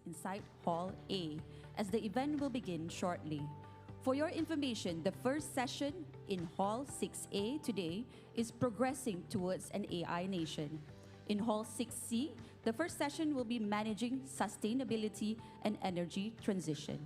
inside Hall A, as the event will begin shortly. For your information, the first session in Hall 6A today is Progressing Towards an AI Nation. In Hall 6C, the first session will be Managing Sustainability and Energy Transition.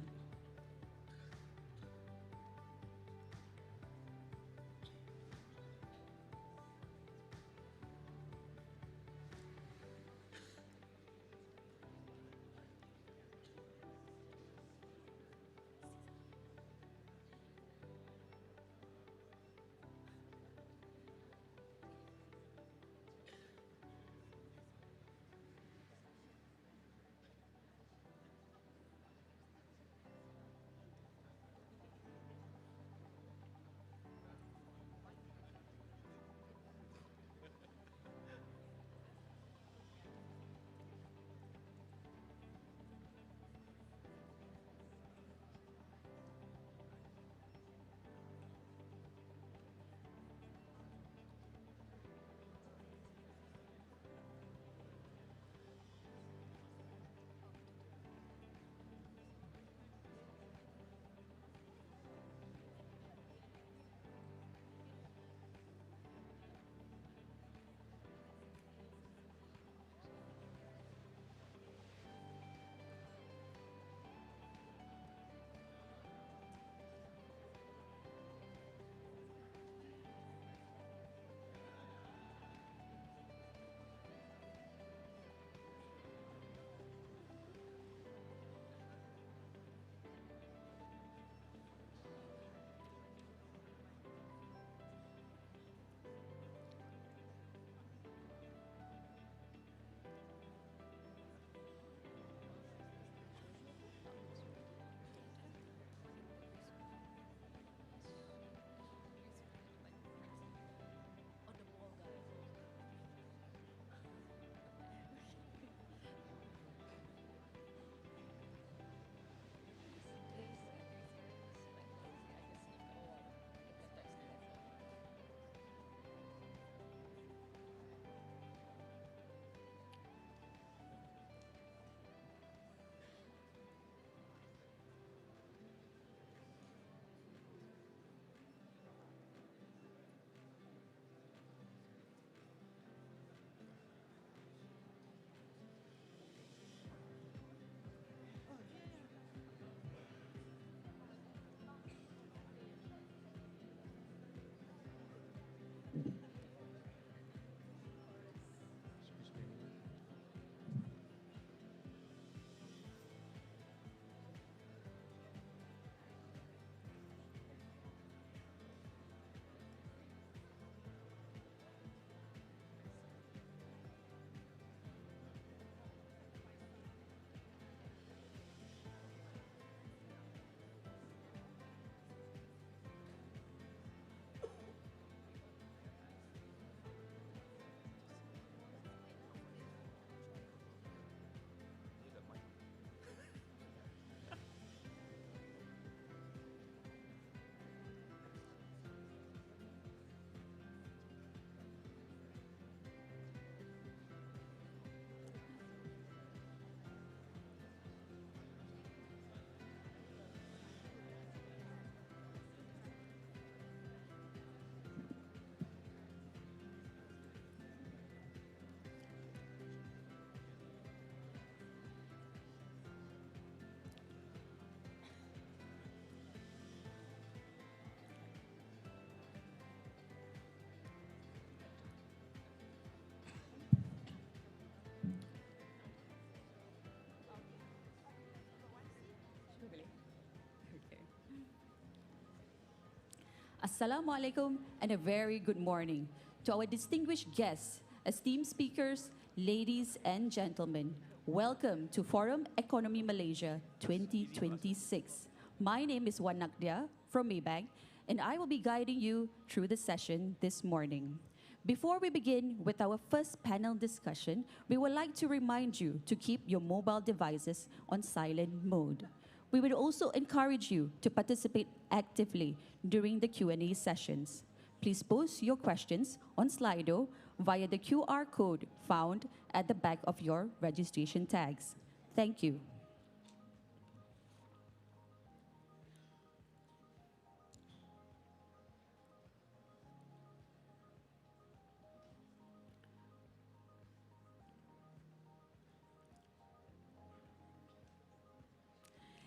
Assalamu alaikum and a very good morning to our distinguished guests, esteemed speakers, ladies and gentlemen. Welcome to Forum Ekonomi Malaysia 2026. My name is Wan Nakdia from Maybank, and I will be guiding you through the session this morning. Before we begin with our first panel discussion, we would like to remind you to keep your mobile devices on silent mode. We would also encourage you to participate actively during the Q&A sessions. Please post your questions on Slido via the QR code found at the back of your registration tags. Thank you.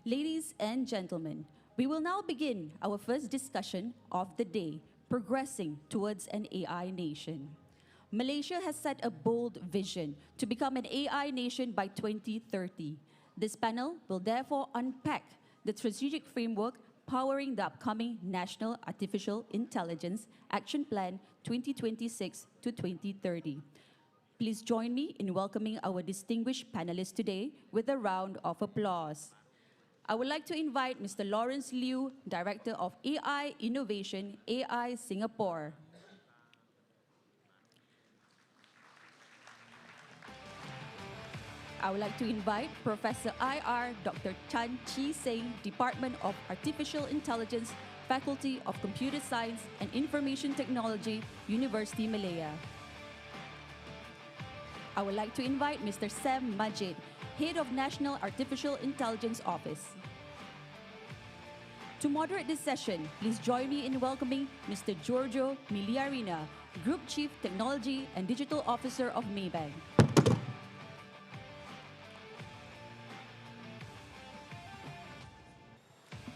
Ladies and gentlemen, we will now begin our first discussion of the day, progressing towards an AI nation. Malaysia has set a bold vision to become an AI nation by 2030. This panel will therefore unpack the strategic framework powering the upcoming National Artificial Intelligence Action Plan 2026 to 2030. Please join me in welcoming our distinguished panelists today with a round of applause. I would like to invite Mr. Lawrence Liu, Director of AI Innovation, AI Singapore. I would like to invite Professor IR Dr. Chan Chi Seng, Department of Artificial Intelligence, Faculty of Computer Science and Information Technology, University Malaya. I would like to invite Mr. Sam Majid, Head of National Artificial Intelligence Office. To moderate this session, please join me in welcoming Mr. Giorgio Miliarina, Group Chief Technology and Digital Officer of Maybank.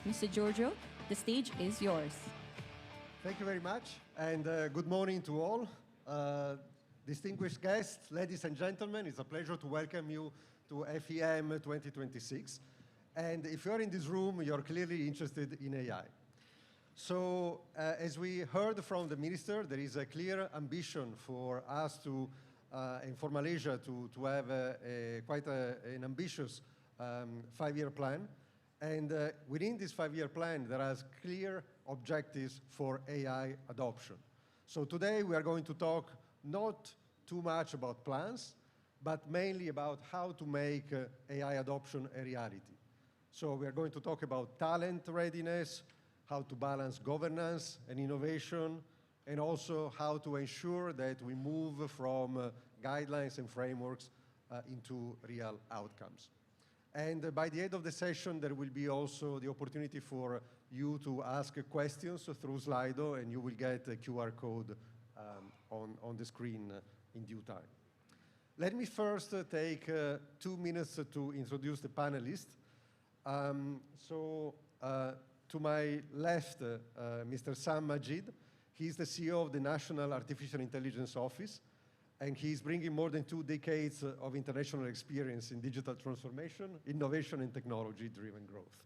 Mr. Giorgio, the stage is yours. Thank you very much, and good morning to all. Distinguished guests, ladies and gentlemen, it's a pleasure to welcome you to FEM 2026. And if you're in this room, you're clearly interested in AI. So, as we heard from the minister, there is a clear ambition for us to, and for Malaysia to have quite an ambitious 5-year plan. And within this 5-year plan, there are clear objectives for AI adoption. So today we are going to talk not too much about plans, but mainly about how to make AI adoption a reality. So we are going to talk about talent readiness, how to balance governance and innovation, and also how to ensure that we move from guidelines and frameworks into real outcomes. And by the end of the session, there will be also the opportunity for you to ask questions through Slido, and you will get a QR code on the screen in due time. Let me first take 2 minutes to introduce the panelists. To my left, Mr. Sam Majid. He's the CEO of the National Artificial Intelligence Office, and he's bringing more than 2 decades of international experience in digital transformation, innovation, and technology-driven growth.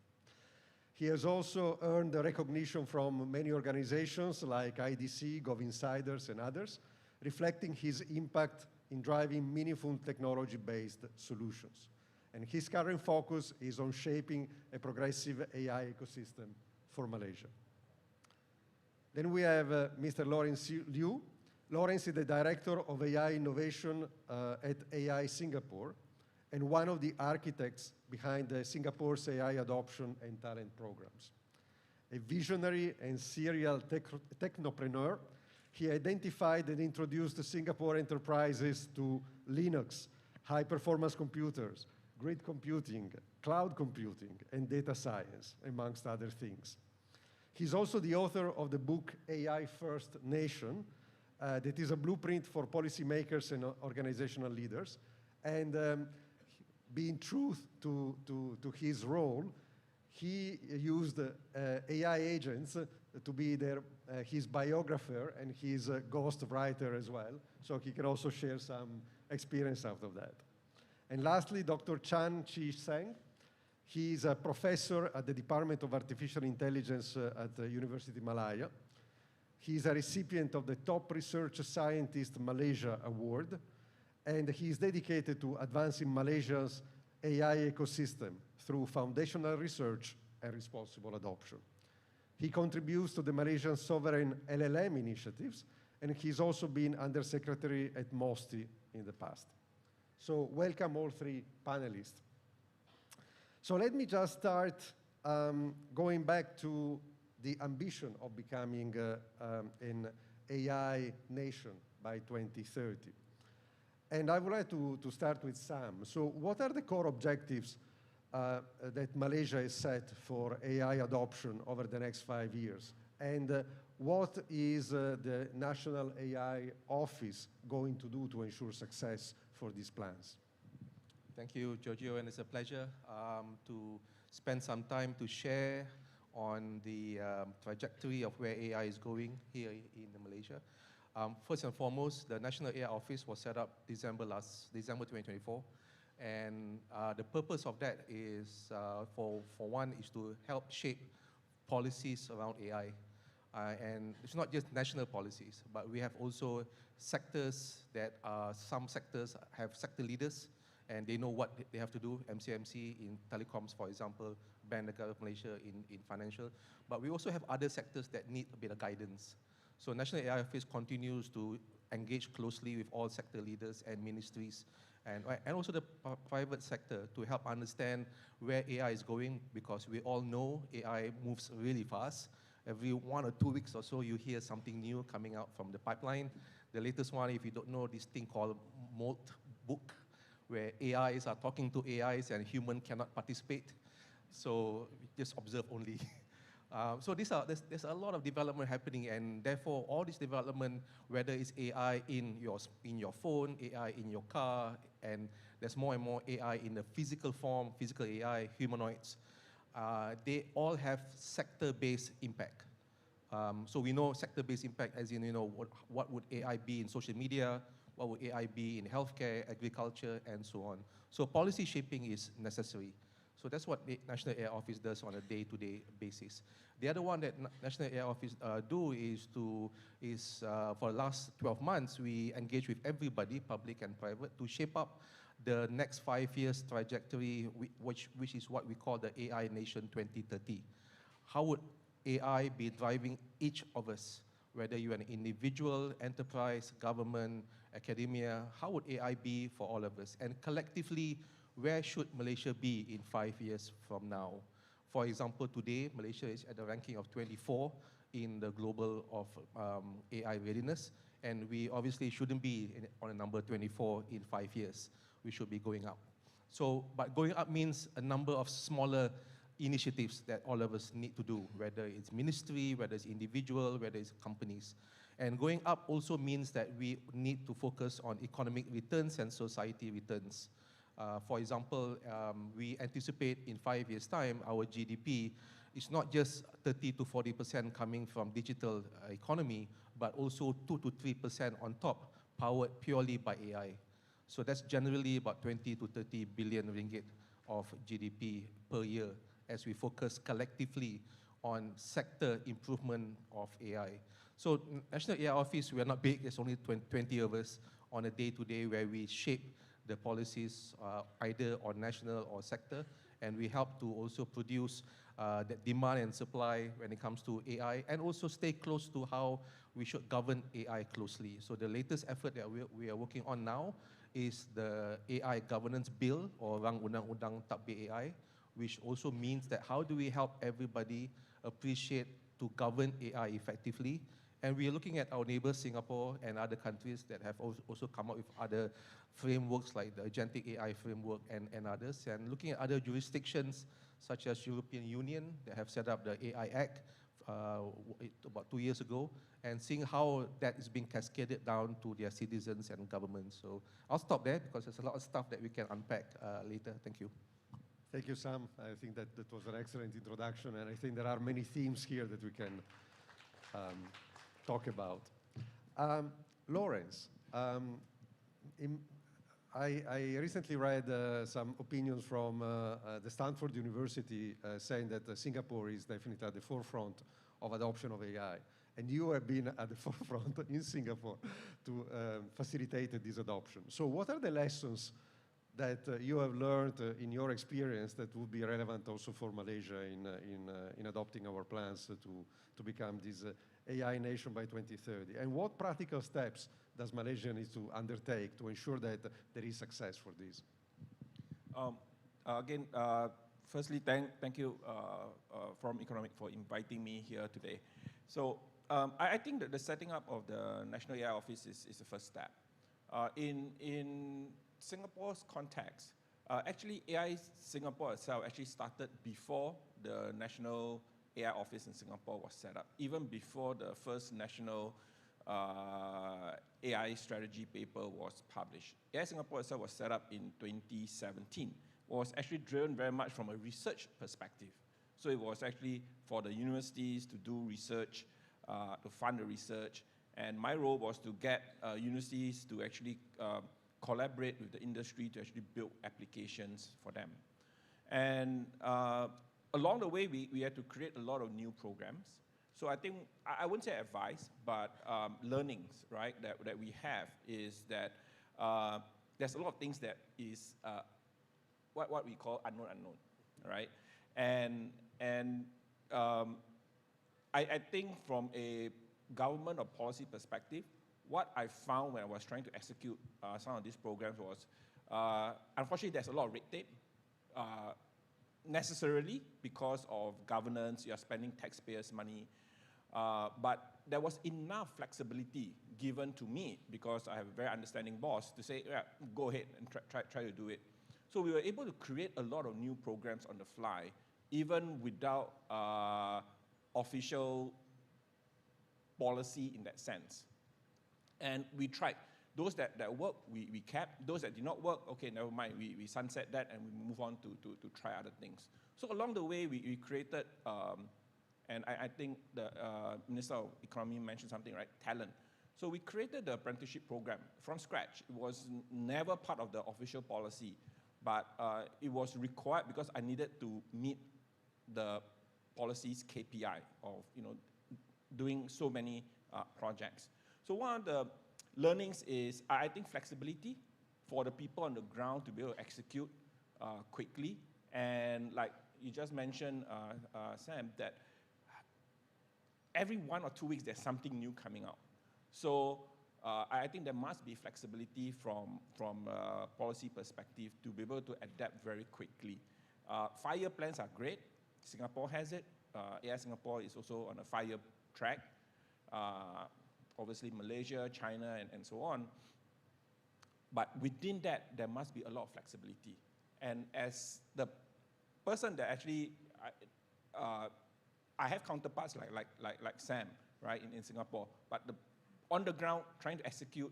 He has also earned recognition from many organizations like IDC, GovInsiders, and others, reflecting his impact in driving meaningful technology-based solutions. And his current focus is on shaping a progressive AI ecosystem for Malaysia. Then we have Mr. Lawrence Liu. Lawrence is the Director of AI Innovation at AI Singapore and one of the architects behind Singapore's AI adoption and talent programs. A visionary and serial technopreneur, he identified and introduced Singapore enterprises to Linux, high-performance computers, grid computing, cloud computing, and data science, amongst other things. He's also the author of the book AI First Nation, that is a blueprint for policymakers and organizational leaders. And being true to his role, he used AI agents to be his biographer and his ghost writer as well, so he can also share some experience out of that. And lastly, Dr. Chan Chi Seng. He's a professor at the Department of Artificial Intelligence at the University Malaya. He's a recipient of the Top Research Scientist Malaysia Award, and he's dedicated to advancing Malaysia's AI ecosystem through foundational research and responsible adoption. He contributes to the Malaysian sovereign LLM initiatives, and he's also been undersecretary at MOSTI in the past. So welcome all 3 panelists. So let me just start going back to the ambition of becoming an AI nation by 2030. And I would like to start with Sam. So what are the core objectives that Malaysia has set for AI adoption over the next 5 years? And what is the National AI Office going to do to ensure success for these plans? Thank you, Giorgio, and it's a pleasure to spend some time to share on the trajectory of where AI is going here in Malaysia. First and foremost, the National AI Office was set up December 2024. And the purpose of that is, for one, is to help shape policies around AI. And it's not just national policies, but we have also sectors that some sectors have sector leaders, and they know what they have to do, MCMC in telecoms, for example, Bank Negara Malaysia in financial. But we also have other sectors that need a bit of guidance. So National AI Office continues to engage closely with all sector leaders and ministries, and also the private sector to help understand where AI is going, because we all know AI moves really fast. Every 1 or 2 weeks or so, you hear something new coming out from the pipeline. The latest one, if you don't know, this thing called Molt Book, where AIs are talking to AIs and human cannot participate. So just observe only. So there's a lot of development happening, and therefore all this development, whether it's AI in your phone, AI in your car, and there's more and more AI in the physical form, physical AI, humanoids, they all have sector-based impact. So we know sector-based impact as in, what would AI be in social media, what would AI be in healthcare, agriculture, and so on. So policy shaping is necessary. So that's what the National AI Office does on a day-to-day basis. The other one that National AI Office do is for the last 12 months, we engage with everybody, public and private, to shape up the next 5 years trajectory, which is what we call the AI Nation 2030. How would AI be driving each of us, whether you're an individual, enterprise, government, academia? How would AI be for all of us? And collectively, where should Malaysia be in 5 years from now? For example, today, Malaysia is at the ranking of 24 in the global of AI readiness, and we obviously shouldn't be on a number 24 in 5 years. We should be going up. So, but going up means a number of smaller initiatives that all of us need to do, whether it's ministry, whether it's individual, whether it's companies. And going up also means that we need to focus on economic returns and society returns. For example, we anticipate in 5 years' time, our GDP is not just 30 to 40% coming from digital economy, but also 2 to 3% on top, powered purely by AI. So that's generally about 20 to 30 billion ringgit of GDP per year as we focus collectively on sector improvement of AI. So National AI Office, we are not big, there's only 20 of us on a day-to-day where we shape the policies either on national or sector, and we help to also produce the demand and supply when it comes to AI, and also stay close to how we should govern AI closely. So the latest effort that we are working on now is the AI governance bill, or Rang Undang-Undang Tatbik AI, which also means that how do we help everybody appreciate to govern AI effectively. And we are looking at our neighbors, Singapore and other countries that have also come up with other frameworks like the Agentic AI framework and others, and looking at other jurisdictions such as European Union that have set up the AI Act about 2 years ago, and seeing how that is being cascaded down to their citizens and governments. So I'll stop there because there's a lot of stuff that we can unpack later. Thank you. Thank you, Sam. I think that was an excellent introduction, and I think there are many themes here that we can talk about. Lawrence, I recently read some opinions from the Stanford University saying that Singapore is definitely at the forefront of adoption of AI. And you have been at the forefront in Singapore to facilitate this adoption. So what are the lessons that you have learned in your experience that would be relevant also for Malaysia in adopting our plans to become this AI nation by 2030? And what practical steps does Malaysia need to undertake to ensure that there is success for this? Again, firstly, thank you Forum Economic for inviting me here today. So I think that the setting up of the National AI Office is the first step. In Singapore's context, actually AI Singapore itself actually started before the National AI Office in Singapore was set up, even before the first national AI strategy paper was published. AI Singapore itself was set up in 2017 was actually driven very much from a research perspective. So it was actually for the universities to do research, to fund the research, and my role was to get universities to actually collaborate with the industry to actually build applications for them. And along the way, we had to create a lot of new programs. So I think, I wouldn't say advice, but learnings, right, that we have is that there's a lot of things that is what we call unknown, right? And I think from a government or policy perspective, what I found when I was trying to execute some of these programs was, unfortunately, there's a lot of red tape. Necessarily because of governance, you are spending taxpayers' money, but there was enough flexibility given to me because I have a very understanding boss to say, yeah, go ahead and try to do it. So we were able to create a lot of new programs on the fly, even without official policy in that sense. And we tried. Those that worked, we kept. Those that did not work, okay, never mind. We sunset that and we move on to try other things. So along the way, we created, and I think the Minister of Economy mentioned something, right? Talent. So we created the apprenticeship program from scratch. It was never part of the official policy, but it was required because I needed to meet the policy's KPI of doing so many projects. So one of the learnings is, I think, flexibility for the people on the ground to be able to execute quickly. And like you just mentioned, Sam, that every 1 or 2 weeks there's something new coming out. So I think there must be flexibility from a policy perspective to be able to adapt very quickly. 5-year plans are great. Singapore has it. AI Singapore is also on a 5-year track. Obviously Malaysia, China, and so on. But within that, there must be a lot of flexibility. And as the person that actually, I have counterparts like Sam, right, in Singapore, but on the ground, trying to execute,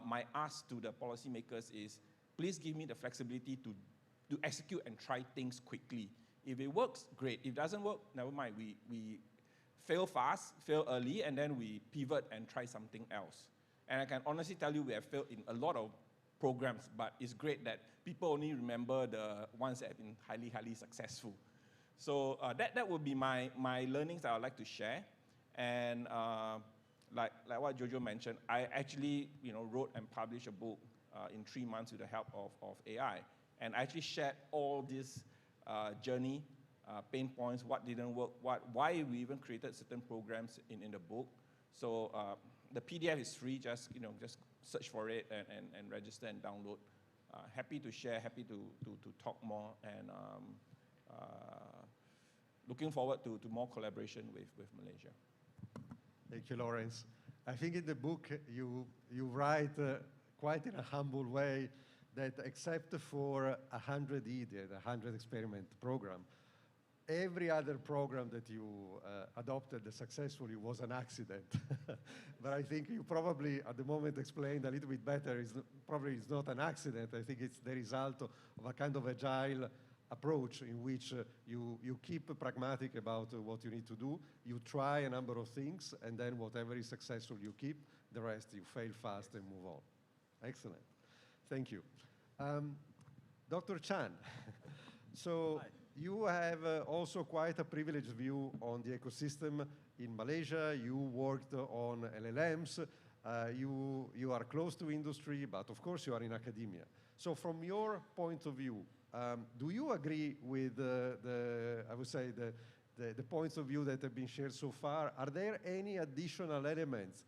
my ask to the policymakers is, please give me the flexibility to execute and try things quickly. If it works, great. If it doesn't work, never mind. We fail fast, fail early, and then we pivot and try something else. And I can honestly tell you we have failed in a lot of programs, but it's great that people only remember the ones that have been highly, highly successful. So that would be my learnings that I would like to share. And like what Jojo mentioned, I actually wrote and published a book in 3 months with the help of AI. And I actually shared all this journey, pain points, what didn't work, why we even created certain programs in the book. So the PDF is free, just search for it and register and download. Happy to share, happy to talk more, and looking forward to more collaboration with Malaysia. Thank you, Lawrence. I think in the book you write quite in a humble way that except for 100 EDIA, the 100 experiment program, every other program that you adopted successfully was an accident. But I think you probably, at the moment, explained a little bit better. Probably it's not an accident. I think it's the result of a kind of agile approach in which you keep pragmatic about what you need to do. You try a number of things, and then whatever is successful you keep. The rest you fail fast and move on. Excellent. Thank you. Dr. Chan, so hi. You have also quite a privileged view on the ecosystem in Malaysia. You worked on LLMs. You are close to industry, but of course you are in academia. So from your point of view, do you agree with I would say the points of view that have been shared so far? Are there any additional elements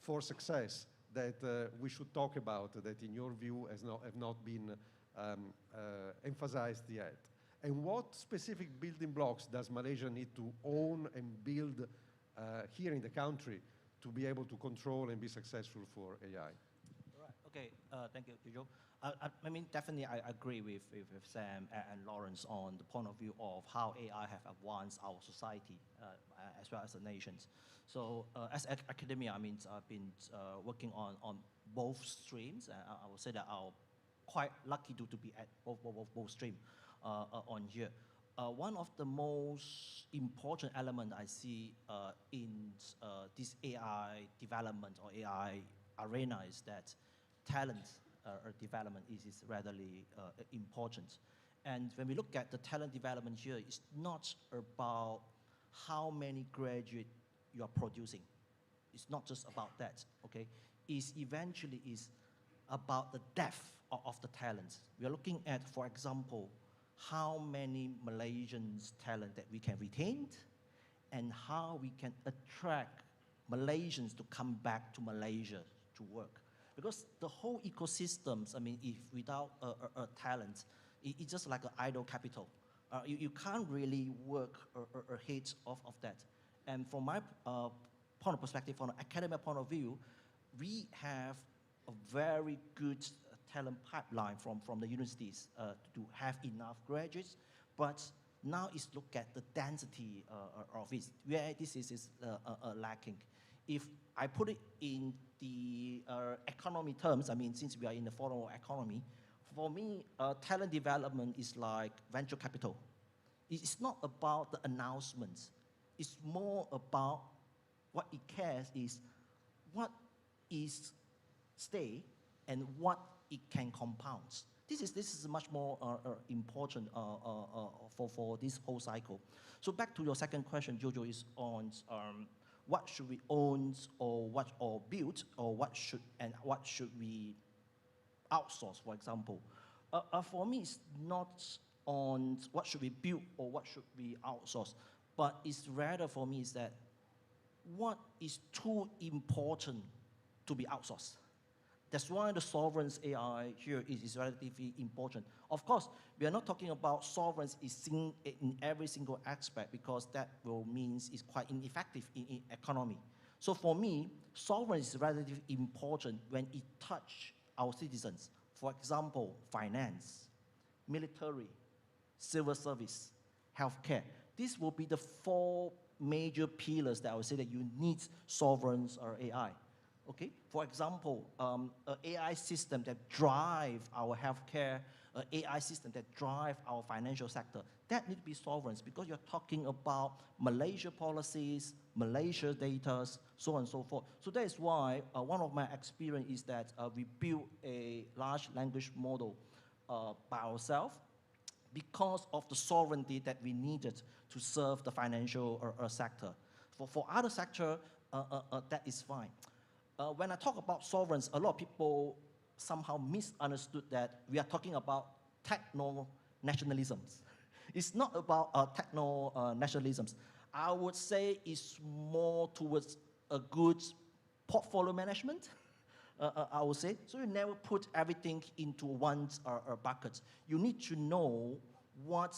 for success that we should talk about that in your view have not been emphasized yet? And what specific building blocks does Malaysia need to own and build here in the country to be able to control and be successful for AI? Right. Okay. Thank you, Jojo. I mean, definitely I agree with Sam and Lawrence on the point of view of how AI have advanced our society as well as the nations. So as academia, I mean, I've been working on both streams. I would say that our quite lucky to be at both stream on here. One of the most important element I see in this AI development or AI arena is that talent development is readily important. And when we look at the talent development here, it's not about how many graduates you are producing. It's not just about that, okay? It's eventually is about the depth of the talent. We are looking at, for example, how many Malaysians talent that we can retain and how we can attract Malaysians to come back to Malaysia to work. Because the whole ecosystems, I mean, if without a talent, it's just like an idle capital. You can't really work ahead of that. And from my point of perspective, from an academic point of view, we have a very good talent pipeline from the universities to have enough graduates, but now it's look at the density of it, where this is lacking. If I put it in the economy terms, I mean, since we are in the forum of economy, for me, talent development is like venture capital. It's not about the announcements. It's more about what it cares is what is stay and what it can compound. This is much more important for this whole cycle. So back to your second question, Jojo, is on what should we own or build, or what should we outsource, for example. For me, it's not on what should we build or what should we outsource, but it's rather for me is that what is too important to be outsourced. That's why the sovereign AI here is relatively important. Of course, we are not talking about sovereign in every single aspect, because that will mean it's quite ineffective in economy. So for me, sovereign is relatively important when it touches our citizens. For example, finance, military, civil service, healthcare. These will be the 4 major pillars that I would say that you need sovereign or AI. Okay? For example, an AI system that drive our healthcare, an AI system that drive our financial sector, that need to be sovereign, because you're talking about Malaysia policies, Malaysia data, so on and so forth. So that is why one of my experience is that we built a large language model by ourselves because of the sovereignty that we needed to serve the financial sector. For other sector, that is fine. When I talk about sovereigns, a lot of people somehow misunderstood that we are talking about techno-nationalisms. It's not about techno-nationalisms. I would say it's more towards a good portfolio management, I would say. So you never put everything into one bucket. You need to know what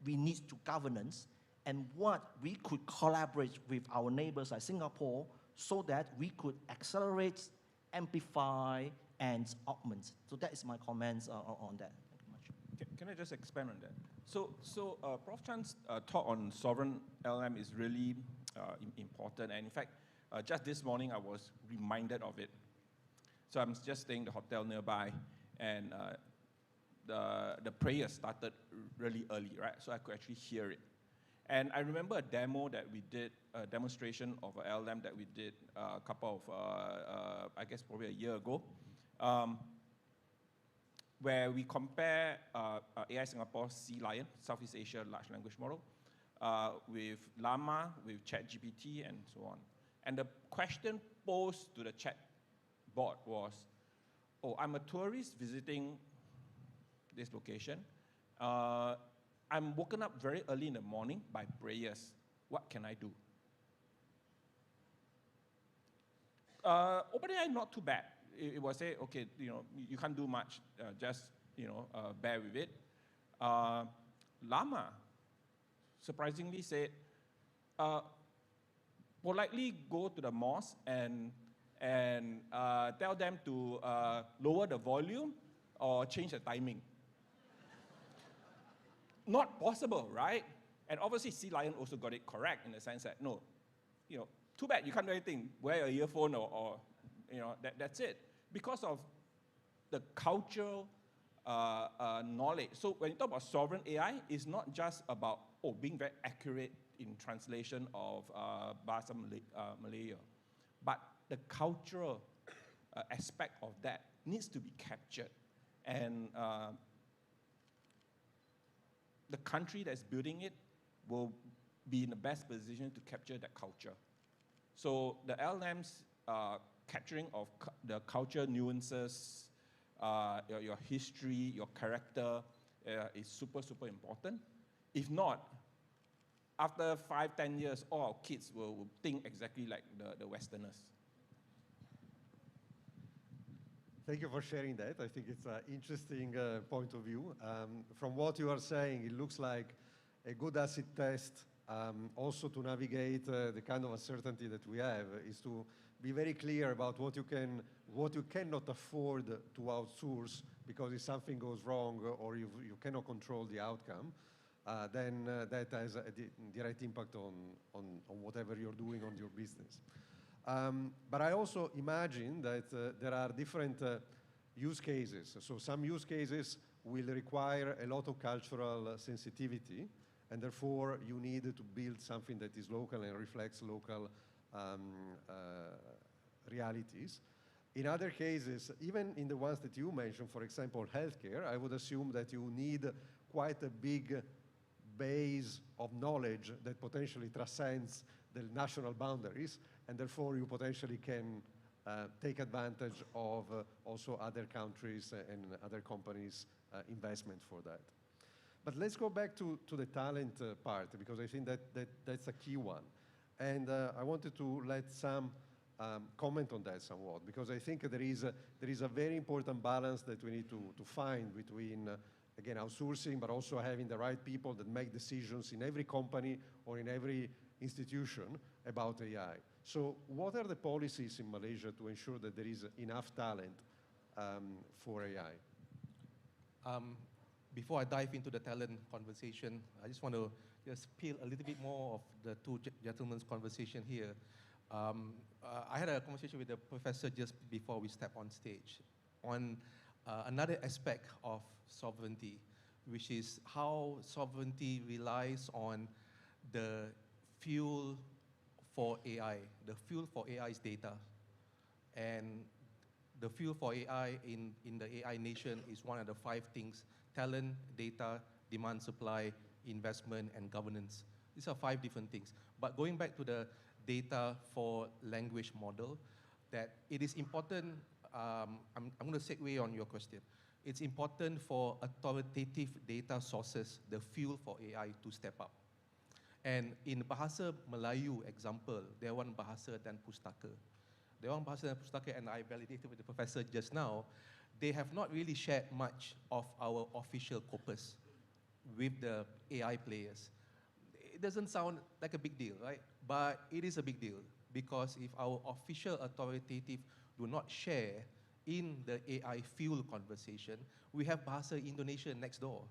we need to governance and what we could collaborate with our neighbors like Singapore, so that we could accelerate, amplify, and augment. So that is my comments on that. Thank you much. Can I just expand on that? So Prof. Chan's talk on sovereign LM is really important. And in fact, just this morning I was reminded of it. So I'm just staying in the hotel nearby, and the prayer started really early, right? So I could actually hear it. And I remember a demo that we did, a demonstration of a LM that we did a couple of, I guess probably a year ago, where we compare AI Singapore Sea Lion, Southeast Asia Large Language Model, with Llama, with ChatGPT, and so on. And the question posed to the chat bot was, oh, I'm a tourist visiting this location. I'm woken up very early in the morning by prayers. What can I do? OpenAI, not too bad. It was say, okay, you can't do much. Just bear with it. Llama surprisingly said, politely go to the mosque and tell them to lower the volume or change the timing. Not possible, right? And obviously, Sea Lion also got it correct in the sense that, no, too bad, you can't do anything. Wear a earphone or that's it. Because of the cultural knowledge. So when you talk about sovereign AI, it's not just about being very accurate in translation of Bahasa Malaya, but the cultural aspect of that needs to be captured. And the country that's building it will be in the best position to capture that culture. So the LLMs capturing of the culture nuances, your history, your character is super, super important. If not, after 5, 10 years, all our kids will think exactly like the Westerners. Thank you for sharing that. I think it's an interesting point of view. From what you are saying, it looks like a good acid test also to navigate the kind of uncertainty that we have is to be very clear about what you cannot afford to outsource, because if something goes wrong or you cannot control the outcome, then that has a direct impact on whatever you're doing on your business. But I also imagine that there are different use cases. So some use cases will require a lot of cultural sensitivity, and therefore you need to build something that is local and reflects local realities. In other cases, even in the ones that you mentioned, for example, healthcare, I would assume that you need quite a big base of knowledge that potentially transcends the national boundaries, and therefore you potentially can take advantage of also other countries and other companies' investment for that. But let's go back to the talent part, because I think that's a key one. And I wanted to let Sam comment on that somewhat, because I think there is a very important balance that we need to find between, again, outsourcing, but also having the right people that make decisions in every company or in every institution about AI. So what are the policies in Malaysia to ensure that there is enough talent for AI? Before I dive into the talent conversation, I just want to just peel a little bit more of the two gentlemen's conversation here. I had a conversation with the professor just before we step on stage on another aspect of sovereignty, which is how sovereignty relies on the fuel for AI. The fuel for AI is data. And the fuel for AI in the AI nation is one of the 5 things: talent, data, demand, supply, investment, and governance. These are 5 different things. But going back to the data for language model, that it is important, I'm going to segue on your question. It's important for authoritative data sources, the fuel for AI, to step up. And in Bahasa Melayu example, Dewan Bahasa dan Pustaka. Dewan Bahasa dan Pustaka, and I validated with the professor just now, they have not really shared much of our official corpus with the AI players. It doesn't sound like a big deal, right? But it is a big deal, because if our official authoritative do not share in the AI fuel conversation, we have Bahasa Indonesia next door.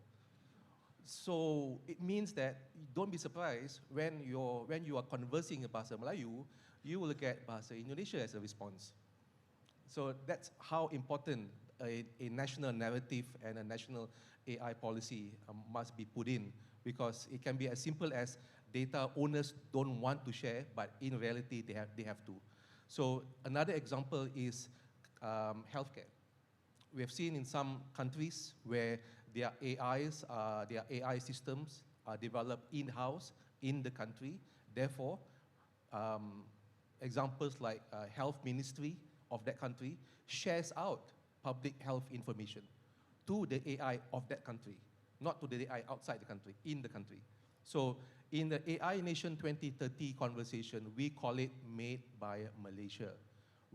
So it means that don't be surprised when you are conversing in Bahasa Melayu, you will get Bahasa Indonesia as a response. So that's how important a national narrative and a national AI policy must be put in, because it can be as simple as data owners don't want to share, but in reality they have to. So another example is healthcare. We have seen in some countries where their AI systems are developed in-house in the country. Therefore, examples like health ministry of that country shares out public health information to the AI of that country, not to the AI outside the country, in the country. So in the AI Nation 2030 conversation, we call it Made by Malaysia.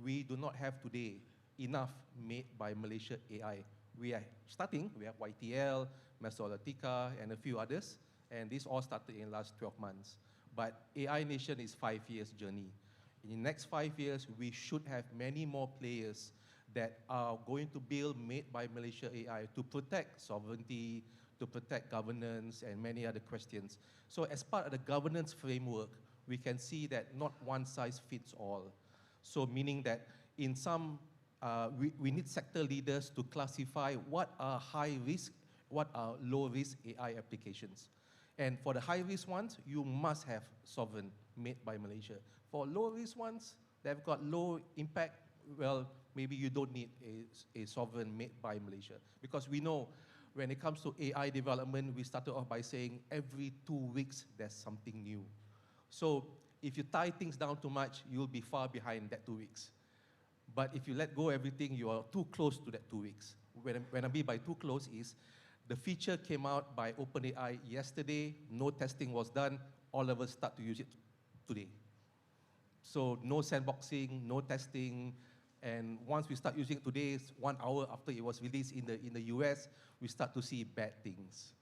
We do not have today enough Made by Malaysia AI. We are starting, we have YTL, Mesolatika, and a few others, and this all started in the last 12 months. But AI Nation is 5 years journey. In the next 5 years, we should have many more players that are going to build Made by Malaysia AI to protect sovereignty, to protect governance, and many other questions. So as part of the governance framework, we can see that not one size fits all. So meaning that in some we need sector leaders to classify what are high risk, what are low risk AI applications. And for the high risk ones, you must have sovereign made by Malaysia. For low risk ones, they've got low impact, well, maybe you don't need a sovereign made by Malaysia. Because we know when it comes to AI development, we started off by saying every 2 weeks, there's something new. So if you tie things down too much, you'll be far behind that 2 weeks. But if you let go everything, you are too close to that 2 weeks. When I mean by too close is, the feature came out by OpenAI yesterday, no testing was done, all of us start to use it today. So no sandboxing, no testing, and once we start using it today, 1 hour after it was released in the US, we start to see bad things.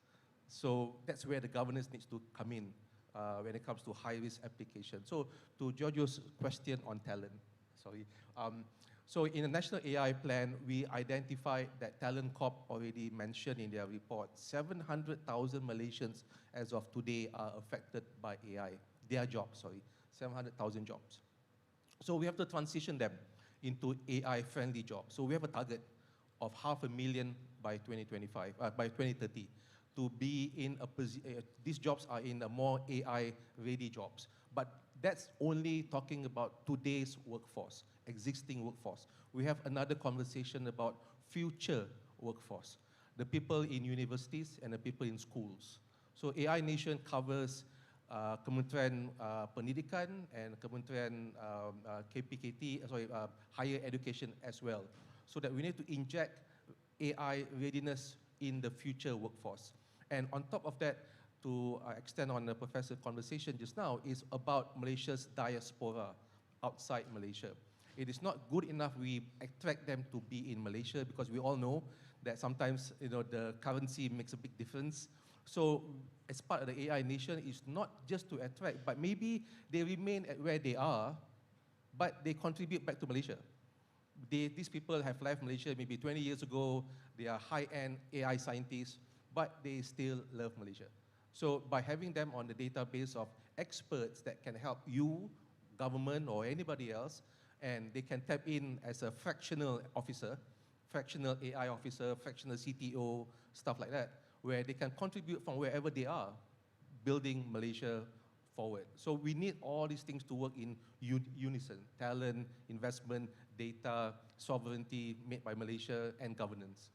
So that's where the governance needs to come in when it comes to high-risk application. So to Giorgio's question on talent, so in the National AI Plan, we identified that Talent Corp already mentioned in their report, 700,000 Malaysians as of today are affected by AI, their jobs, 700,000 jobs. So we have to transition them into AI-friendly jobs. So we have a target of 500,000 by 2030 to be in these jobs are in a more AI-ready jobs. But that's only talking about today's workforce, existing workforce. We have another conversation about future workforce, the people in universities and the people in schools. So AI Nation covers Kementerian Pendidikan and Kementerian higher education as well. So that we need to inject AI readiness in the future workforce. And on top of that, to extend on the professor's conversation just now, is about Malaysia's diaspora outside Malaysia. It is not good enough we attract them to be in Malaysia, because we all know that sometimes the currency makes a big difference. So as part of the AI Nation, it's not just to attract, but maybe they remain at where they are, but they contribute back to Malaysia. These people have left Malaysia maybe 20 years ago, they are high-end AI scientists, but they still love Malaysia. So by having them on the database of experts that can help you, government or anybody else, and they can tap in as a fractional officer, fractional AI officer, fractional CTO, stuff like that, where they can contribute from wherever they are, building Malaysia forward. So we need all these things to work in unison: talent, investment, data, sovereignty made by Malaysia, and governance.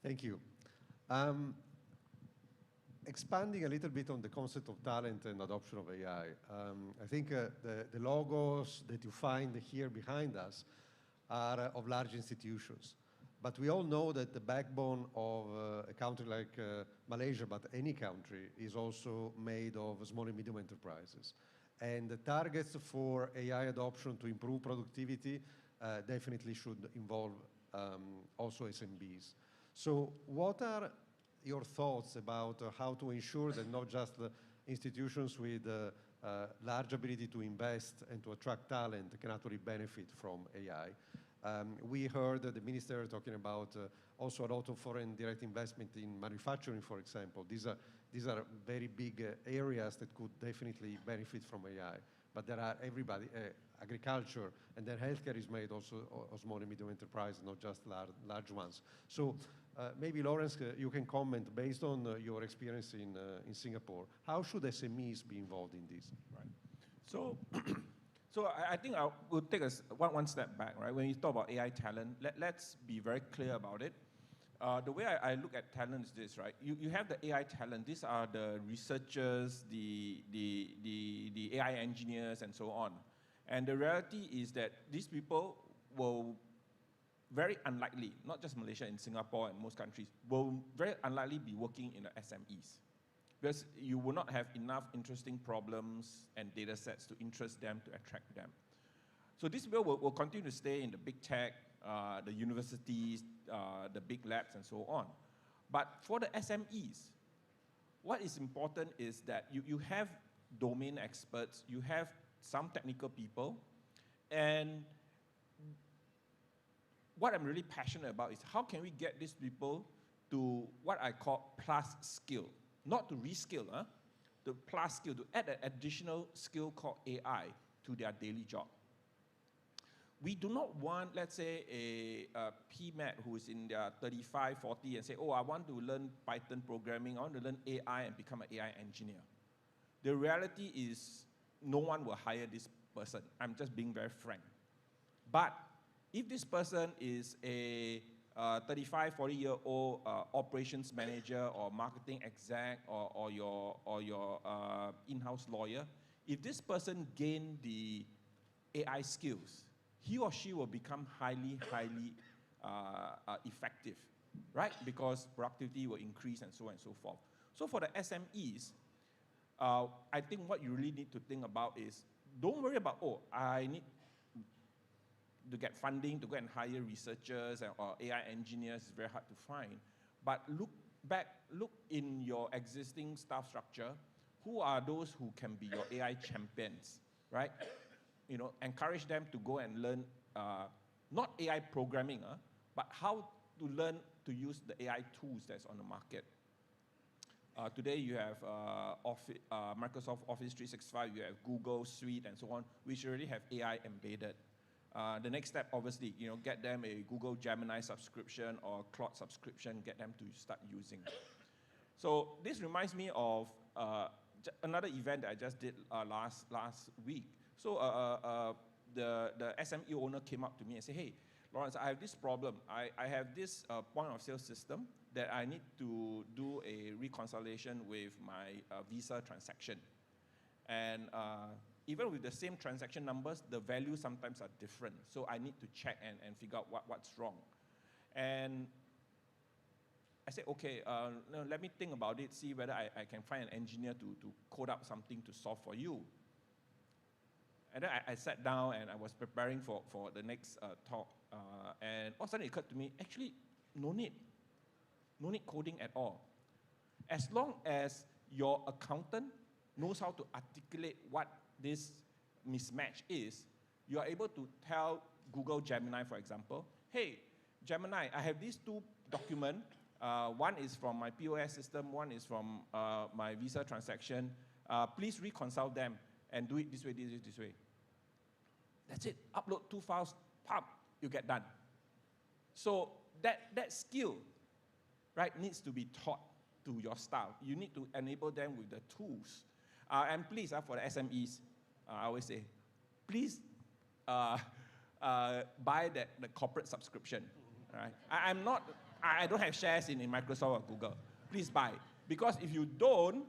Thank you. Expanding a little bit on the concept of talent and adoption of AI, I think the logos that you find here behind us are of large institutions. But we all know that the backbone of a country like Malaysia, but any country, is also made of small and medium enterprises. And the targets for AI adoption to improve productivity definitely should involve also SMBs. So what are your thoughts about how to ensure that not just the institutions with large ability to invest and to attract talent can actually benefit from AI? We heard the minister talking about also a lot of foreign direct investment in manufacturing, for example. These are very big areas that could definitely benefit from AI. But there are agriculture, and then healthcare is made also of small and medium enterprises, not just large ones. So maybe Lawrence, you can comment based on your experience in Singapore. How should SMEs be involved in this? Right. So I think I will take one step back, right? When you talk about AI talent, let's be very clear about it. The way I look at talent is this, right? You have the AI talent. These are the researchers, the AI engineers, and so on. And the reality is that these people will very unlikely, not just Malaysia, in Singapore and most countries, will very unlikely be working in the SMEs. Because you will not have enough interesting problems and data sets to interest them, to attract them. So these people will continue to stay in the big tech, the universities, the big labs, and so on. But for the SMEs, what is important is that you have domain experts, you have some technical people, and what I'm really passionate about is how can we get these people to what I call plus skill. Not to reskill, to plus skill, to add an additional skill called AI to their daily job. we do not want, let's say, a PMAT who is in their 35, 40 and say, oh, I want to learn Python programming, I want to learn AI and become an AI engineer. The reality is no one will hire this person. I'm just being very frank. But if this person is a 35, 40-year-old operations manager or marketing exec or your in-house lawyer, if this person gain the AI skills, he or she will become highly effective, right? Because productivity will increase and so on and so forth. So for the SMEs, I think what you really need to think about is, don't worry about, oh, I need to get funding to go and hire researchers or AI engineers. It's very hard to find. But look in your existing staff structure, who are those who can be your AI champions, right? You know, encourage them to go and learn, not AI programming, but how to learn to use the AI tools that's on the market. Today you have Microsoft Office 365, you have Google Suite and so on, which already have AI embedded. The next step, obviously, you know, get them a Google Gemini subscription or Claude subscription, get them to start using. So this reminds me of another event that I just did last week. So the SME owner came up to me and said, hey, Lawrence, I have this problem. I have this point of sale system that I need to do a reconciliation with my Visa transaction. And even with the same transaction numbers, the values sometimes are different. So I need to check and figure out what's wrong. And I said, okay, no, let me think about it, see whether I can find an engineer to code up something to solve for you. And then I sat down and I was preparing for the next talk. And all of a sudden it occurred to me, actually, no need coding at all. As long as your accountant knows how to articulate what this mismatch is, you are able to tell Google Gemini, for example, hey, Gemini, I have these two documents. One is from my POS system, one is from my Visa transaction. Please reconcile them and do it this way, this way. That's it. Upload 2 files, pop, you get done. So that skill, right, needs to be taught to your staff. You need to enable them with the tools. And please, for the SMEs, I always say, please buy the corporate subscription. Right? I don't have shares in Microsoft or Google. Please buy. Because if you don't,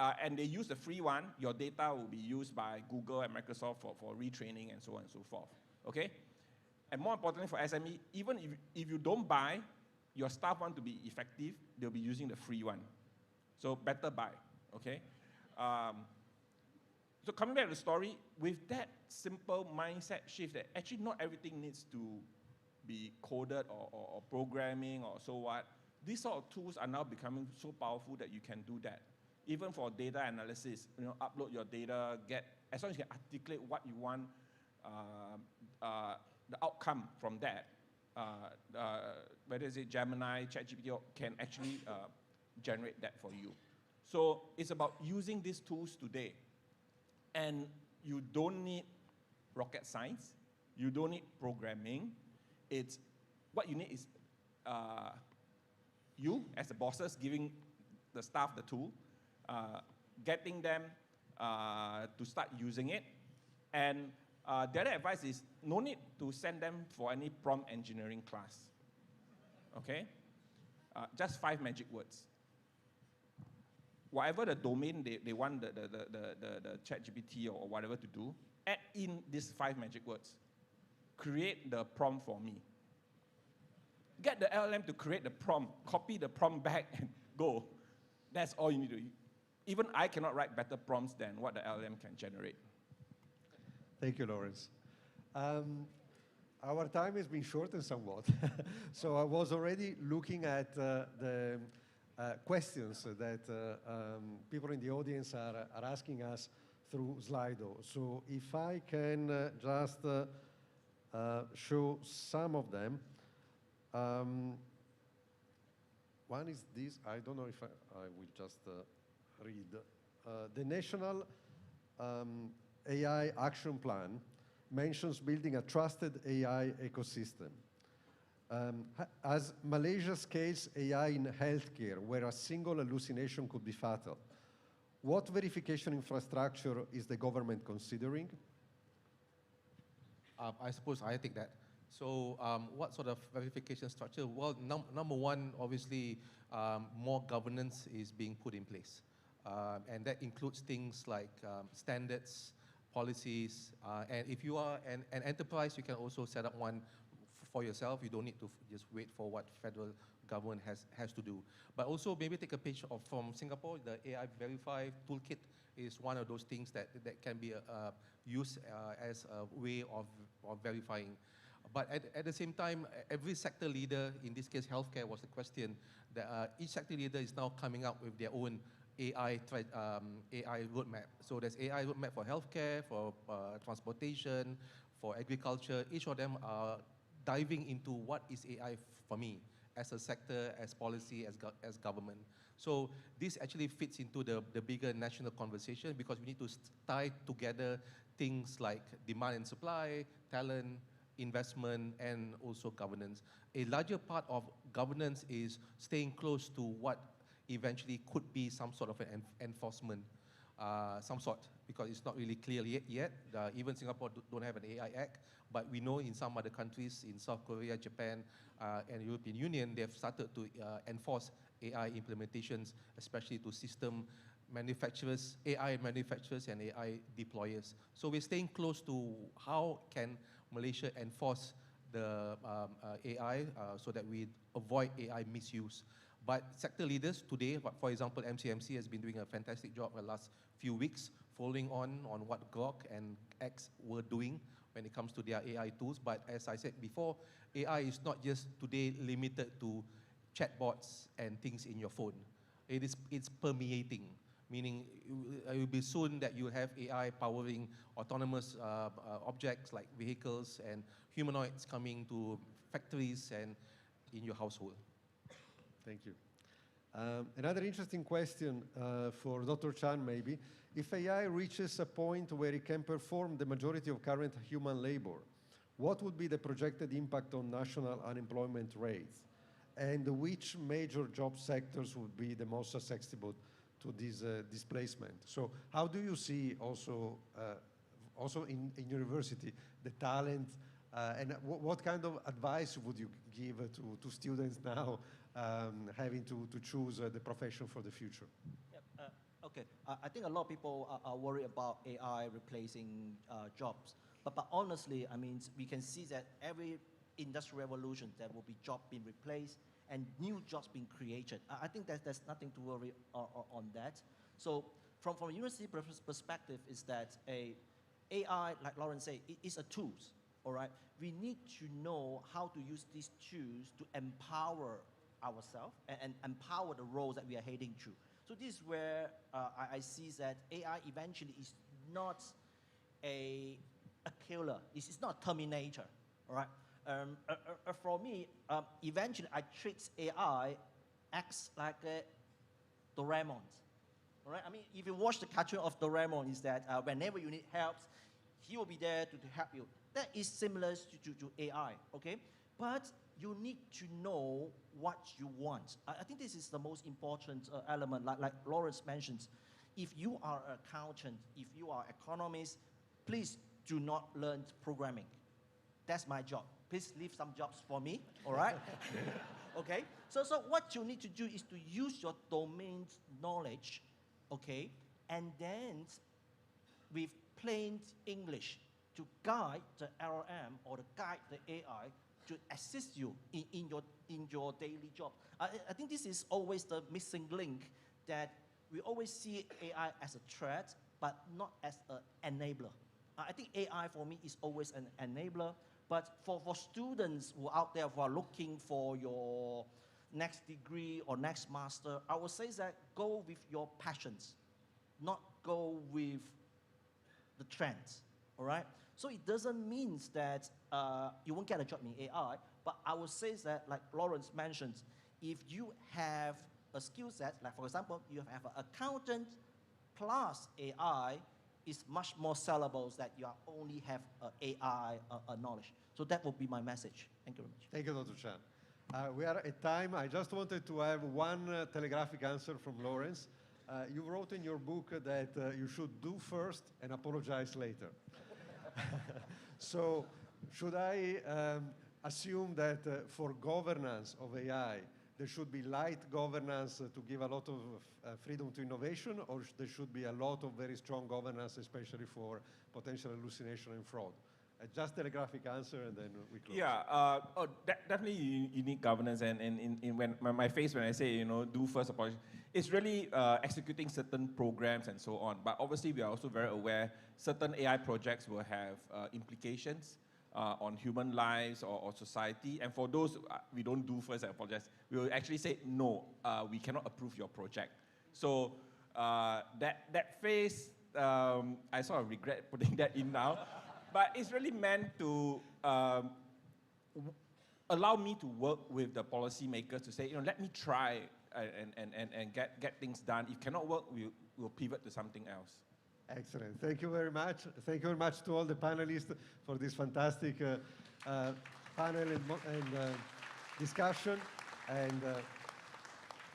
and they use the free one, your data will be used by Google and Microsoft for retraining and so on and so forth. Okay? And more importantly for SME, even if you don't buy, your staff want to be effective, they'll be using the free one. So better buy. Okay? So coming back to the story, with that simple mindset shift that actually not everything needs to be coded or programming or so what, these sort of tools are now becoming so powerful that you can do that. Even for data analysis, you know, upload your data, as long as you can articulate what you want, the outcome from that, whether it's Gemini, ChatGPT, can actually generate that for you. So it's about using these tools today. And you don't need rocket science. You don't need programming. What you need is you, as the bosses, giving the staff the tool, getting them to start using it. And the other advice is no need to send them for any prompt engineering class. Okay? Just 5 magic words. Whatever the domain they want the ChatGPT or whatever to do, add in these 5 magic words. Create the prompt for me. Get the LLM to create the prompt, copy the prompt back and go. That's all you need to do. Even I cannot write better prompts than what the LLM can generate. Thank you, Lawrence. Our time has been shortened somewhat. So I was already looking at the questions that people in the audience are asking us through Slido. So if I can just show some of them. One is this. I don't know if I will just read. The National AI Action Plan mentions building a trusted AI ecosystem. As Malaysia scales AI in healthcare, where a single hallucination could be fatal, what verification infrastructure is the government considering? I suppose I take that. So what sort of verification structure? Well, number one, obviously, more governance is being put in place. And that includes things like standards, policies, and if you are an enterprise, you can also set up one for yourself. You don't need to just wait for what federal government has to do. But also maybe take a page from Singapore. The AI Verify toolkit is one of those things that can be used as a way of verifying. But at the same time, every sector leader, in this case healthcare was the question, that each sector leader is now coming up with their own AI roadmap. So there's AI roadmap for healthcare, for transportation, for agriculture. Each of them are diving into what is AI for me as a sector, as policy, as government. So this actually fits into the bigger national conversation because we need to tie together things like demand and supply, talent, investment, and also governance. A larger part of governance is staying close to what eventually could be some sort of an enforcement, some sort, because it's not really clear yet. Even Singapore don't have an AI Act, but we know in some other countries, in South Korea, Japan, and European Union, they've started to enforce AI implementations, especially to system manufacturers, AI manufacturers, and AI deployers. So we're staying close to how can Malaysia enforce the AI so that we avoid AI misuse. But sector leaders today, for example, MCMC has been doing a fantastic job in the last few weeks, following on what Grok and X were doing when it comes to their AI tools. But as I said before, AI is not just today limited to chatbots and things in your phone. It's permeating, meaning it will be soon that you have AI powering autonomous objects like vehicles and humanoids coming to factories and in your household. Thank you. Another interesting question for Dr. Chan maybe. If AI reaches a point where it can perform the majority of current human labor, what would be the projected impact on national unemployment rates? And which major job sectors would be the most susceptible to this displacement? So how do you see also in university the talent and what kind of advice would you give to students now having to choose the profession for the future? Yep, okay, I think a lot of people are worried about AI replacing jobs. But honestly, I mean, we can see that every industrial revolution, there will be jobs being replaced and new jobs being created. I think that there's nothing to worry on that. So from a university perspective is that AI, like Lawrence said, is a tool, all right? We need to know how to use these tools to empower ourselves and empower the roles that we are heading to. So this is where I see that AI eventually is not a killer. It's not a terminator, all right? For me, eventually I treat AI acts like a Doraemon. All right? I mean, if you watch the cartoon of Doraemon, is that whenever you need help, he will be there to help you. That is similar to AI, okay? But you need to know what you want. I think this is the most important element, like Lawrence mentions. If you are an accountant, if you are an economist, please do not learn programming. That's my job. Please leave some jobs for me, all right? Okay? So what you need to do is to use your domain knowledge, okay? And then with plain English to guide the LLM or to guide the AI to assist you in your daily job. I think this is always the missing link, that we always see AI as a threat, but not as an enabler. I think AI for me is always an enabler, but for students who are out there who are looking for your next degree or next master, I would say that go with your passions, not go with the trends, all right? So it doesn't mean that you won't get a job in AI, but I would say that, like Lawrence mentioned, if you have a skill set, like for example, you have an accountant plus AI, is much more sellable that you only have AI knowledge. So that will be my message. Thank you very much. Thank you, Dr. Chan. We are at time. I just wanted to have one telegraphic answer from Lawrence. You wrote in your book that you should do first and apologize later. So should I assume that for governance of AI, there should be light governance to give a lot of freedom to innovation, or there should be a lot of very strong governance, especially for potential hallucination and fraud? Just telegraphic answer, and then we close. Yeah, definitely you need governance, and when my face when I say, do first apology, it's really executing certain programs and so on. But obviously, we are also very aware certain AI projects will have implications on human lives or society. And for those, we don't do first and apologize. We will actually say, no, we cannot approve your project. So that phase, I sort of regret putting that in now. But it's really meant to allow me to work with the policymakers to say, let me try and get things done. If cannot work, we'll pivot to something else. Excellent. Thank you very much. Thank you very much to all the panelists for this fantastic panel and discussion. And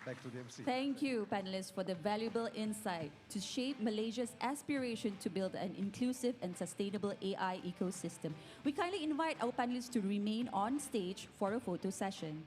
back to the MC. Thank you, panelists, for the valuable insight to shape Malaysia's aspiration to build an inclusive and sustainable AI ecosystem. We kindly invite our panelists to remain on stage for a photo session.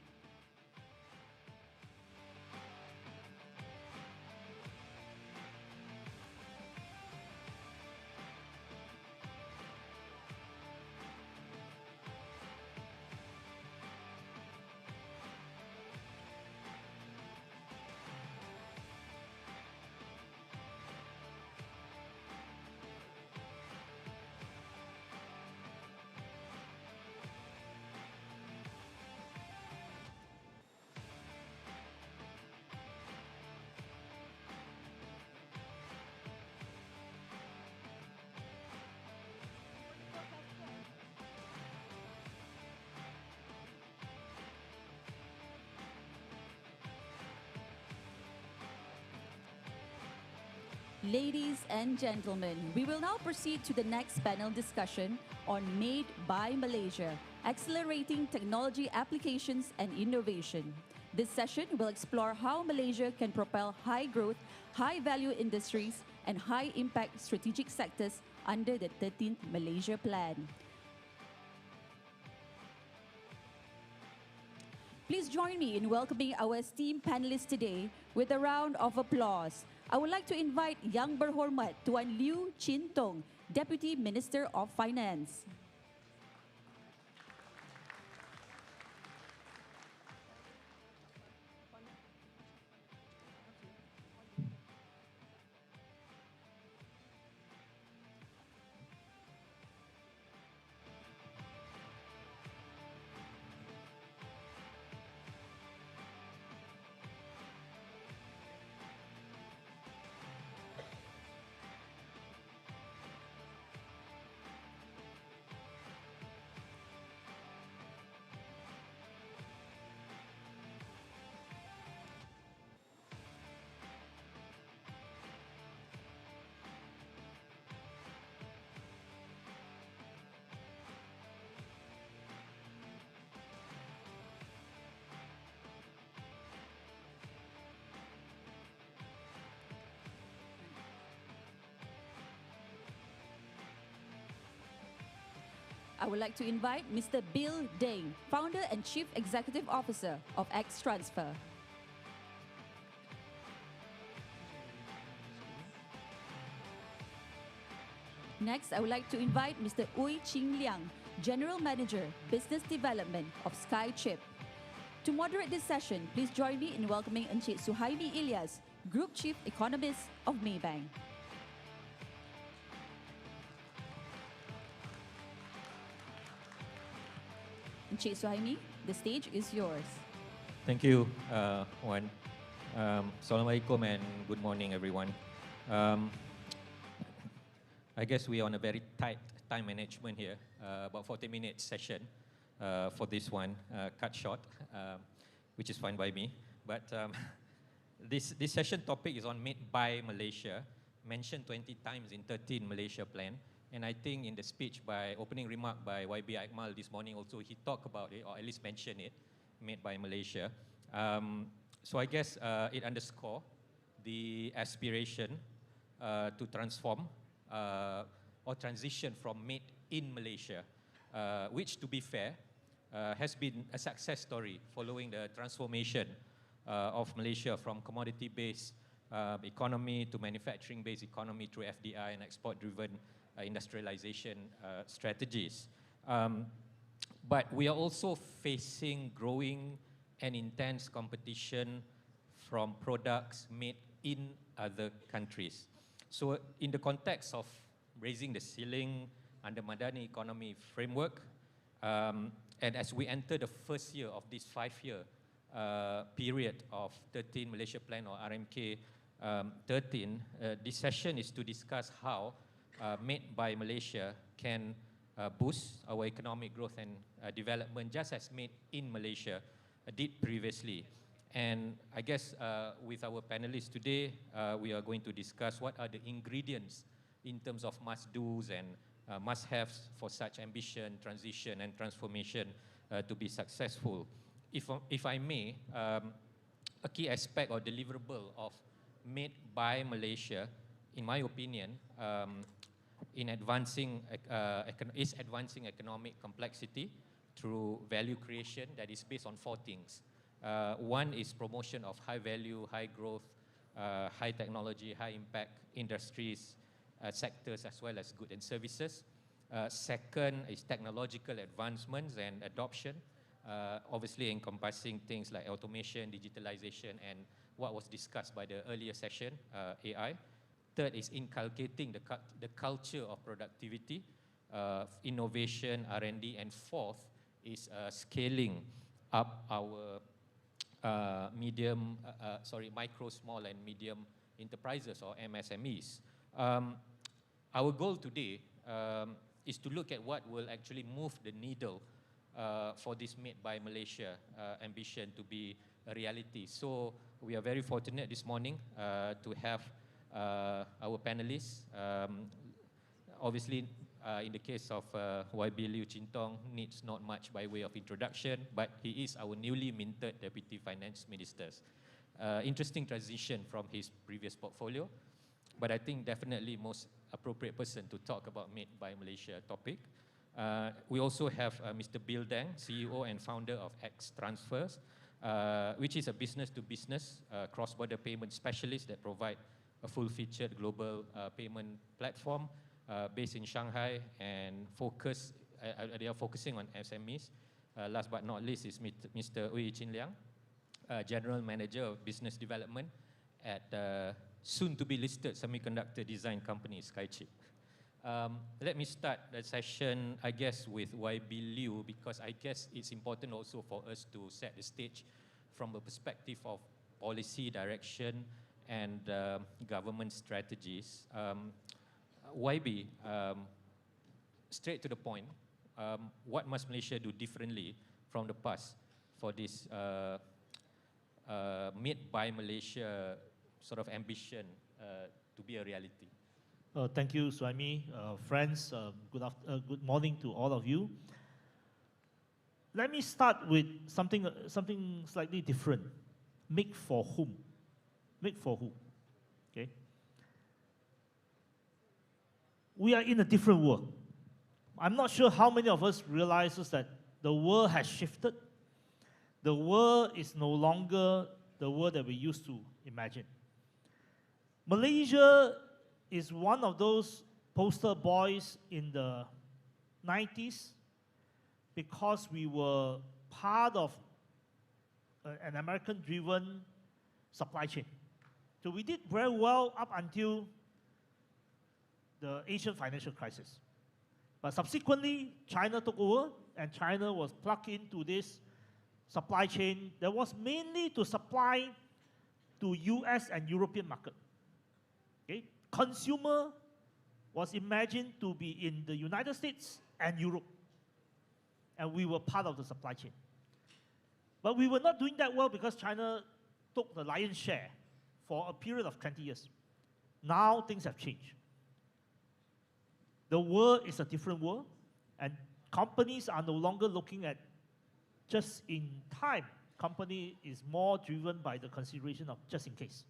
Ladies and gentlemen, we will now proceed to the next panel discussion on Made by Malaysia, Accelerating Technology Applications and Innovation. This session will explore how Malaysia can propel high-growth, high-value industries and high-impact strategic sectors under the 13th Malaysia Plan. Please join me in welcoming our esteemed panelists today with a round of applause. I would like to invite Yang Berhormat Tuan Liew Chin Tong, Deputy Minister of Finance. I would like to invite Mr. Bill Deng, Founder and Chief Executive Officer of X Transfer. Next, I would like to invite Mr. Uy Ching Liang, General Manager, Business Development of Skychip. To moderate this session, please join me in welcoming Encik Suhaimi Ilyas, Group Chief Economist of Maybank. Encik Suhaimi, the stage is yours. Thank you, Wan. Assalamualaikum and good morning, everyone. I guess we are on a very tight time management here, about 40-minute session for this one, cut short, which is fine by me. But this session topic is on Made by Malaysia. mentioned 20 times in 13 Malaysia Plan. And I think in the speech by opening remark by YB Akmal this morning also, he talked about it, or at least mentioned it, made by Malaysia. So I guess it underscores the aspiration to transform or transition from made in Malaysia, which, to be fair, has been a success story following the transformation of Malaysia from commodity-based economy to manufacturing-based economy through FDI and export-driven industrialization strategies. But we are also facing growing and intense competition from products made in other countries. So in the context of raising the ceiling under Madani economy framework, and as we enter the first year of this 5-year period of 13 Malaysia Plan or RMK 13, this session is to discuss how Made by Malaysia can boost our economic growth and development, just as Made in Malaysia did previously. And I guess with our panelists today, we are going to discuss what are the ingredients in terms of must-dos and must-haves for such ambition, transition, and transformation to be successful. If I may, a key aspect or deliverable of Made by Malaysia, in my opinion, is advancing economic complexity through value creation that is based on 4 things. One is promotion of high value, high growth, high technology, high impact industries, sectors, as well as goods and services. Second is technological advancements and adoption, obviously encompassing things like automation, digitalization, and what was discussed by the earlier session, AI. Third is inculcating the culture of productivity, innovation, R&D, and fourth is scaling up our micro, small, and medium enterprises or MSMEs. Our goal today is to look at what will actually move the needle for this Made by Malaysia ambition to be a reality. So we are very fortunate this morning to have our panelists. Obviously, in the case of YB Liu Chintong, needs not much by way of introduction, but he is our newly minted Deputy Finance Minister. Interesting transition from his previous portfolio, but I think definitely most appropriate person to talk about Made by Malaysia topic. We also have Mr. Bill Dang, CEO and founder of X Transfers, which is a business-to-business cross-border payment specialist that provide a full-featured global payment platform based in Shanghai and they are focusing on SMEs. Last but not least is Mr. Ui Chin Liang, General Manager of Business Development at soon-to-be listed semiconductor design company Skychip. Let me start the session, I guess, with YB Liu, because I guess it's important also for us to set the stage from a perspective of policy direction and government strategies. YB, straight to the point, what must Malaysia do differently from the past for this Made by Malaysia sort of ambition to be a reality? Thank you, Suhaimi. Friends, good morning to all of you. Let me start with something slightly different. Make for whom? Make for who? Okay. We are in a different world. I'm not sure how many of us realizes that the world has shifted. The world is no longer the world that we used to imagine. Malaysia is one of those poster boys in the 90s because we were part of an American-driven supply chain. So we did very well up until the Asian financial crisis. But subsequently, China took over, and China was plugged into this supply chain that was mainly to supply to US and European market. Okay? Consumer was imagined to be in the United States and Europe, and we were part of the supply chain. But we were not doing that well because China took the lion's share for a period of 20 years. now things have changed. The world is a different world, and companies are no longer looking at just in time. Company is more driven by the consideration of just in case.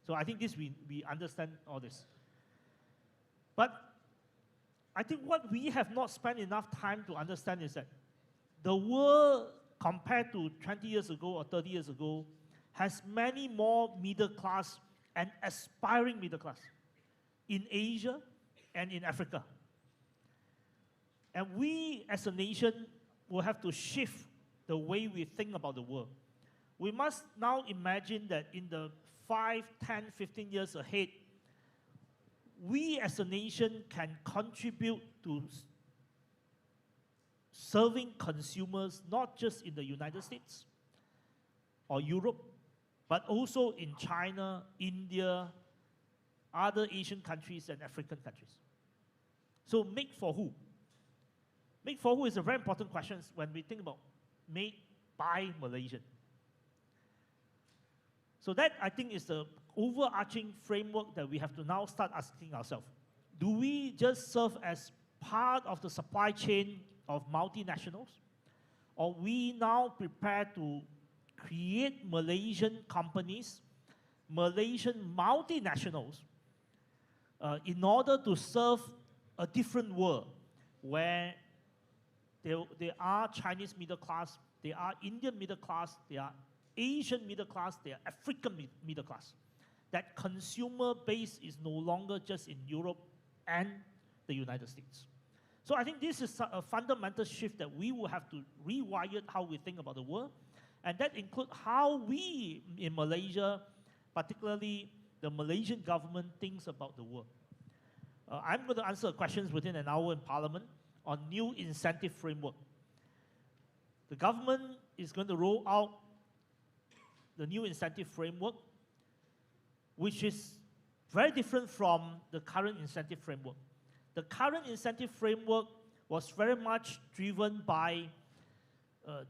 So I think this, we understand all this. But I think what we have not spent enough time to understand is that the world, compared to 20 years ago or 30 years ago, has many more middle class and aspiring middle class in Asia and in Africa. And we, as a nation, will have to shift the way we think about the world. We must now imagine that in the 5, 10, 15 years ahead, we as a nation can contribute to serving consumers, not just in the United States or Europe, but also in China, India, other Asian countries, and African countries. So make for who? Make for who is a very important question when we think about made by Malaysian. So that, I think, is the overarching framework that we have to now start asking ourselves. Do we just serve as part of the supply chain of multinationals? Or we now prepare to create Malaysian companies, Malaysian multinationals, in order to serve a different world where there are Chinese middle class, there are Indian middle class, there are Asian middle class, there are African middle class. That consumer base is no longer just in Europe and the United States. So I think this is a fundamental shift that we will have to rewire how we think about the world. And that includes how we in Malaysia, particularly the Malaysian government, thinks about the world. I'm going to answer questions within an hour in Parliament on new incentive framework. The government is going to roll out the new incentive framework, which is very different from the current incentive framework. The current incentive framework was very much driven by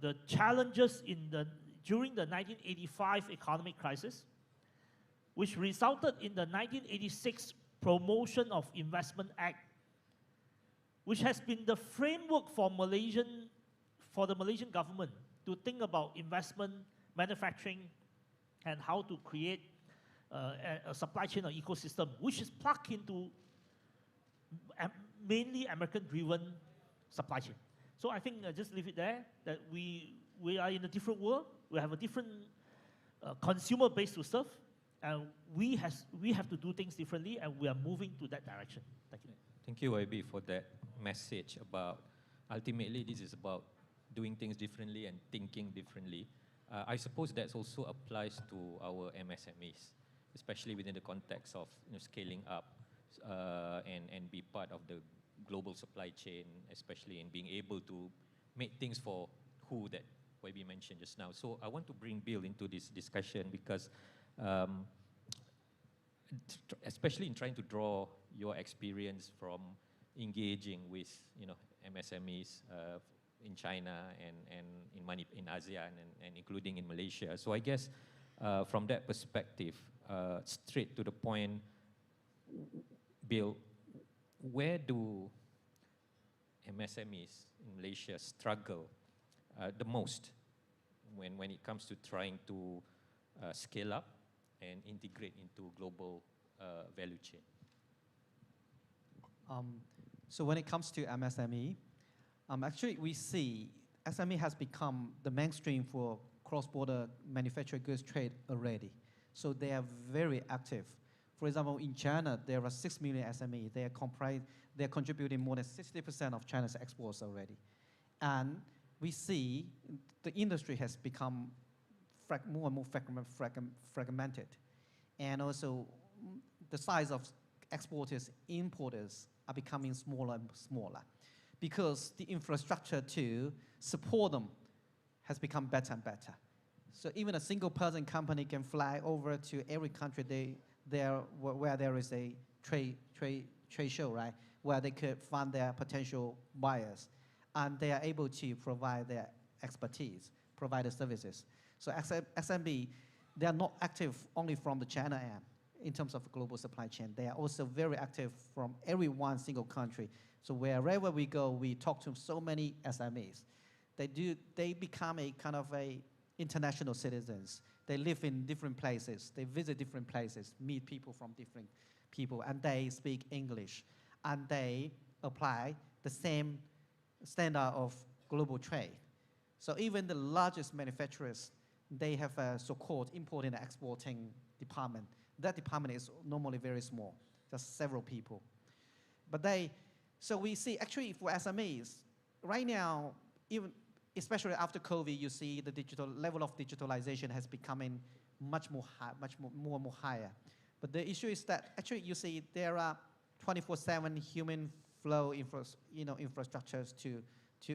the challenges during the 1985 economic crisis, which resulted in the 1986 Promotion of Investment Act, which has been the framework for the Malaysian government to think about investment, manufacturing, and how to create a supply chain or ecosystem, which is plugged into mainly American-driven supply chain. So I think just leave it there, that we are in a different world, we have a different consumer base to serve, and we have to do things differently, and we are moving to that direction. Thank you. Thank you, YB, for that message about, ultimately, this is about doing things differently and thinking differently. I suppose that also applies to our MSMEs, especially within the context of scaling up and be part of the global supply chain, especially in being able to make things for who that YB mentioned just now. So I want to bring Bill into this discussion because especially in trying to draw your experience from engaging with MSMEs in China and in ASEAN and including in Malaysia. So I guess from that perspective, straight to the point, Bill, where do MSMEs in Malaysia struggle the most when it comes to trying to scale up and integrate into global value chain? So when it comes to MSME, actually we see SME has become the mainstream for cross-border manufactured goods trade already. So they are very active. For example, in China, there are 6 million SME. They are contributing more than 60% of China's exports already. And we see the industry has become more and more fragmented. And also, the size of exporters, importers are becoming smaller and smaller because the infrastructure to support them has become better and better. So even a single-person company can fly over to every country where there is a trade show, right? Where they could find their potential buyers, and they are able to provide their expertise, provide the services. So SMB, they are not active only from the China end. in terms of global supply chain. They are also very active from every one single country. So wherever we go, we talk to so many SMEs. They become a kind of a international citizens. They live in different places. They visit different places, meet people from different people, and they speak English. And they apply the same standard of global trade. So even the largest manufacturers, they have a so-called importing and exporting department. That department is normally very small, just several people. So we see actually for SMEs, right now, even especially after COVID, you see the digital level of digitalization has becoming much more and more higher. But the issue is that actually you see there are 24/7 human flow infrastructures to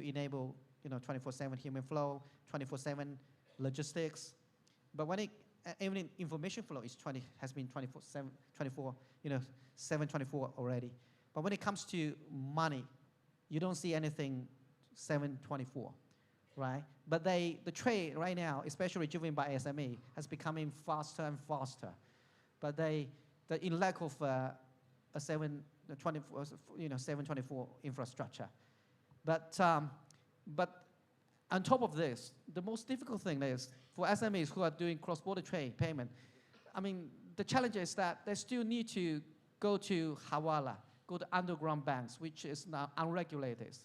enable 24/7 human flow, 24/7 logistics. But when even information flow has been 7/24 already. But when it comes to money, you don't see anything 7/24, right? But the trade right now, especially driven by SME, has becoming faster and faster. But in lack of a 7/24 infrastructure. But on top of this, the most difficult thing is for SMEs who are doing cross-border trade payment. I mean, the challenge is that they still need to go to KUALA, go to underground banks, which is now unregulated,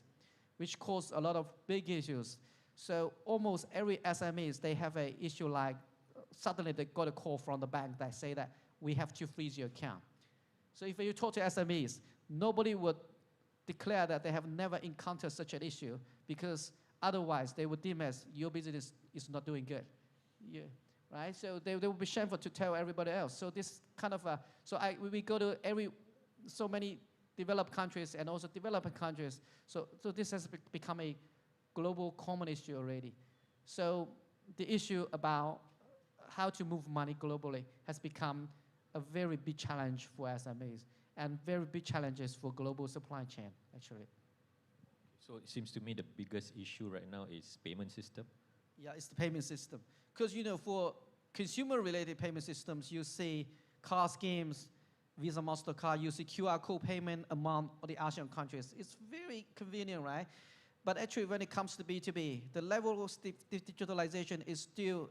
which cause a lot of big issues. So almost every SMEs, they have an issue like suddenly they got a call from the bank that say that we have to freeze your account. So if you talk to SMEs, nobody would declare that they have never encountered such an issue because otherwise they would deem as your business is not doing good. Yeah, right? So they would be shameful to tell everybody else. So this kind of we go to so many developed countries and also developing countries. So this has become a global common issue already. So the issue about how to move money globally has become a very big challenge for SMEs and very big challenges for global supply chain, actually. So it seems to me the biggest issue right now is payment system. Yeah, it's the payment system. Because, for consumer-related payment systems, you see card schemes, Visa, MasterCard, you see QR code payment among the ASEAN countries. It's very convenient, right? But actually, when it comes to B2B, the level of digitalization is still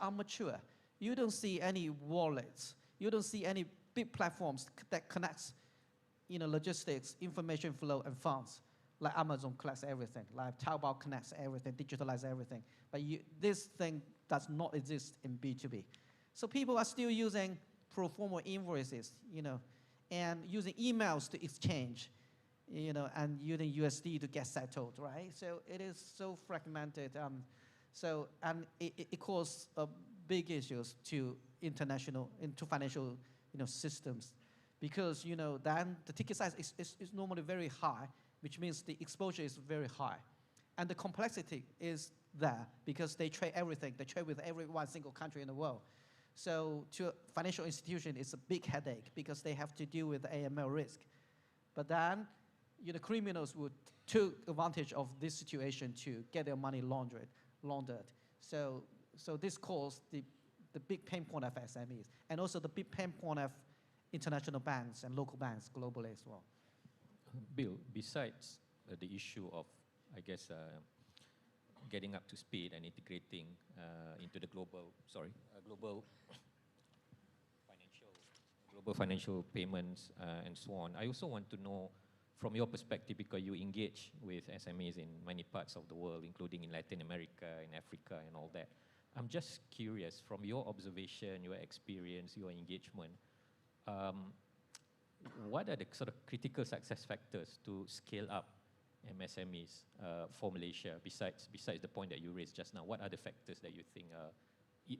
immature. You don't see any wallets. You don't see any big platforms that connects, logistics, information flow, and funds. Like Amazon collects everything, like Taobao connects everything, digitalizes everything. But this thing does not exist in B2B. So people are still using pro forma invoices, and using emails to exchange, and using USD to get settled, right? So it is so fragmented. And it causes big issues to financial, systems, because then the ticket size is normally very high, which means the exposure is very high, and the complexity is there because they trade everything. They trade with every one single country in the world. So to a financial institution, it's a big headache because they have to deal with the AML risk. But then, criminals would take advantage of this situation to get their money laundered. So this caused the big pain point of SMEs, and also the big pain point of international banks and local banks globally as well. Bill, besides the issue of, I guess, getting up to speed and integrating into the global financial payments and so on, I also want to know from your perspective, because you engage with SMEs in many parts of the world, including in Latin America, in Africa, and all that. I'm just curious, from your observation, your experience, your engagement, what are the sort of critical success factors to scale up MSMEs for Malaysia, besides the point that you raised just now? What are the factors that you think are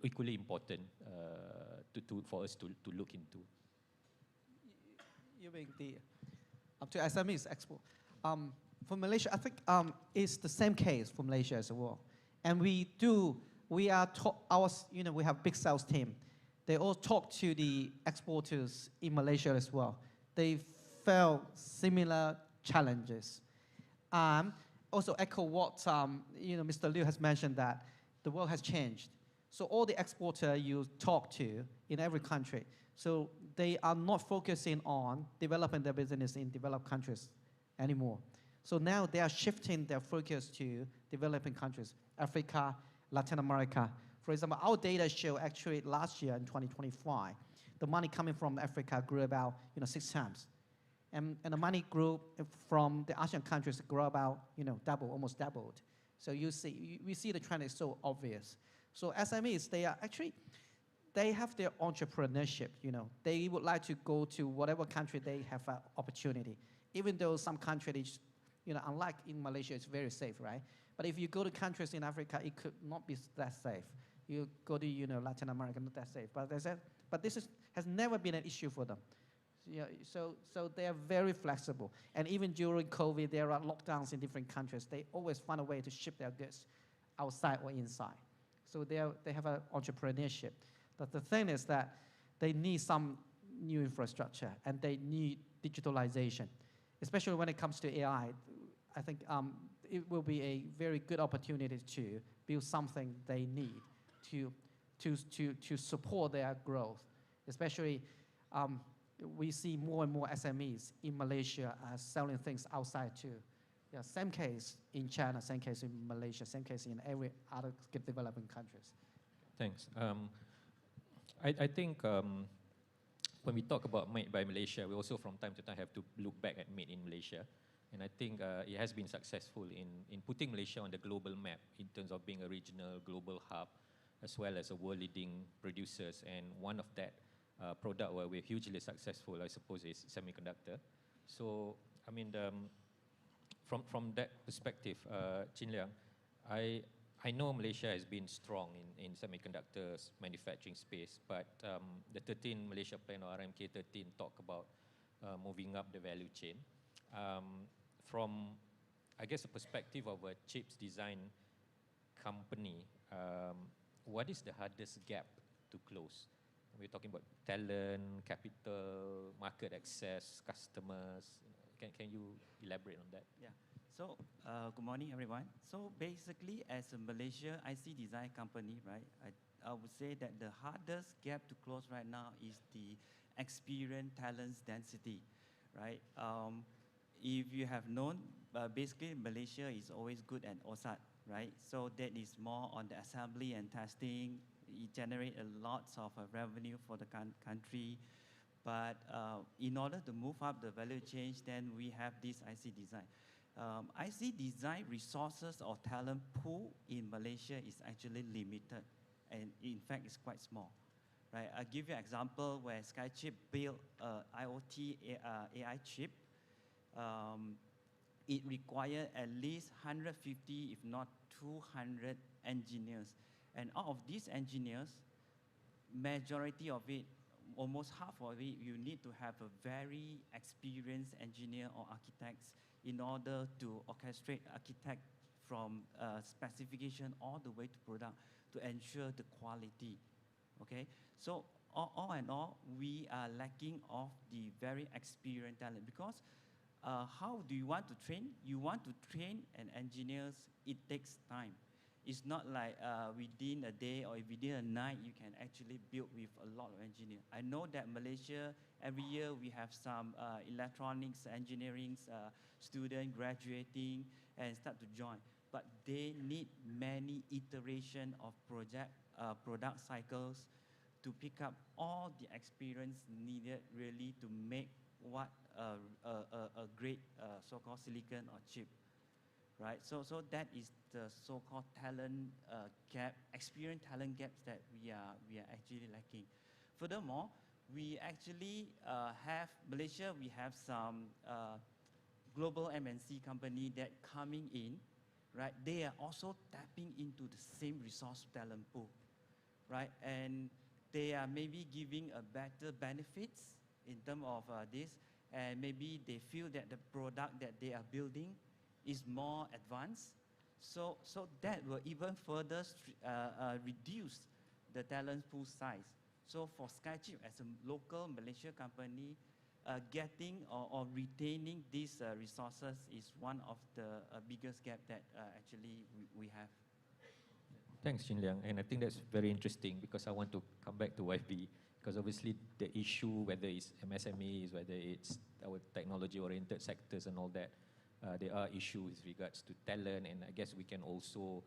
equally important for us to look into? You mean to SMEs export? For Malaysia, I think it's the same case for Malaysia as well. And we have big sales team. They all talk to the exporters in Malaysia as well. They felt similar challenges. Also echo what Mr. Liu has mentioned, that the world has changed. So all the exporter you talk to in every country, So they are not focusing on developing their business in developed countries anymore. So now they are shifting their focus to developing countries, Africa, Latin America. For example, our data show actually last year in 2025, the money coming from Africa grew about 6 times. And the money grew from the Asian countries grew about double, almost doubled. So we see the trend is so obvious. So SMEs, they have their entrepreneurship. They would like to go to whatever country they have an opportunity, even though some countries, unlike in Malaysia, it's very safe, right? But if you go to countries in Africa, it could not be that safe. You go to Latin America, not that safe. But this has never been an issue for them. So they are very flexible. And even during COVID, there are lockdowns in different countries. They always find a way to ship their goods outside or inside. So they have an entrepreneurship. But the thing is that they need some new infrastructure and they need digitalization, especially when it comes to AI. I think it will be a very good opportunity to build something they need to support their growth. Especially, we see more and more SMEs in Malaysia selling things outside too. Yeah, same case in China, same case in Malaysia, same case in every other developing countries. Thanks. I think when we talk about Made by Malaysia, we also from time to time have to look back at Made in Malaysia. And I think it has been successful in putting Malaysia on the global map in terms of being a regional global hub, as well as a world-leading producers. And one of that product where we're hugely successful, I suppose, is semiconductor. So, I mean, from that perspective, Chin Liang, I know Malaysia has been strong in semiconductors manufacturing space, but the 13 Malaysia Plan or RMK 13 talk about moving up the value chain. From, I guess, a perspective of a chips design company, what is the hardest gap to close? We're talking about talent, capital, market access, customers. Can you elaborate on that? Yeah. So, good morning, everyone. So, basically, as a Malaysia IC design company, right, I would say that the hardest gap to close right now is the experienced talents density, right? If you have known, basically, Malaysia is always good at OSAT, right? So, that is more on the assembly and testing. It generates a lot of revenue for the country. But in order to move up the value chain, then we have this IC design. IC design resources or talent pool in Malaysia is actually limited, and in fact, it's quite small. Right? I'll give you an example where Skychip built an IoT AI chip. It required at least 150, if not 200 engineers. And out of these engineers, majority of it, almost half of it, you need to have a very experienced engineer or architects in order to orchestrate architect from specification all the way to product to ensure the quality. Okay, so all in all, we are lacking of the very experienced talent because how do you want to train? You want to train an engineers, it takes time. It's not like within a day or within a night you can actually build with a lot of engineers. I know that Malaysia, every year we have some electronics engineering students graduating and start to join. But they need many iterations of product cycles to pick up all the experience needed really to make what a great so-called silicon or chip. Right, so that is the so-called talent gap, experience talent gaps that we are actually lacking. Furthermore, we actually have Malaysia. We have some global MNC company that coming in, right? They are also tapping into the same resource talent pool, right? And they are maybe giving a better benefits in terms of this, and maybe they feel that the product that they are building is more advanced, so that will even further reduce the talent pool size. So for Skychip as a local Malaysia company, getting or retaining these resources is one of the biggest gap that actually we have. Thanks, Chin Liang. And I think that's very interesting because I want to come back to YB Because obviously the issue, whether it's MSMEs, whether it's our technology-oriented sectors and all that, there are issues with regards to talent, and I guess we can also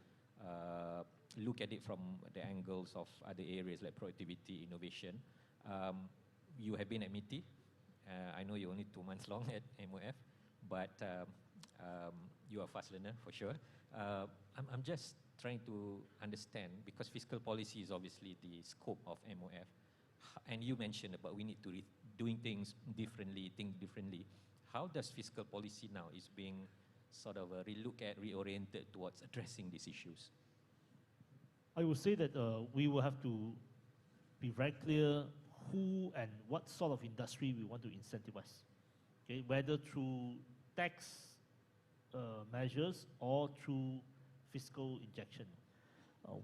look at it from the angles of other areas like productivity, innovation. You have been at MITI. I know you're only 2 months long at MOF, but you are a fast learner for sure. I'm just trying to understand, because fiscal policy is obviously the scope of MOF, and you mentioned about we need to doing things differently, think differently. How does fiscal policy now is being sort of relooked at, reoriented towards addressing these issues? I would say that we will have to be very clear who and what sort of industry we want to incentivize. Okay, whether through tax measures or through fiscal injection.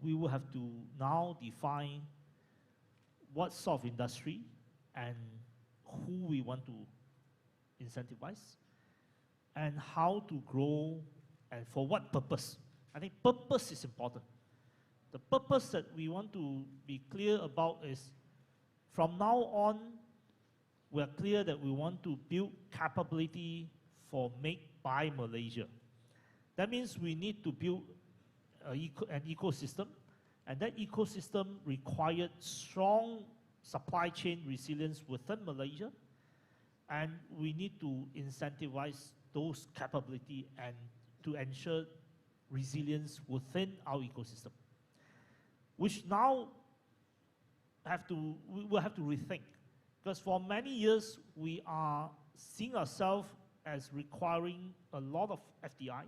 We will have to now define what sort of industry and who we want to incentivize and how to grow and for what purpose. I think purpose is important. The purpose that we want to be clear about is, from now on, we are clear that we want to build capability for Make by Malaysia. That means we need to build an ecosystem, and that ecosystem required strong supply chain resilience within Malaysia, and we need to incentivize those capability and to ensure resilience within our ecosystem, which now we will have to rethink. Because for many years, we are seeing ourselves as requiring a lot of FDI.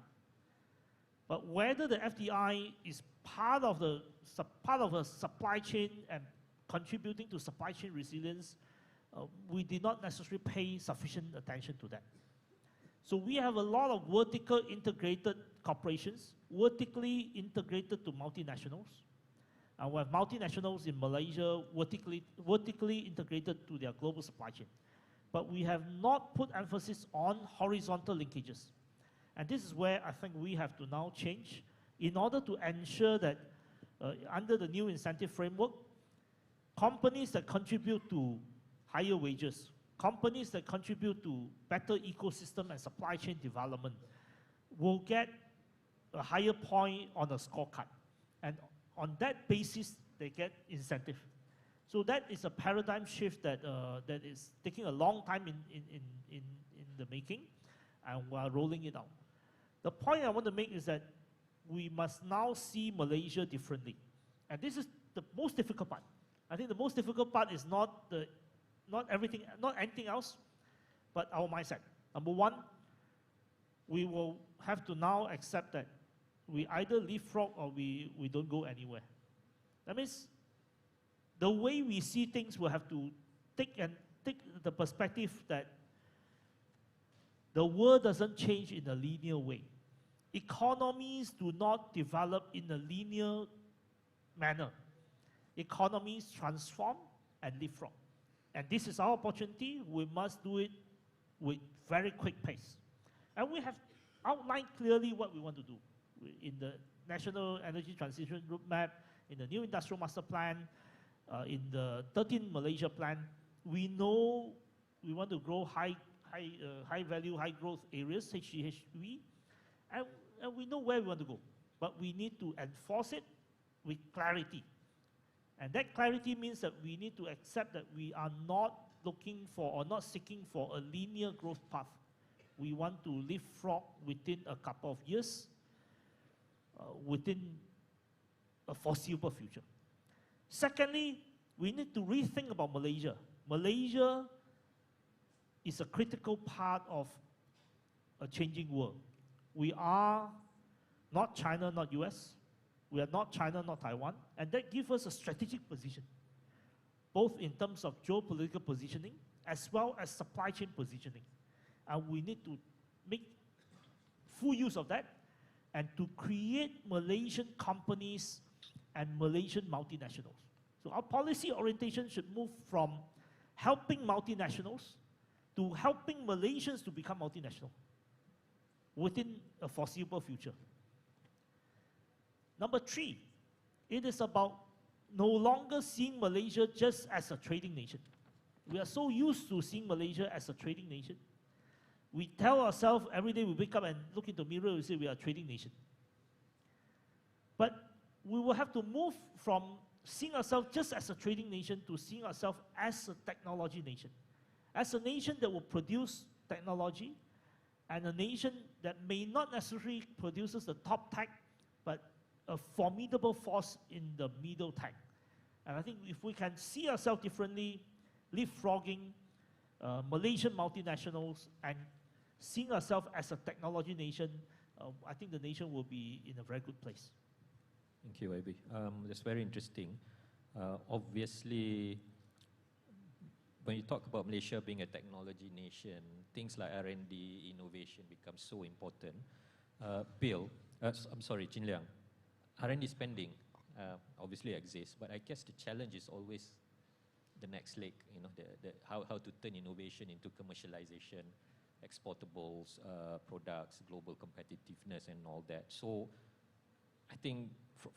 But whether the FDI is part of a supply chain and contributing to supply chain resilience, we did not necessarily pay sufficient attention to that. So we have a lot of vertical integrated corporations, vertically integrated to multinationals. And we have multinationals in Malaysia vertically integrated to their global supply chain. But we have not put emphasis on horizontal linkages. And this is where I think we have to now change in order to ensure that under the new incentive framework, companies that contribute to higher wages, companies that contribute to better ecosystem and supply chain development will get a higher point on the scorecard. And on that basis, they get incentive. So that is a paradigm shift that is taking a long time in the making, and we're rolling it out. The point I want to make is that we must now see Malaysia differently. And this is the most difficult part. I think the most difficult part is not anything else, but our mindset. Number one, we will have to now accept that we either leapfrog or we don't go anywhere. That means the way we see things will have to take the perspective that the world doesn't change in a linear way. Economies do not develop in a linear manner. Economies transform and leapfrog. And this is our opportunity. We must do it with very quick pace. And we have outlined clearly what we want to do in the National Energy Transition Roadmap, in the new Industrial Master Plan, in the 13th Malaysia Plan. We know we want to grow high value, high growth areas, HGHV, and we know where we want to go. But we need to enforce it with clarity. And that clarity means that we need to accept that we are not looking for or not seeking for a linear growth path. We want to leapfrog within a couple of years, within a foreseeable future. Secondly, we need to rethink about Malaysia. Malaysia is a critical part of a changing world. We are not China, not US. We are not China, not Taiwan. And that gives us a strategic position, both in terms of geopolitical positioning as well as supply chain positioning. And we need to make full use of that and to create Malaysian companies and Malaysian multinationals. So our policy orientation should move from helping multinationals to helping Malaysians to become multinational within a foreseeable future. Number three, it is about no longer seeing Malaysia just as a trading nation. We are so used to seeing Malaysia as a trading nation. We tell ourselves every day we wake up and look into the mirror, we say we are a trading nation. But we will have to move from seeing ourselves just as a trading nation to seeing ourselves as a technology nation. As a nation that will produce technology, and a nation that may not necessarily produces the top tech, but a formidable force in the middle tech. And I think if we can see ourselves differently, leapfrogging Malaysian multinationals and seeing ourselves as a technology nation, I think the nation will be in a very good place. Thank you, YB. That's very interesting. Obviously, when you talk about Malaysia being a technology nation, things like R&D, innovation become so important. Bill, I'm sorry, Chin Liang, R&D spending obviously exists, but I guess the challenge is always the next leg, you know, how to turn innovation into commercialization, exportables, products, global competitiveness and all that. So I think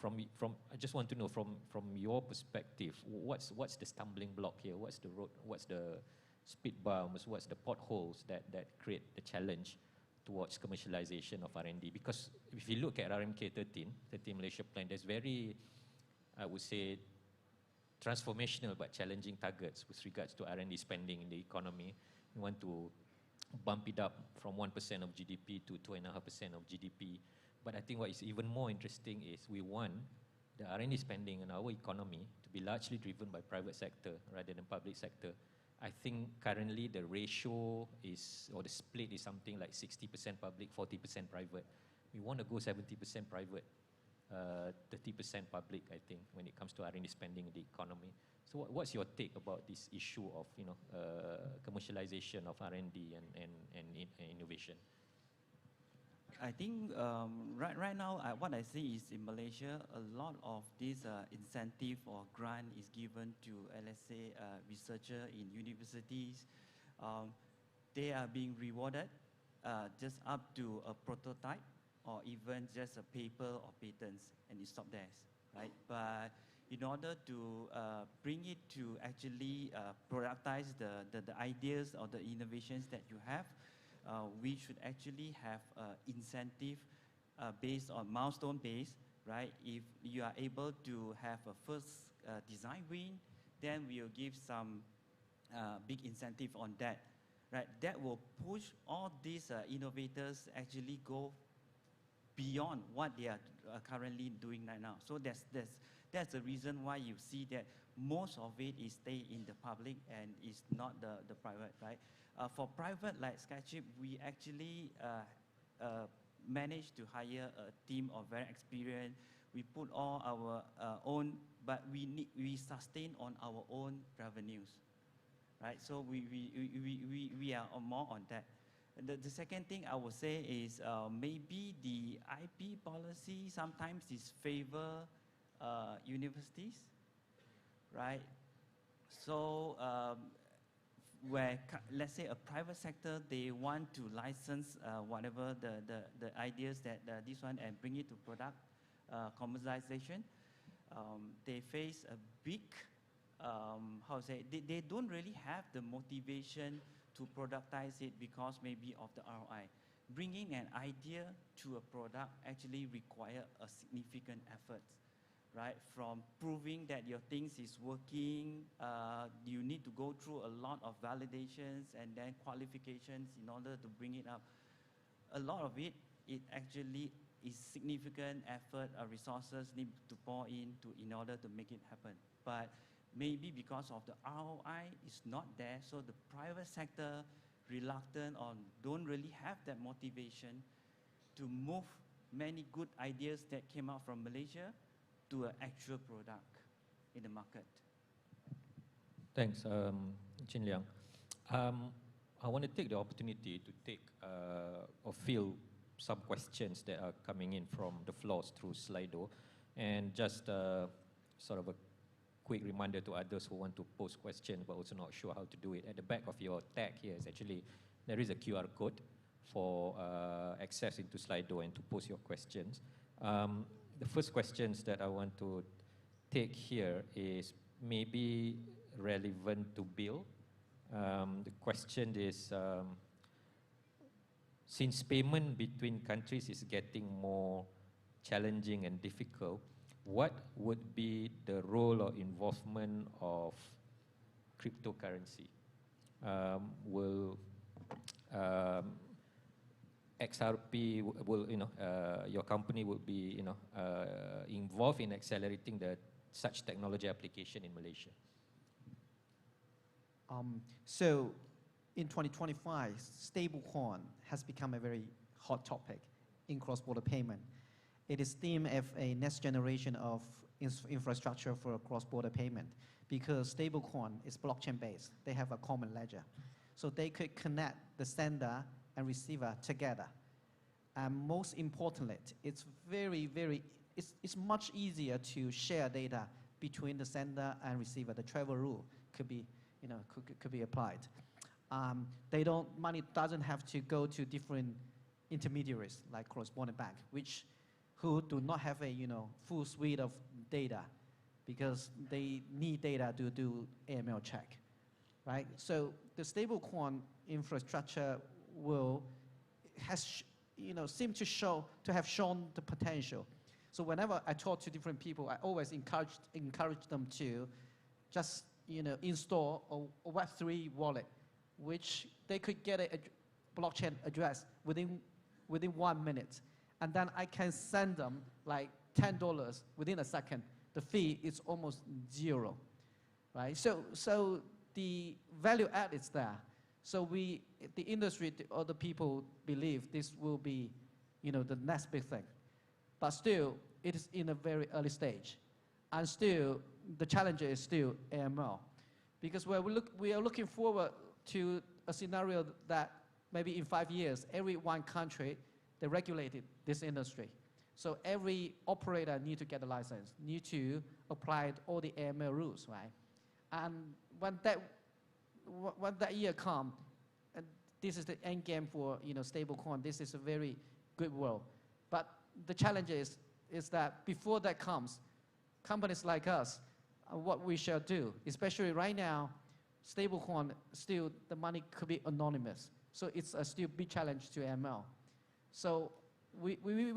I just want to know from your perspective, what's the stumbling block here? What's the road? What's the speed bumps? What's the potholes that create the challenge towards commercialization of R&D? Because if you look at RMK 13 Malaysia Plan, there's very, I would say, transformational but challenging targets with regards to R&D spending in the economy. We want to bump it up from 1% of GDP to 2.5% of GDP. But I think what is even more interesting is we want the R&D spending in our economy to be largely driven by private sector rather than public sector. I think currently the ratio is, or the split is something like 60% public, 40% private. We want to go 70% private, 30% public, I think, when it comes to R&D spending in the economy. So what's your take about this issue of, you know, commercialization of R&D and innovation? I think right now, what I see is in Malaysia, a lot of this incentive or grant is given to, let's say, researcher in universities. They are being rewarded just up to a prototype or even just a paper or patents, and it stops there, right? But in order to bring it to actually productize the ideas or the innovations that you have, we should actually have incentive based on milestone base, right? If you are able to have a first design win, then we'll give some big incentive on that, right? That will push all these innovators actually go beyond what they are currently doing right now. So that's the reason why you see that most of it is stay in the public and is not the private, right? For private, like Skychip, we actually managed to hire a team of very experienced. We put all our own, but we sustain on our own revenues, right? So we are more on that. The second thing I would say is maybe the IP policy sometimes is favor universities, right? So where, let's say, a private sector, they want to license whatever the ideas that this one and bring it to product commercialization. They face a big, how to say, they don't really have the motivation to productize it because maybe of the ROI. Bringing an idea to a product actually require a significant effort, right? From proving that your things is working, you need to go through a lot of validations and then qualifications in order to bring it up. A lot of it actually is significant effort, resources need to pour in order to make it happen. But maybe because of the ROI is not there, so the private sector reluctant or don't really have that motivation to move many good ideas that came out from Malaysia to an actual product in the market. Thanks, Chin Liang. I want to take the opportunity to take or field some questions that are coming in from the floors through Slido, and just sort of a quick reminder to others who want to pose questions but also not sure how to do it. At the back of your tag here is actually, there is a QR code for access into Slido and to post your questions. The first questions that I want to take here is maybe relevant to Bill. The question is, since payment between countries is getting more challenging and difficult, what would be the role or involvement of cryptocurrency? Will XRP will your company will be involved in accelerating such technology application in Malaysia? So in 2025, stablecoin has become a very hot topic in cross-border payment. It is deemed as a next generation of infrastructure for cross-border payment because stablecoin is blockchain-based. They have a common ledger. So they could connect the sender and receiver together. And most importantly, it's it's much easier to share data between the sender and receiver. The travel rule could be, could be applied. Money doesn't have to go to different intermediaries like cross-border bank, who do not have a full suite of data because they need data to do AML check, right? So the stablecoin infrastructure seem to have shown the potential. So whenever I talk to different people, I always encourage them to just install a Web3 wallet, which they could get a blockchain address within 1 minute. And then I can send them like $10 within a second. The fee is almost zero, right? So the value add is there. So the industry or the people believe this will be, the next big thing. But still, it is in a very early stage. And still, the challenge is still AML. Because we are looking forward to a scenario that maybe in 5 years, every one country, they regulated this industry. So every operator need to get a license, need to apply all the AML rules, right? And when that year comes, and this is the end game for stablecoin. This is a very good world. But the challenge is that before that comes, companies like us, what we shall do, especially right now, stablecoin still the money could be anonymous. So it's a still big challenge to AML. So we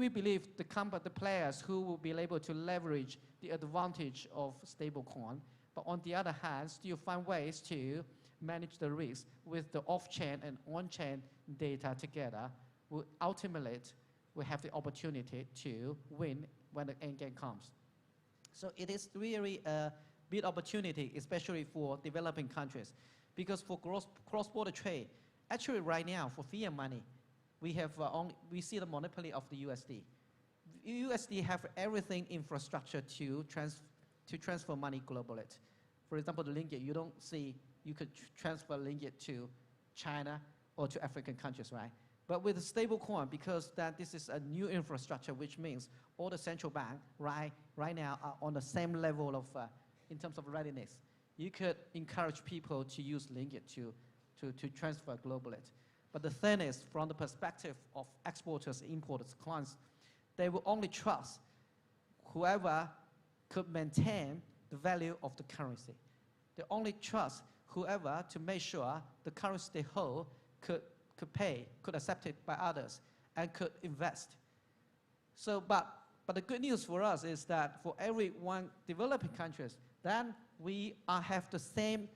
believe the players who will be able to leverage the advantage of stablecoin, but on the other hand, still find ways to manage the risk with the off-chain and on-chain data together, will ultimately have the opportunity to win when the end game comes. So it is really a big opportunity, especially for developing countries, because for cross-border trade, actually right now for fiat money, we see the monopoly of the USD. USD have everything infrastructure to transfer money globally. For example, the ringgit, you don't see you could transfer ringgit to China or to African countries, right? But with the stable coin, because this is a new infrastructure, which means all the central bank right now are on the same level of, in terms of readiness. You could encourage people to use ringgit to transfer globally. But the thing is, from the perspective of exporters, importers, clients, they will only trust whoever could maintain the value of the currency. They only trust whoever to make sure the currency they hold could pay, could accept it by others, and could invest. So, but the good news for us is that for every one developing countries, then we have the same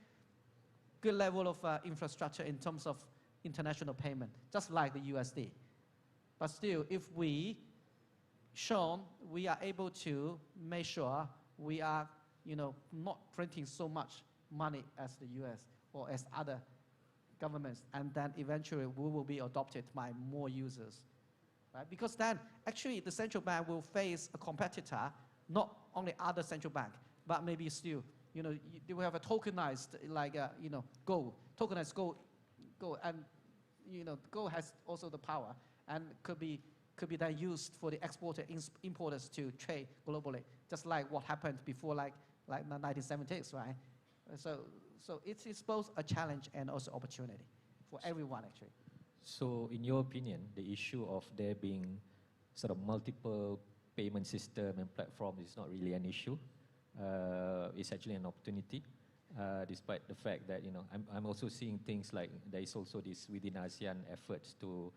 good level of infrastructure in terms of international payment, just like the USD. But still, if we are able to make sure we are, not printing so much money as the US or as other governments, and then eventually we will be adopted by more users, right? Because then actually the central bank will face a competitor, not only other central bank, but maybe still, they will have a tokenized, like, gold, tokenized gold, and, gold has also the power and could be then used for the importers to trade globally, just like what happened before, like the 1970s, right? So it's both a challenge and also opportunity for everyone, actually. So in your opinion, the issue of there being sort of multiple payment system and platforms is not really an issue, is actually an opportunity, despite the fact that, I'm also seeing things like there is also this within ASEAN efforts to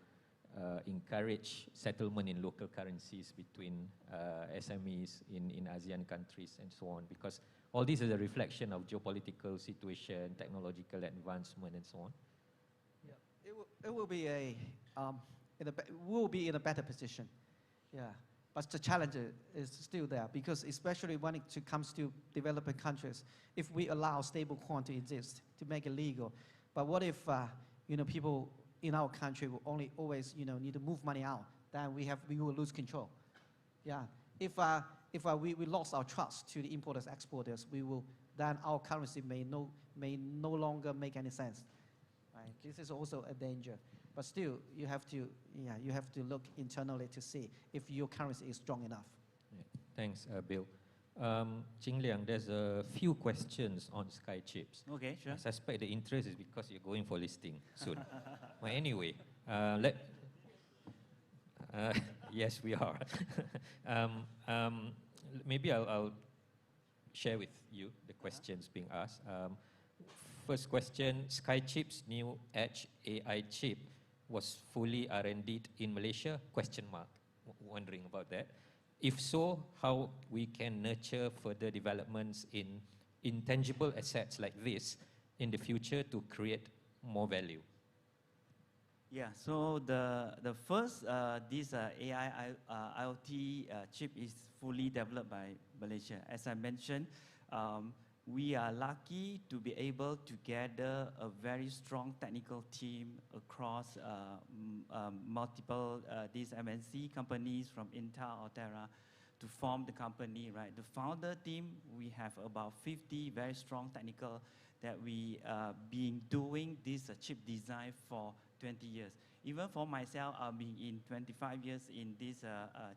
encourage settlement in local currencies between SMEs in ASEAN countries and so on, because all this is a reflection of geopolitical situation, technological advancement, and so on. Yeah, it will be we'll be in a better position. Yeah, but the challenge is still there, because especially when it comes to developing countries, if we allow stable coin to exist, to make it legal, but what if people in our country will only always need to move money out, then we will lose control. Yeah, if we lost our trust to the importers exporters, then our currency may no longer make any sense. Right? This is also a danger. But still, you have to look internally to see if your currency is strong enough. Yeah. Thanks, Bill. Ching Liang, there's a few questions on Sky Chips. Okay, sure. I suspect the interest is because you're going for listing soon. But anyway, yes, we are. Maybe I'll share with you the questions being asked. First question, Sky Chips' new Edge AI chip was fully R&D'd in Malaysia? Question mark. Wondering about that. If so, how we can nurture further developments in intangible assets like this in the future to create more value? Yeah, so the first, this AI IoT chip is fully developed by Malaysia. As I mentioned, we are lucky to be able to gather a very strong technical team across multiple these MNC companies from Intel or Terra to form the company, right? The founder team, we have about 50 very strong technical that we been doing this chip design for 20 years. Even for myself, I've been in 25 years in this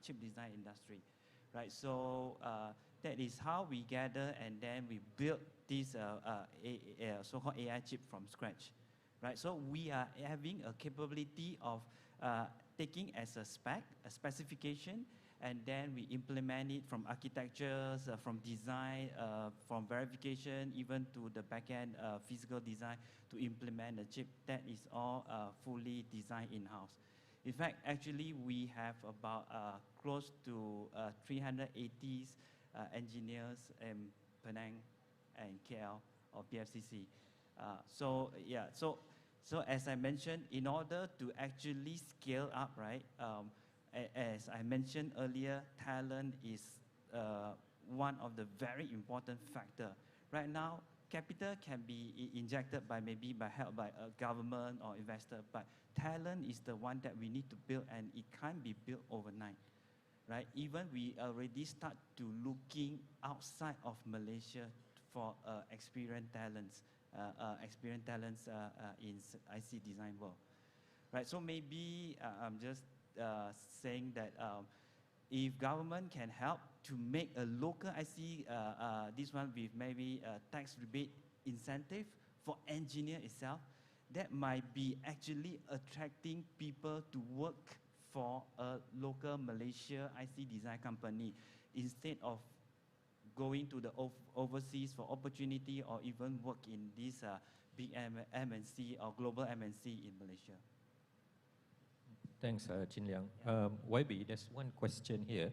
chip design industry, right? So that is how we gather, and then we built this so-called AI chip from scratch, right? So we are having a capability of taking as a spec, a specification, and then we implement it from architectures, from design, from verification, even to the back-end physical design to implement the chip. That is all fully designed in-house. In fact, actually, we have about close to 380 engineers in Penang and KL or PFCC. So yeah, so as I mentioned, in order to actually scale up, right? As I mentioned earlier, talent is one of the very important factor. Right now, capital can be injected by help by a government or investor, but talent is the one that we need to build, and it can't be built overnight, right? Even we already start to looking outside of Malaysia for experienced talents in IC design world, right? So maybe I'm just saying that if government can help to make a local IC, this one with maybe a tax rebate incentive for engineer itself, that might be actually attracting people to work for a local Malaysia IC design company instead of going to the overseas for opportunity or even work in this big MNC or global MNC in Malaysia. Thanks, Chin Liang. YB, there's one question here.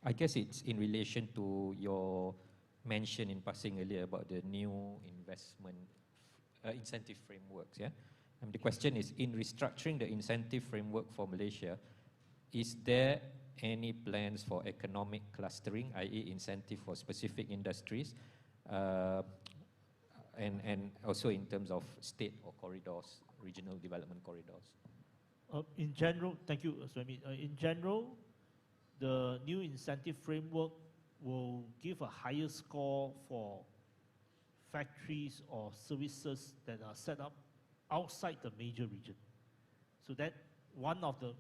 I guess it's in relation to your mention in passing earlier about the new investment incentive frameworks. Yeah, and the question is, in restructuring the incentive framework for Malaysia, is there any plans for economic clustering, i.e. incentive for specific industries, and also in terms of state or corridors, regional development corridors? In general, thank you, Swami. In general, the new incentive framework will give a higher score for factories or services that are set up outside the major region. So that one of the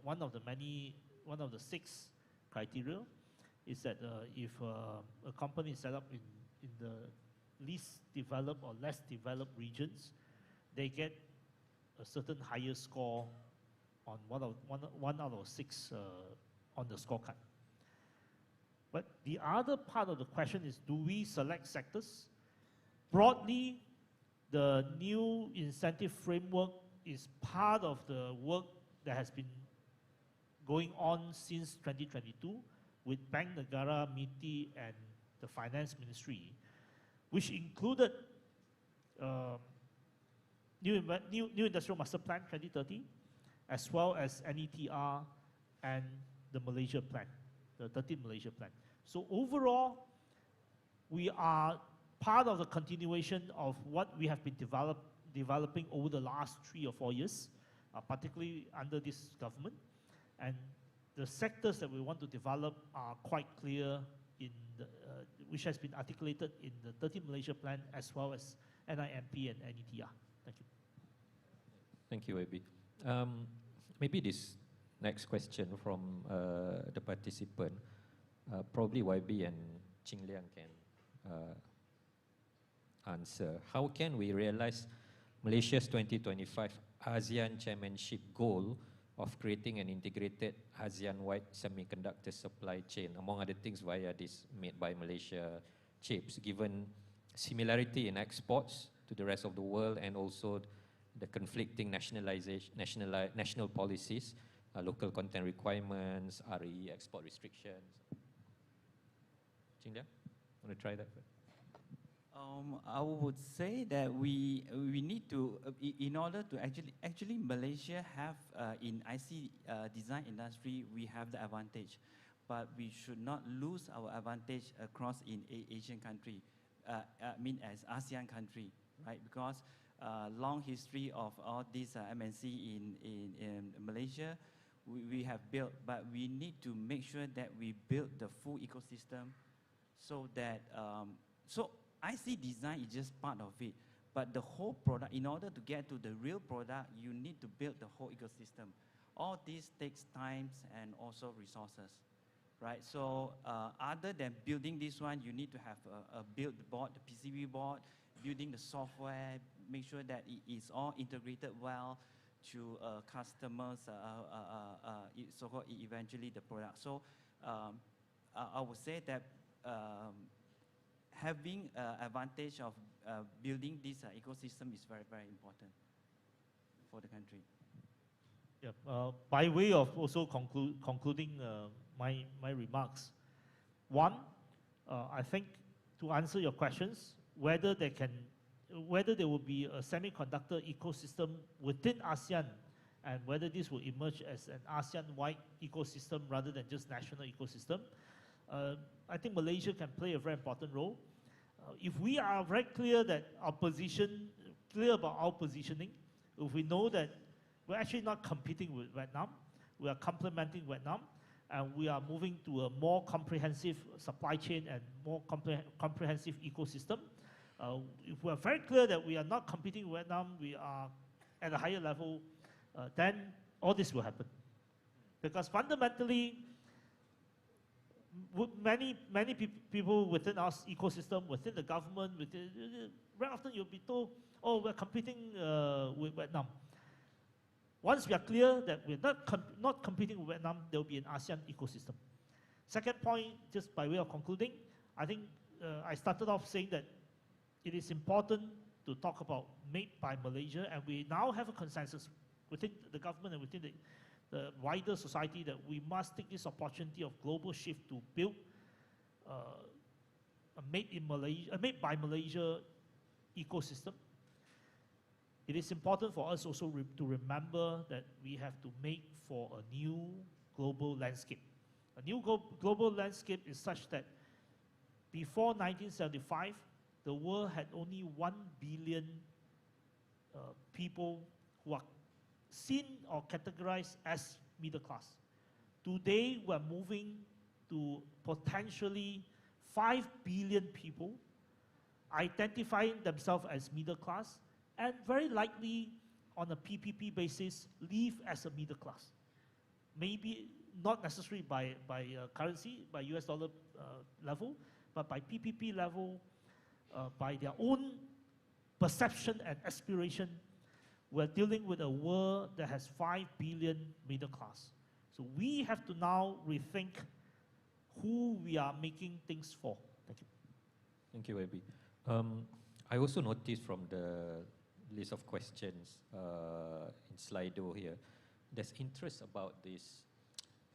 6 criteria is that if a company is set up in the least developed or less developed regions, they get a certain higher score on one out of 6 on the scorecard. But the other part of the question is, do we select sectors? Broadly, the new incentive framework is part of the work that has been going on since 2022 with Bank Negara, MITI, and the Finance Ministry, which included new Industrial Master Plan 2030, as well as NETR and the Malaysia Plan, the 13th Malaysia Plan. So overall, we are part of the continuation of what we have been developing over the last 3 or 4 years, particularly under this government. And the sectors that we want to develop are quite clear, in the, which has been articulated in the 13th Malaysia Plan as well as NIMP and NETR. Thank you. Thank you, YB. Maybe this next question from the participant, probably YB and Chin Liang can answer. How can we realize Malaysia's 2025 ASEAN chairmanship goal of creating an integrated ASEAN-wide semiconductor supply chain, among other things via this Made by Malaysia chips, given similarity in exports to the rest of the world and also the conflicting national policies, local content requirements, RE export restrictions? Chin Liang, want to try that first? I would say that we need to, in order to actually Malaysia have, in IC design industry, we have the advantage. But we should not lose our advantage across in Asian country, I mean as ASEAN country, right? Because long history of all these MNC in Malaysia, we have built, but we need to make sure that we build the full ecosystem so that, IC design is just part of it, but the whole product, in order to get to the real product, you need to build the whole ecosystem. All this takes time and also resources, right? So other than building this one, you need to have a build board, the PCB board, building the software, make sure that it is all integrated well to customers, so eventually the product. So I would say that having advantage of building this ecosystem is very, very important for the country. Yeah, by way of also concluding my remarks. One, I think to answer your questions, whether there will be a semiconductor ecosystem within ASEAN and whether this will emerge as an ASEAN-wide ecosystem rather than just national ecosystem, I think Malaysia can play a very important role. If we are very clear that our position, clear about our positioning, if we know that we're actually not competing with Vietnam, we are complementing Vietnam, and we are moving to a more comprehensive supply chain and more comprehensive ecosystem. If we are very clear that we are not competing with Vietnam, we are at a higher level, then all this will happen. Because fundamentally, many people within our ecosystem, within the government, very often you'll be told, oh, we're competing with Vietnam. Once we are clear that we're not competing with Vietnam, there will be an ASEAN ecosystem. Second point, just by way of concluding, I think I started off saying that it is important to talk about Made by Malaysia, and we now have a consensus within the government and within the wider society that we must take this opportunity of global shift to build a Made by Malaysia ecosystem. It is important for us also to remember that we have to make for a new global landscape. A new global landscape is such that before 1975, the world had only 1 billion people who are seen or categorized as middle class. Today, we're moving to potentially 5 billion people identifying themselves as middle class and very likely on a PPP basis live as a middle class. Maybe not necessarily by currency, by US dollar level, but by PPP level, by their own perception and aspiration. We're dealing with a world that has 5 billion middle class. So we have to now rethink who we are making things for. Thank you. Thank you, Webby. I also noticed from the list of questions in Slido here, there's interest about this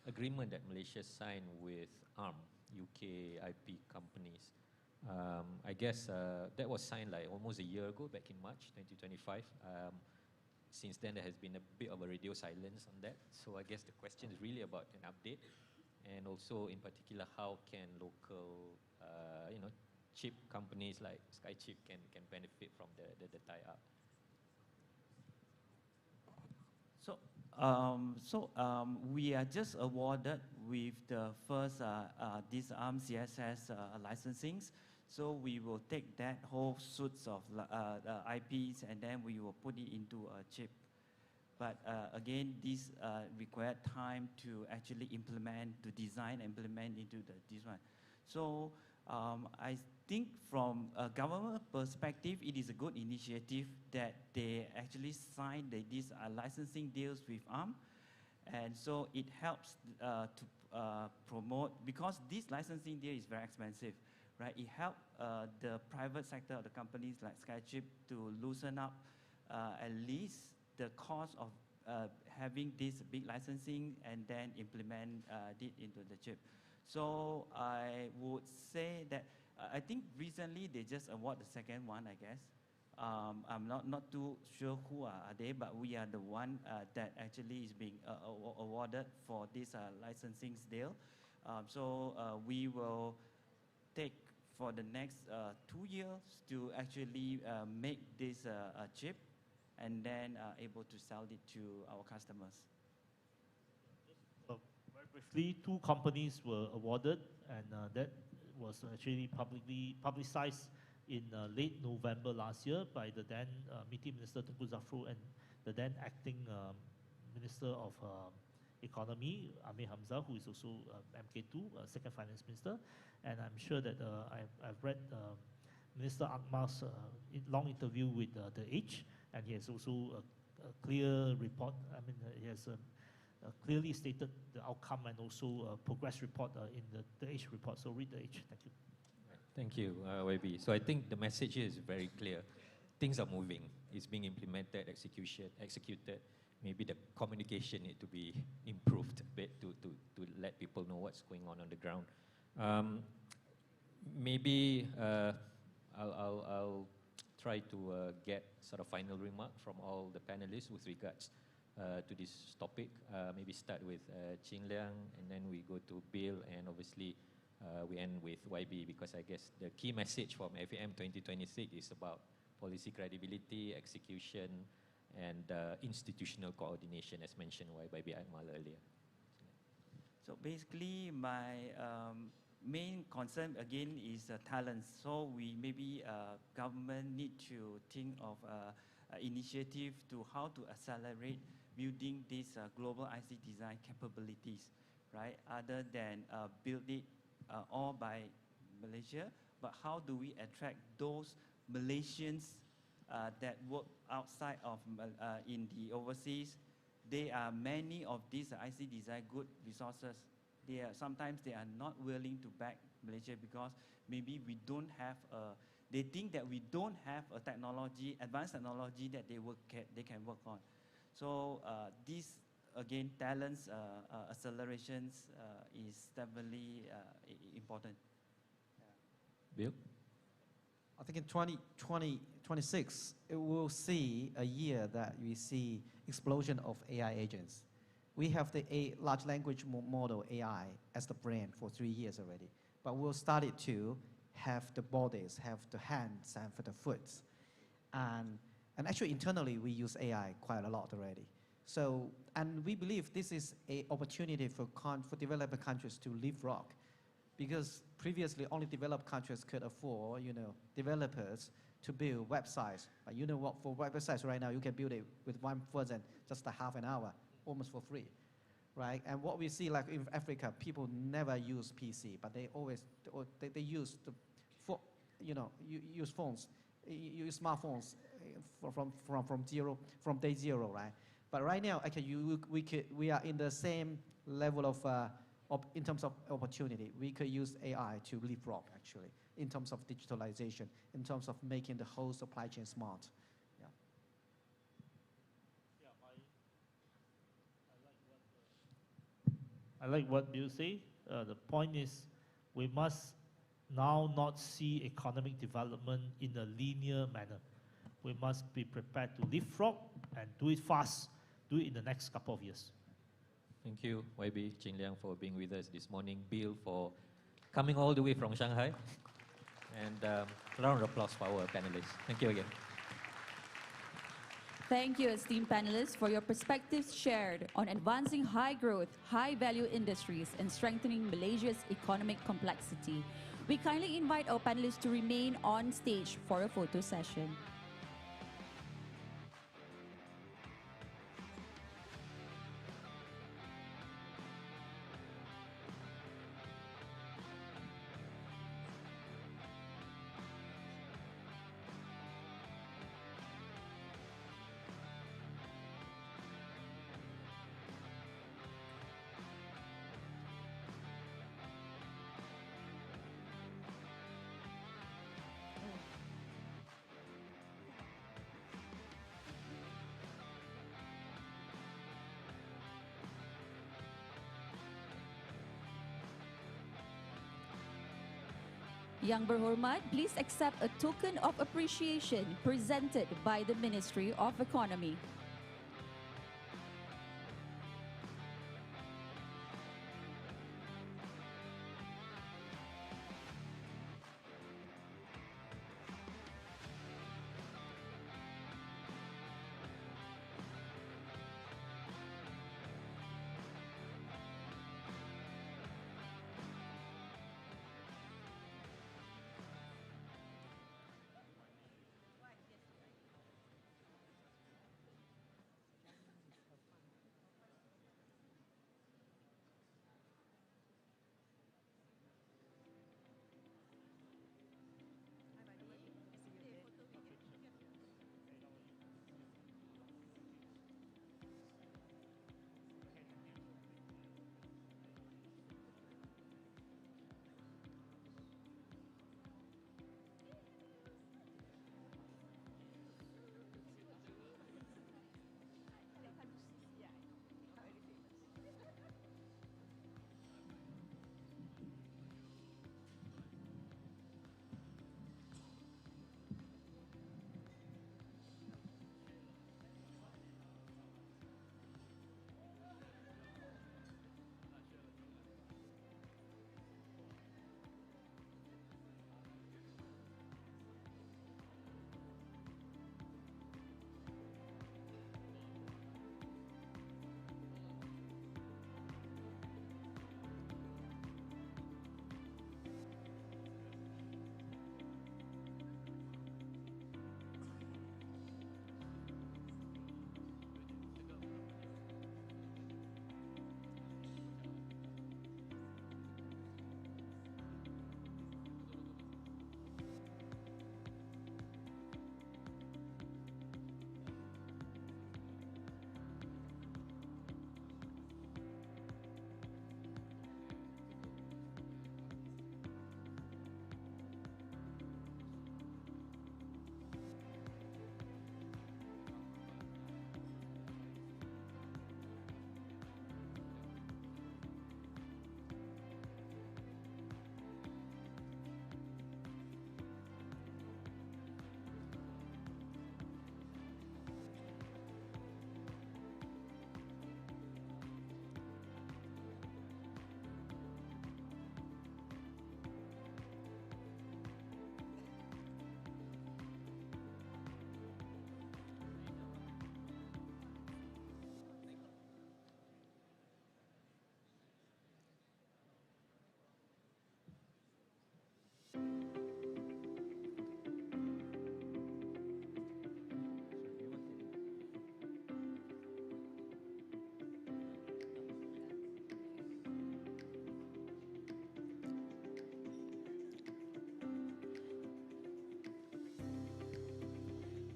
agreement that Malaysia signed with ARM, UK IP companies. I guess that was signed like almost a year ago, back in March 2025. Since then, there has been a bit of a radio silence on that. So I guess the question is really about an update, and also in particular, how can local, chip companies like Skychip can benefit from the tie-up. We are just awarded with the first this ARM CSS licensings. So we will take that whole suits of IPs and then we will put it into a chip. But again, this required time to actually implement, to design and implement into this one. So I think from a government perspective, it is a good initiative that they actually signed these licensing deals with ARM. And so it helps to promote, because this licensing deal is very expensive, right? It helps the private sector of the companies like Skychip to loosen up at least the cost of having this big licensing and then implement it into the chip. So I would say that I think recently they just award the second one, I guess. I'm not too sure who are they, but we are the one that actually is being awarded for this licensing deal. So we will take for the next 2 years to actually make this chip and then able to sell it to our customers. Very briefly, 2 companies were awarded, and that was actually publicly publicized in late November last year by the then Meeting Minister Tunku Zafrul and the then acting Minister of Economy, Amir Hamzah, who is also MK2, Second Finance Minister. And I'm sure that I've read Minister Akmal's long interview with The Age, and he has also a clear report. I mean, he has clearly stated the outcome and also a progress report in the Age report. So read The Age. Thank you. Thank you, Webby. So I think the message here is very clear. Things are moving. It's being implemented, executed. Maybe the communication need to be improved a bit to let people know what's going on the ground. Maybe I'll try to get sort of final remark from all the panelists with regards to this topic. Maybe start with Chin Liang, and then we go to Bill, and obviously we end with YB, because I guess the key message from FAM 2026 is about policy credibility, execution, and institutional coordination, as mentioned by Akmal earlier. So basically, my main concern again is talent. So we maybe government need to think of initiative to how to accelerate building these global IC design capabilities, right? Other than build it all by Malaysia, but how do we attract those Malaysians that work outside of in the overseas? There are many of these IC design good resources. Sometimes they are not willing to back Malaysia because maybe we don't have they think that we don't have a technology, advanced technology that they can work on. So this again, talents accelerations is definitely important. Bill? I think in 2026, it will see a year that we see explosion of AI agents. We have the large language model AI as the brand for 3 years already, but we'll start it to have the bodies, have the hands, and for the foots. And actually internally, we use AI quite a lot already. So, and we believe this is an opportunity for developing countries to leapfrog, because previously only developed countries could afford, developers to build websites. But you know what, for websites right now, you can build it with one person just a half an hour, almost for free, right? And what we see, like in Africa, people never use PC, but they always they use use phones, use smartphones from day zero, right? But right now, actually, we are in the same level in terms of opportunity, we could use AI to leapfrog, actually, in terms of digitalization, in terms of making the whole supply chain smart. Yeah. I like what Bill say. The point is, we must now not see economic development in a linear manner. We must be prepared to leapfrog and do it fast, do it in the next couple of years. Thank you, YB, Chin Liang, for being with us this morning. Bill, for coming all the way from Shanghai. And a round of applause for our panelists. Thank you again. Thank you, esteemed panelists, for your perspectives shared on advancing high-growth, high-value industries and strengthening Malaysia's economic complexity. We kindly invite our panelists to remain on stage for a photo session. Yang Berhormat, please accept a token of appreciation presented by the Ministry of Economy.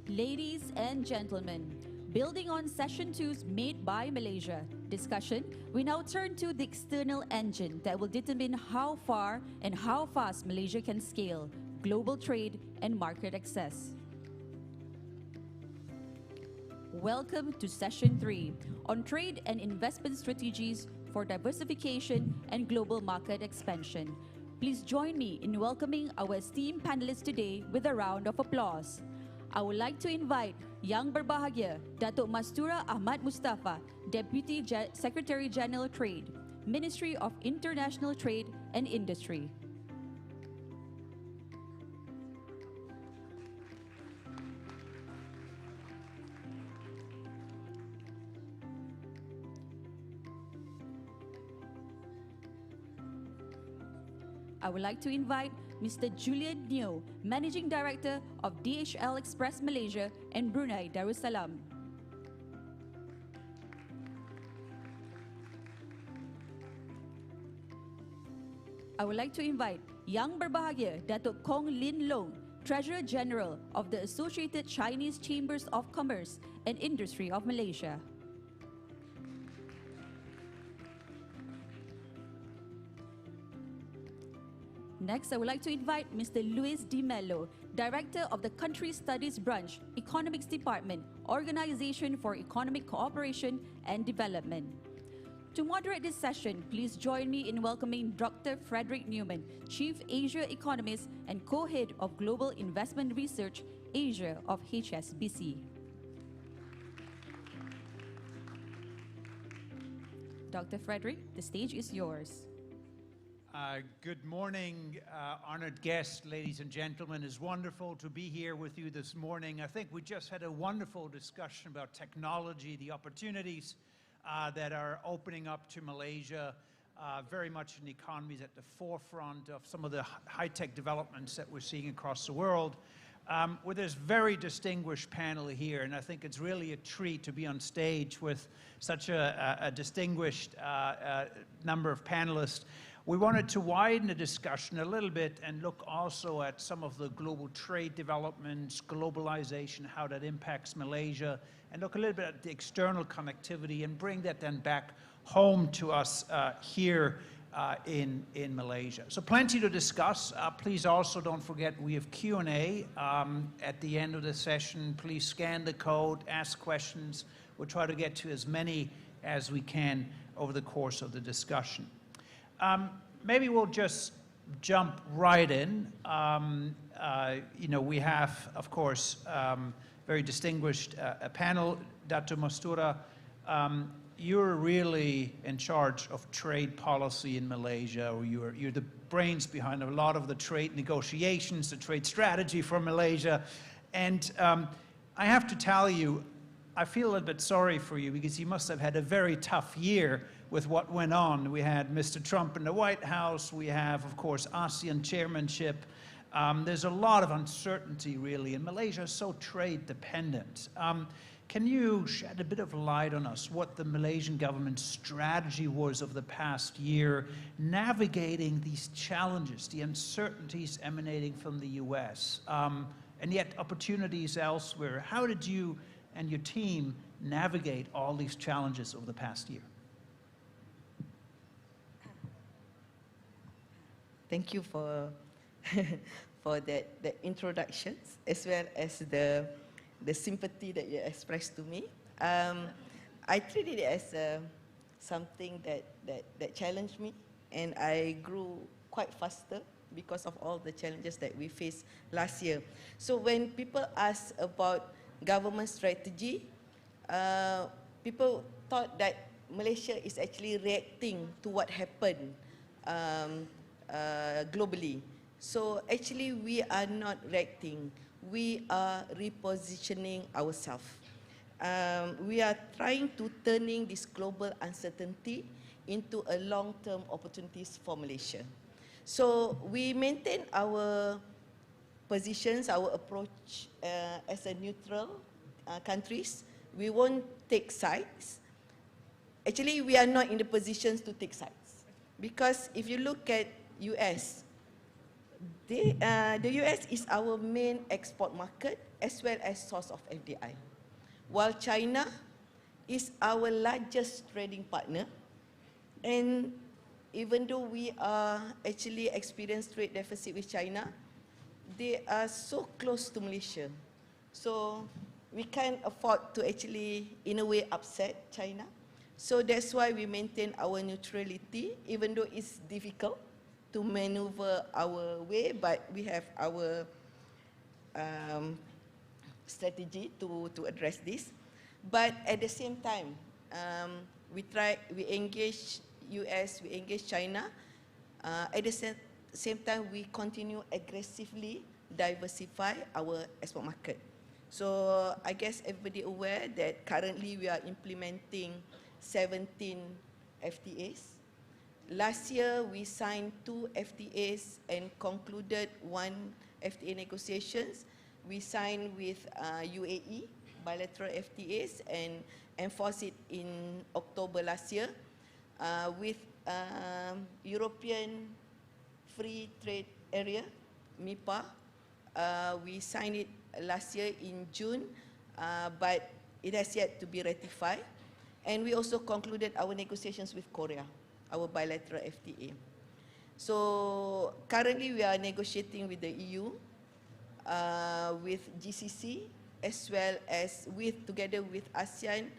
Ladies and gentlemen, building on Session 2's Made by Malaysia, discussion, we now turn to the external engine that will determine how far and how fast Malaysia can scale global trade and market access. Welcome to Session 3 on Trade and Investment Strategies for Diversification and Global Market Expansion. Please join me in welcoming our esteemed panelists today with a round of applause. I would like to invite Yang Berbahagia Datuk Mastura Ahmad Mustafa, Deputy Secretary General Trade, Ministry of International Trade and Industry. I would like to invite Mr. Julian Neo, Managing Director of DHL Express Malaysia and Brunei Darussalam. I would like to invite Yang Berbahagia Datuk Kong Lin Long, Treasurer General of the Associated Chinese Chambers of Commerce and Industry of Malaysia. Next, I would like to invite Mr. Luis Di Mello, Director of the Country Studies Branch, Economics Department, Organization for Economic Cooperation and Development. To moderate this session, please join me in welcoming Dr. Frederick Newman, Chief Asia Economist and Co-Head of Global Investment Research, Asia of HSBC. Dr. Frederick, the stage is yours. Good morning, honored guests, ladies and gentlemen. It's wonderful to be here with you this morning. I think we just had a wonderful discussion about technology, the opportunities that are opening up to Malaysia, very much an economy is at the forefront of some of the high-tech developments that we're seeing across the world. With this very distinguished panel here, and I think it's really a treat to be on stage with such a distinguished number of panelists. We wanted to widen the discussion a little bit and look also at some of the global trade developments, globalization, how that impacts Malaysia, and look a little bit at the external connectivity and bring that then back home to us here in Malaysia. So plenty to discuss. Please also don't forget we have Q&A at the end of the session. Please scan the code, ask questions. We'll try to get to as many as we can over the course of the discussion. Maybe we'll just jump right in. You know, we have, of course, very distinguished a panel. Dr. Mastura, you're really in charge of trade policy in Malaysia, or you're the brains behind a lot of the trade negotiations, the trade strategy for Malaysia. And I have to tell you, I feel a little bit sorry for you because you must have had a very tough year with what went on. We had Mr. Trump in the White House. We have, of course, ASEAN chairmanship. There's a lot of uncertainty, really, and Malaysia is so trade dependent. Can you shed a bit of light on us what the Malaysian government's strategy was of the past year, navigating these challenges, the uncertainties emanating from the US, and yet opportunities elsewhere? How did you and your team navigate all these challenges over the past year? Thank you for for the introductions as well as the sympathy that you expressed to me. I treated it as something that challenged me, and I grew quite faster because of all the challenges that we faced last year. So when people ask about government strategy, people thought that Malaysia is actually reacting to what happened globally. So actually we are not reacting, we are repositioning ourselves. We are trying to turning this global uncertainty into a long-term opportunities for Malaysia. So we maintain our positions, our approach as a neutral countries. We won't take sides. Actually, we are not in the positions to take sides. Because if you look at US, the US is our main export market as well as source of FDI. While China is our largest trading partner. And even though we are actually experience trade deficit with China, they are so close to Malaysia. So we can't afford to actually, in a way, upset China. So that's why we maintain our neutrality, even though it's difficult to maneuver our way, but we have our strategy to address this. But at the same time, we engage US, we engage China. At the same time, we continue aggressively diversify our export market. So I guess everybody aware that currently we are implementing 17 FTAs. Last year, we signed 2 FTAs and concluded 1 FTA negotiations. We signed with UAE, bilateral FTAs, and enforced it in October last year. With European Free Trade Area, MIPA, we signed it last year in June, but it has yet to be ratified. And we also concluded our negotiations with Korea, our bilateral FTA. So currently we are negotiating with the EU, with GCC, as well as together with ASEAN,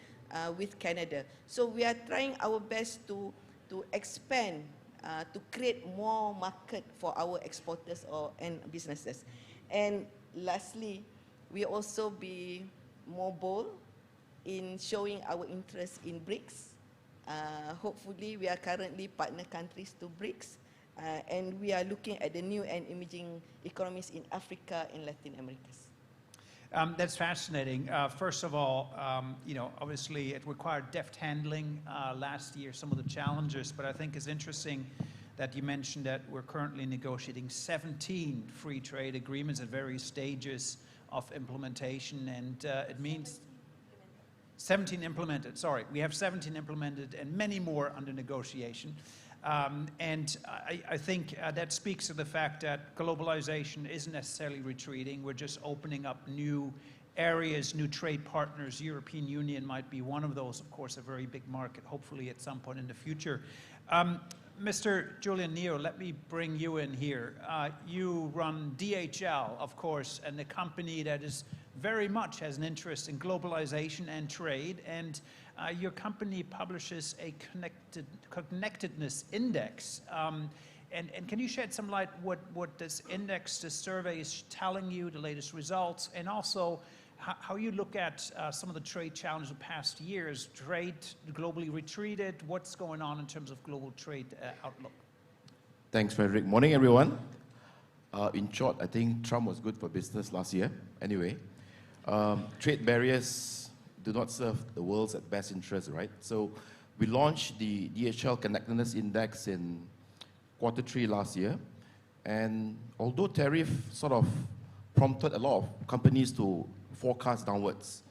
with Canada. So we are trying our best to expand, to create more market for our exporters and businesses. And lastly, we also be more bold in showing our interest in BRICS. Hopefully, we are currently partner countries to BRICS, and we are looking at the new and emerging economies in Africa and Latin America. That's fascinating. First of all, you know, obviously it required deft handling last year, some of the challenges, but I think it's interesting that you mentioned that we're currently negotiating 17 free trade agreements at various stages of implementation, and it means 17 implemented, sorry. We have 17 implemented and many more under negotiation. And I think that speaks to the fact that globalization isn't necessarily retreating. We're just opening up new areas, new trade partners. European Union might be one of those, of course, a very big market, hopefully at some point in the future. Mr. Julian Neo, let me bring you in here. You run DHL, of course, and a company that is very much has an interest in globalization and trade, and your company publishes a connectedness index. And can you shed some light what this index, this survey is telling you, the latest results, and also how you look at some of the trade challenges of past years? Trade globally retreated. What's going on in terms of global trade outlook? Thanks, Frederick. Morning, everyone. In short, I think Trump was good for business last year. Anyway, trade barriers do not serve the world's best interest, right? So we launched the DHL Connectedness Index in Q3 last year. And although tariff sort of prompted a lot of companies to forecast downwards,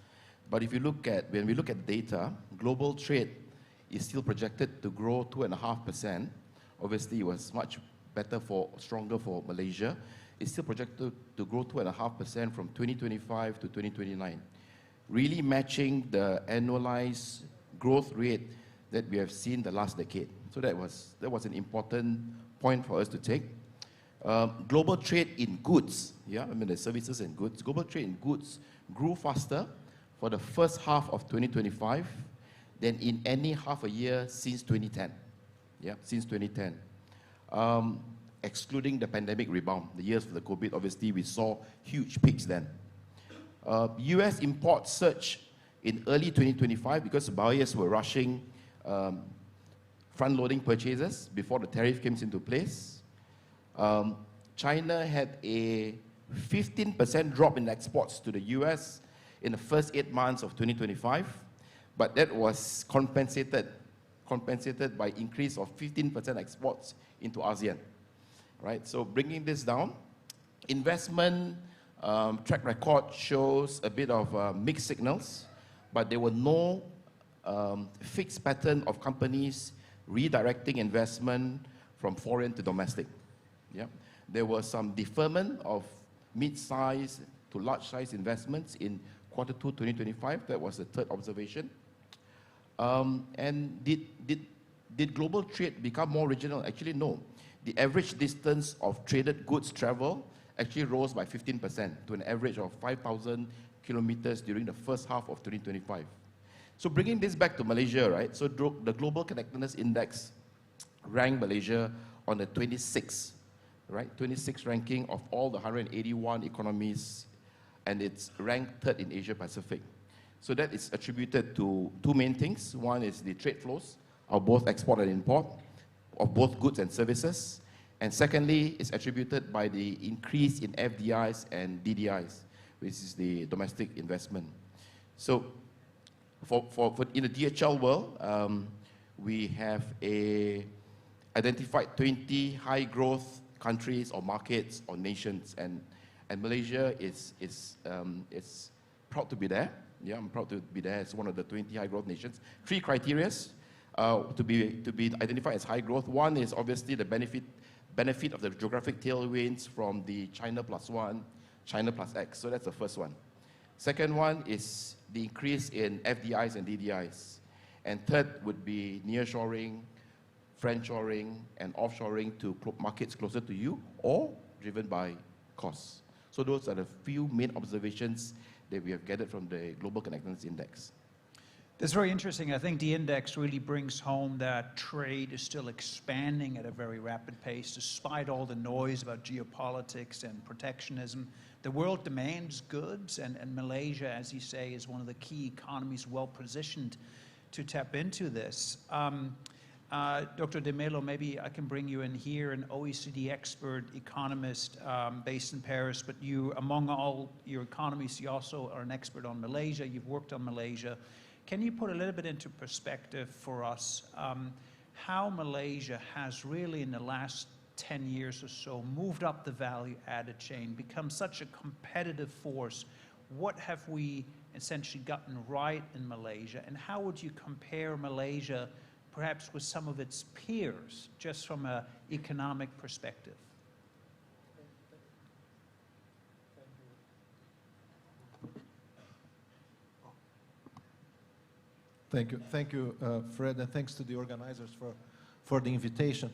but if you look at, when we look at data, global trade is still projected to grow 2.5%. Obviously, it was much better stronger for Malaysia. It's still projected to grow 2.5% from 2025 to 2029, really matching the annualized growth rate that we have seen the last decade. So that was an important point for us to take. Global trade in goods, yeah, I mean the services and goods. Global trade in goods grew faster for the first half of 2025 than in any half a year since 2010. Yeah, since 2010. Excluding the pandemic rebound, the years of the COVID, obviously we saw huge peaks then. US imports surged in early 2025 because buyers were rushing front-loading purchases before the tariff came into place. China had a 15% drop in exports to the US in the first 8 months of 2025, but that was compensated by increase of 15% exports into ASEAN, right? So bringing this down, investment track record shows a bit of mixed signals, but there were no fixed pattern of companies redirecting investment from foreign to domestic. Yeah. There was some deferment of mid-size to large-size investments in Q2 2025. That was the third observation. And did global trade become more regional? Actually, no. The average distance of traded goods travel actually rose by 15% to an average of 5,000 kilometers during the first half of 2025. So bringing this back to Malaysia, right? So the Global Connectedness Index ranked Malaysia on the 26th, right? 26th ranking of all the 181 economies, and it's ranked third in Asia Pacific. So that is attributed to two main things. One is the trade flows of both export and import, of both goods and services. And secondly, it's attributed by the increase in FDIs and DDIs, which is the domestic investment. So in the DHL world, we have identified 20 high growth countries or markets or nations, and Malaysia is proud to be there. Yeah, I'm proud to be there as one of the 20 high growth nations. Three criteria to be identified as high growth. One is obviously the benefit of the geographic tailwinds from the China plus one, China plus X. So that's the first one. Second one is the increase in FDIs and DDIs. And third would be nearshoring, friendshoring, and offshoring to markets closer to you, or driven by costs. So those are the few main observations that we have gathered from the Global Connectedness Index. That's very interesting. I think the index really brings home that trade is still expanding at a very rapid pace, despite all the noise about geopolitics and protectionism. The world demands goods, and Malaysia, as you say, is one of the key economies well positioned to tap into this. Dr. De Mello, maybe I can bring you in here, an OECD expert economist based in Paris, but you, among all your economists, you also are an expert on Malaysia. You've worked on Malaysia. Can you put a little bit into perspective for us how Malaysia has really in the last 10 years or so moved up the value-added chain, become such a competitive force? What have we essentially gotten right in Malaysia, and how would you compare Malaysia perhaps with some of its peers, just from an economic perspective? Thank you, Fred, and thanks to the organizers for the invitation.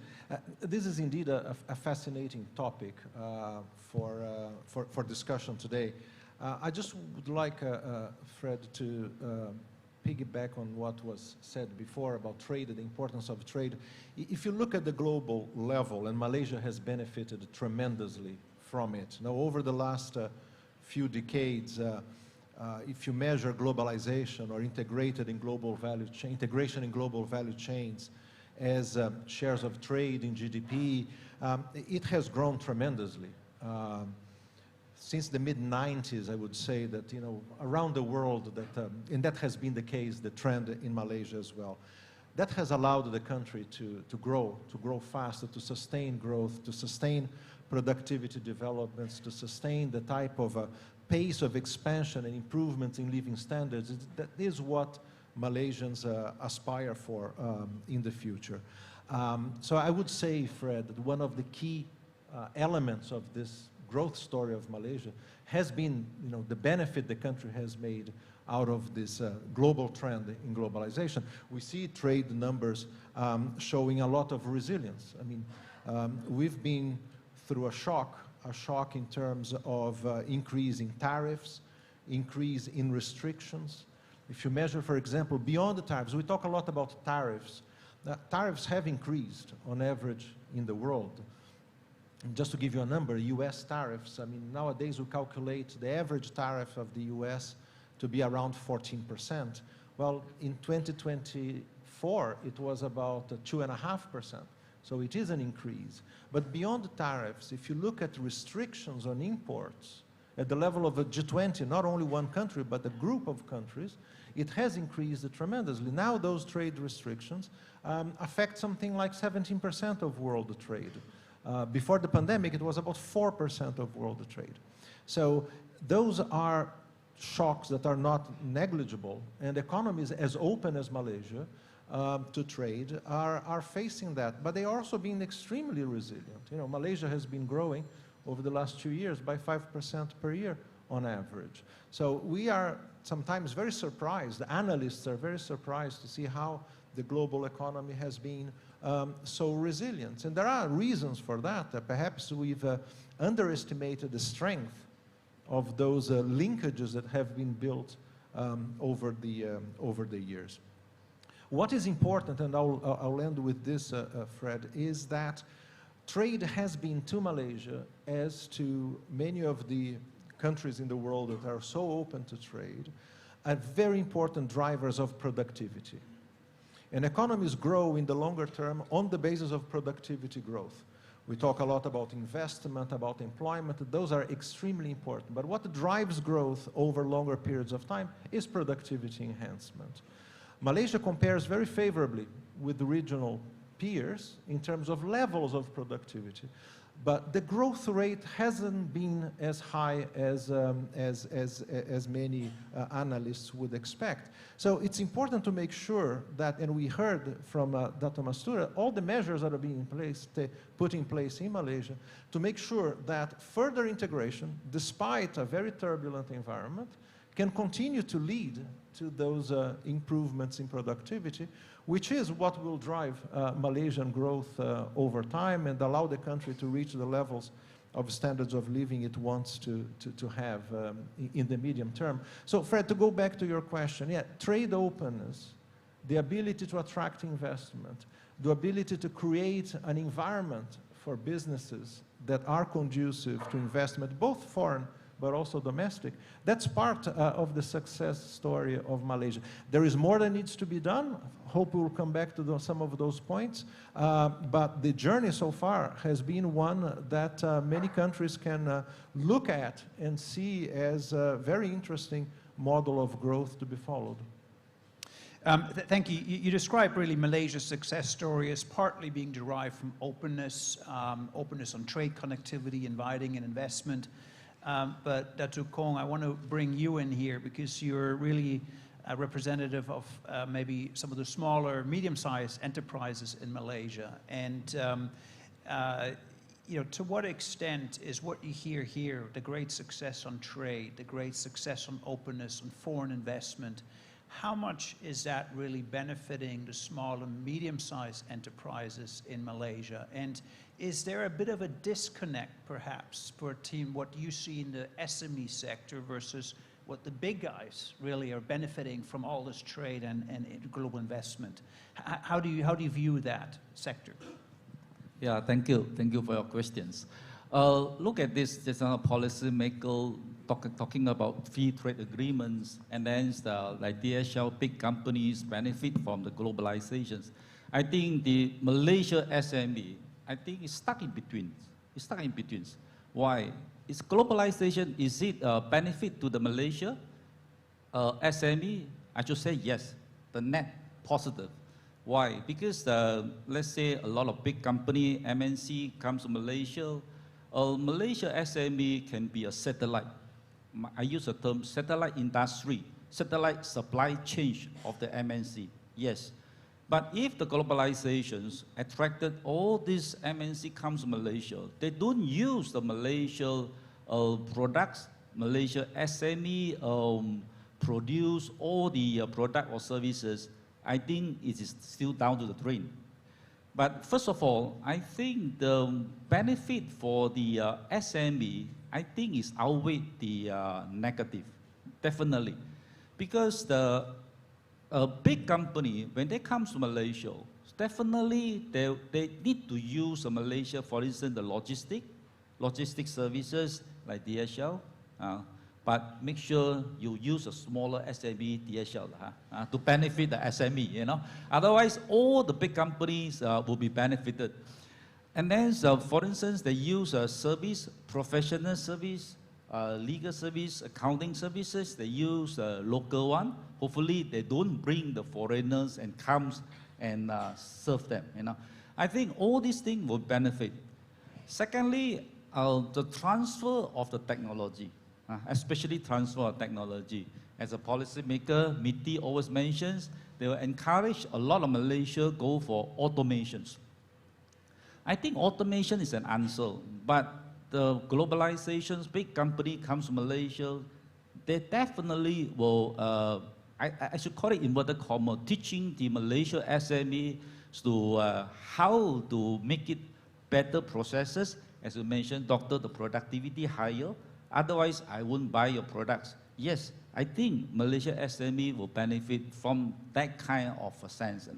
This is indeed a fascinating topic for discussion today. I just would like, Fred, to piggyback on what was said before about trade and the importance of trade. If you look at the global level, and Malaysia has benefited tremendously from it. Now, over the last few decades, if you measure globalization or integration in global value chains as shares of trade in GDP, it has grown tremendously. Since the mid-90s, I would say that, you know, around the world, and that has been the case, the trend in Malaysia as well. That has allowed the country to grow faster, to sustain growth, to sustain productivity developments, to sustain the type of pace of expansion and improvement in living standards. That is what Malaysians aspire for in the future. So I would say, Fred, that one of the key elements of this growth story of Malaysia has been, you know, the benefit the country has made out of this global trend in globalization. We see trade numbers showing a lot of resilience. I mean, we've been through a shock in terms of increase in tariffs, increase in restrictions. If you measure, for example, beyond the tariffs, we talk a lot about tariffs. Tariffs have increased on average in the world. And just to give you a number, US tariffs, I mean, nowadays we calculate the average tariff of the US to be around 14%. Well, in 2024, it was about 2.5%. So it is an increase. But beyond the tariffs, if you look at restrictions on imports at the level of a G20, not only one country, but a group of countries, it has increased tremendously. Now those trade restrictions affect something like 17% of world trade. Before the pandemic, it was about 4% of world trade. So those are shocks that are not negligible, and economies as open as Malaysia to trade are facing that, but they are also being extremely resilient. You know, Malaysia has been growing over the last 2 years by 5% per year on average. So we are sometimes very surprised, the analysts are very surprised to see how the global economy has been so resilient. And there are reasons for that. Perhaps we've underestimated the strength of those linkages that have been built over the years. What is important, and I'll end with this, Fred, is that trade has been to Malaysia, as to many of the countries in the world that are so open to trade, are very important drivers of productivity. And economies grow in the longer term on the basis of productivity growth. We talk a lot about investment, about employment. Those are extremely important. But what drives growth over longer periods of time is productivity enhancement. Malaysia compares very favorably with the regional peers in terms of levels of productivity. But the growth rate hasn't been as high as many analysts would expect. So it's important to make sure that, and we heard from Dr. Mastura, all the measures that are being put in place in Malaysia to make sure that further integration, despite a very turbulent environment, can continue to lead to those improvements in productivity, which is what will drive Malaysian growth over time and allow the country to reach the levels of standards of living it wants to have in the medium term. So Fred, to go back to your question, yeah, trade openness, the ability to attract investment, the ability to create an environment for businesses that are conducive to investment, both foreign but also domestic, that's part of the success story of Malaysia. There is more that needs to be done. Hope we'll come back to some of those points. But the journey so far has been one that many countries can look at and see as a very interesting model of growth to be followed. Thank you. You described really Malaysia's success story as partly being derived from openness, openness on trade connectivity, inviting and investment. But Dr. Kong, I want to bring you in here because you're really a representative of maybe some of the smaller, medium-sized enterprises in Malaysia. And you know, to what extent is what you hear here, the great success on trade, the great success on openness, on foreign investment, how much is that really benefiting the small and medium-sized enterprises in Malaysia? And is there a bit of a disconnect, perhaps, for a team, what you see in the SME sector versus what the big guys really are benefiting from all this trade and global investment? How do you view that sector? Yeah, thank you. Thank you for your questions. Look at this, there's a policymaker talking about free trade agreements, and then like DHL big companies benefit from the globalizations. I think the Malaysia SME, I think it's stuck in between. It's stuck in between. Why? Is globalization, is it a benefit to the Malaysia SME? I should say yes, the net positive. Why? Because let's say a lot of big company, MNC comes to Malaysia. Malaysia SME can be a satellite. I use the term satellite industry, satellite supply chain of the MNC, yes. But if the globalizations attracted all these MNC comes to Malaysia, they don't use the Malaysia products, Malaysia SME produce all the product or services, I think it is still down to the drain. But first of all, I think the benefit for the SME, I think is outweigh the negative, definitely. Because the big company, when they come to Malaysia, definitely they need to use Malaysia, for instance, the logistic services like DHL, but make sure you use a smaller SME DHL to benefit the SME, you know. Otherwise, all the big companies will be benefited. And then, for instance, they use a service, professional service, legal service, accounting services. They use a local one. Hopefully, they don't bring the foreigners and comes and serve them, you know. I think all these things will benefit. Secondly, the transfer of the technology, especially transfer of technology. As a policymaker, MITI always mentions, they will encourage a lot of Malaysia go for automations. I think automation is an answer, but the globalizations, big company comes to Malaysia, they definitely will, I should call it inverted comma, teaching the Malaysia SME to how to make it better processes. As you mentioned, doctor, the productivity higher. Otherwise, I wouldn't buy your products. Yes, I think Malaysia SME will benefit from that kind of a sense.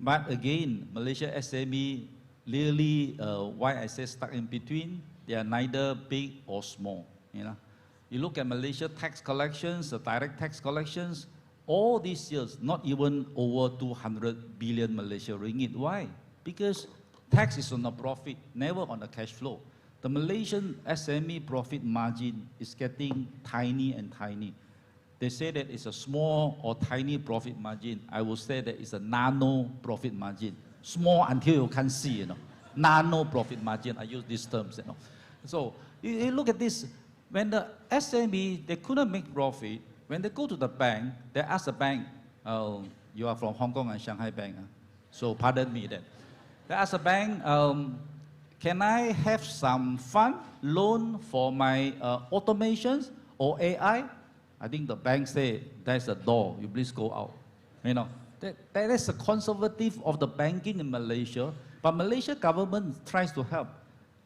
But again, Malaysia SME really, why I say stuck in between, they are neither big or small. You look at Malaysia tax collections, the direct tax collections, all these years, not even over 200 billion Malaysia ringgit. Why? Because tax is on the profit, never on the cash flow. The Malaysian SME profit margin is getting tiny and tiny. They say that it's a small or tiny profit margin. I will say that it's a nano profit margin. Small until you can't see, Nano profit margin, I use these terms, So you look at this, when the SME, they couldn't make profit, when they go to the bank, they ask the bank, oh, you are from Hong Kong and Shanghai Bank, so pardon me then. They ask the bank, can I have some fund, loan for my automations or AI? I think the bank say, there's a door, you please go out. That is the conservative of the banking in Malaysia, but Malaysia government tries to help.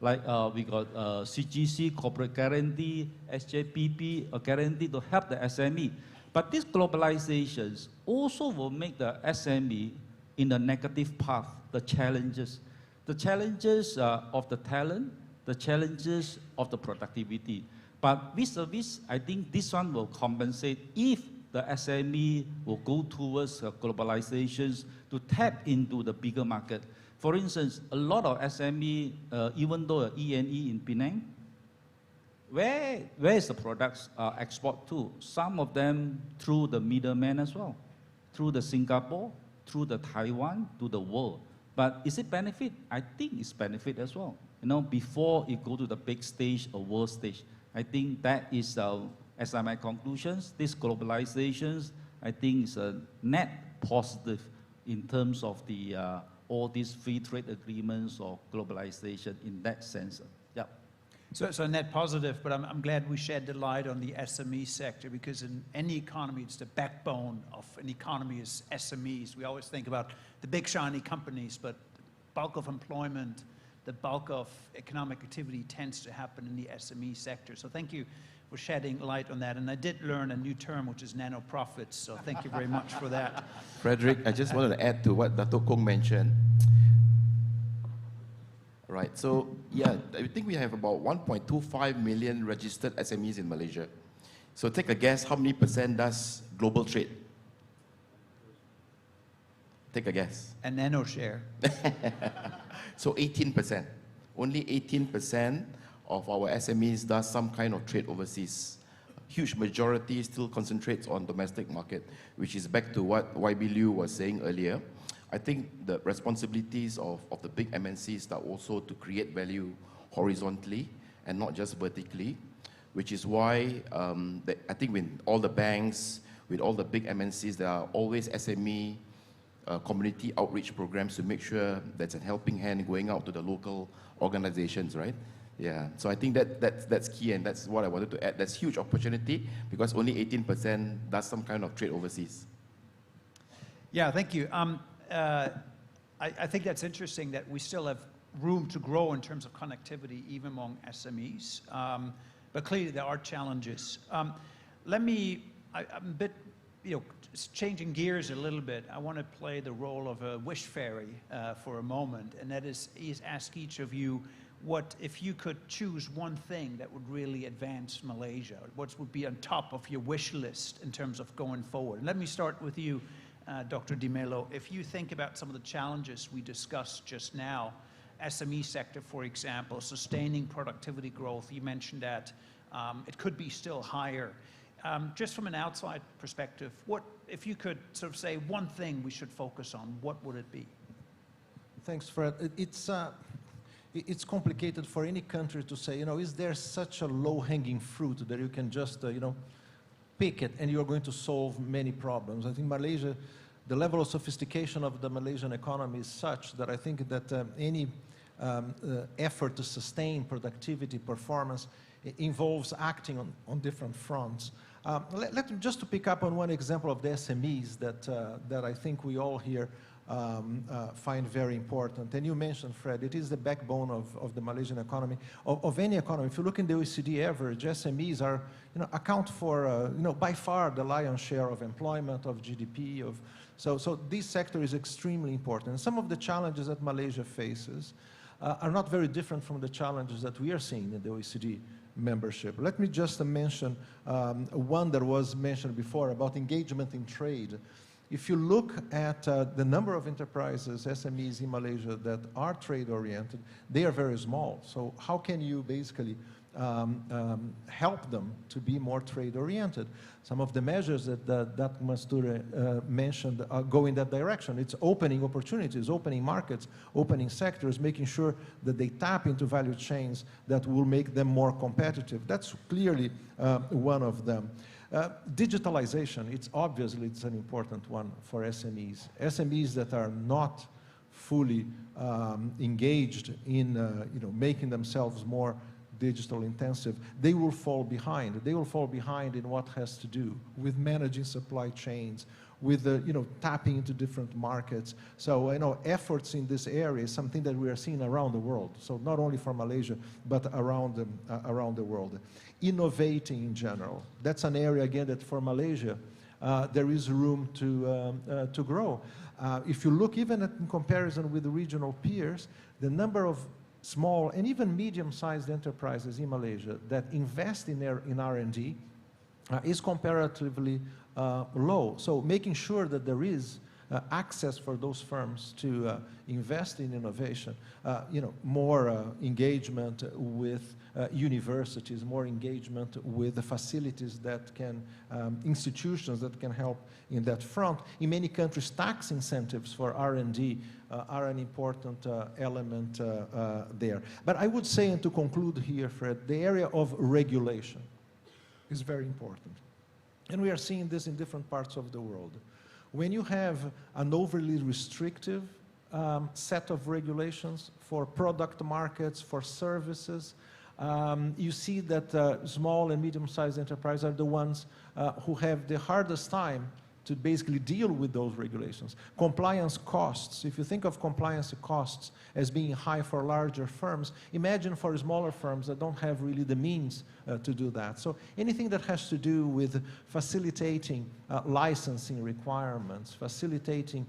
Like we got CGC, corporate guarantee, SJPP, a guarantee to help the SME. But these globalizations also will make the SME in the negative path, the challenges. The challenges of the talent, the challenges of the productivity. But vis-a-vis, I think this one will compensate if the SME will go towards globalizations to tap into the bigger market. For instance, a lot of SME, even though E&E in Penang, where is the products export to? Some of them through the middleman as well, through the Singapore, through the Taiwan, to the world. But is it benefit? I think it's benefit as well. Before it go to the big stage or world stage, I think that is, as are my conclusions, these globalizations, I think is a net positive in terms of the all these free trade agreements or globalization in that sense. Yeah. So net positive, but I'm glad we shed the light on the SME sector, because in any economy, it's the backbone of an economy is SMEs. We always think about the big shiny companies, but the bulk of employment, the bulk of economic activity tends to happen in the SME sector. So thank you for shedding light on that. And I did learn a new term, which is nano profits. So thank you very much for that. Frederick, I just wanted to add to what Dato' Kong mentioned. Right, so yeah, I think we have about 1.25 million registered SMEs in Malaysia. So take a guess, how many % does global trade? Take a guess. A nano share. So 18%. Only 18% of our SMEs does some kind of trade overseas. Huge majority still concentrates on domestic market, which is back to what YB Liu was saying earlier. I think the responsibilities of the big MNCs are also to create value horizontally and not just vertically, which is why I think with all the banks, with all the big MNCs, there are always SME community outreach programs to make sure that's a helping hand going out to the local organizations, right? Yeah, so I think that's key, and that's what I wanted to add. That's huge opportunity because only 18% does some kind of trade overseas. Yeah, thank you. I think that's interesting that we still have room to grow in terms of connectivity, even among SMEs. But clearly there are challenges. I'm a bit, changing gears a little bit. I want to play the role of a wish fairy for a moment, and that is ask each of you, what if you could choose one thing that would really advance Malaysia? What would be on top of your wish list in terms of going forward? And let me start with you, Dr. Di Mello. If you think about some of the challenges we discussed just now, SME sector, for example, sustaining productivity growth, you mentioned that it could be still higher. Just from an outside perspective, what if you could sort of say one thing we should focus on, what would it be? Thanks, Fred. It's complicated for any country to say, is there such a low-hanging fruit that you can just, pick it and you're going to solve many problems. I think Malaysia, the level of sophistication of the Malaysian economy is such that I think that any effort to sustain productivity, performance, involves acting on different fronts. Just to pick up on one example of the SMEs that I think we all here find very important. And you mentioned, Fred, it is the backbone of the Malaysian economy, of any economy. If you look in the OECD average, SMEs are, account for, by far the lion's share of employment, of GDP, so this sector is extremely important. And some of the challenges that Malaysia faces are not very different from the challenges that we are seeing in the OECD membership. Let me just mention one that was mentioned before about engagement in trade. If you look at the number of enterprises, SMEs in Malaysia that are trade-oriented, they are very small. So how can you basically help them to be more trade-oriented? Some of the measures that Masture mentioned go in that direction. It's opening opportunities, opening markets, opening sectors, making sure that they tap into value chains that will make them more competitive. That's clearly one of them. Digitalization, it's an important one for SMEs. SMEs that are not fully engaged in making themselves more digital intensive, they will fall behind. They will fall behind in what has to do with managing supply chains, with tapping into different markets. So efforts in this area is something that we are seeing around the world. So not only for Malaysia, but around the world. Innovating in general. That's an area again that for Malaysia there is room to grow. If you look even in comparison with the regional peers, the number of small and even medium-sized enterprises in Malaysia that invest in R&D is comparatively low. So making sure that there is access for those firms to invest in innovation, more engagement with universities, more engagement with the facilities that can, institutions that can help in that front. In many countries, tax incentives for R&D are an important element there. But I would say, and to conclude here, Fred, the area of regulation is very important. And we are seeing this in different parts of the world. When you have an overly restrictive set of regulations for product markets, for services, you see that small and medium-sized enterprises are the ones who have the hardest time to basically deal with those regulations. Compliance costs, if you think of compliance costs as being high for larger firms, imagine for smaller firms that don't have really the means to do that. So anything that has to do with facilitating licensing requirements, facilitating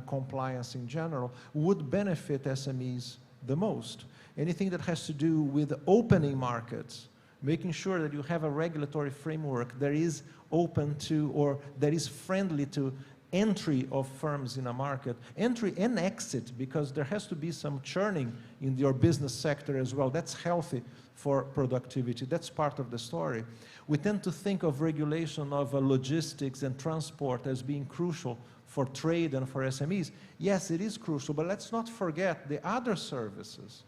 compliance in general, would benefit SMEs the most. Anything that has to do with opening markets, making sure that you have a regulatory framework that is open to or that is friendly to entry of firms in a market, entry and exit, because there has to be some churning in your business sector as well. That's healthy for productivity. That's part of the story. We tend to think of regulation of logistics and transport as being crucial for trade and for SMEs. Yes, it is crucial, but let's not forget the other services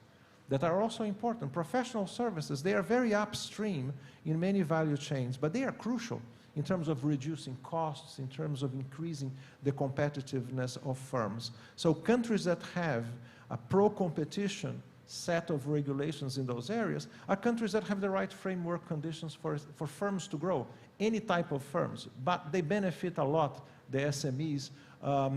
that are also important. Professional services, they are very upstream in many value chains, but they are crucial in terms of reducing costs, in terms of increasing the competitiveness of firms. So countries that have a pro-competition set of regulations in those areas are countries that have the right framework conditions for firms to grow, any type of firms, but they benefit a lot, the SMEs,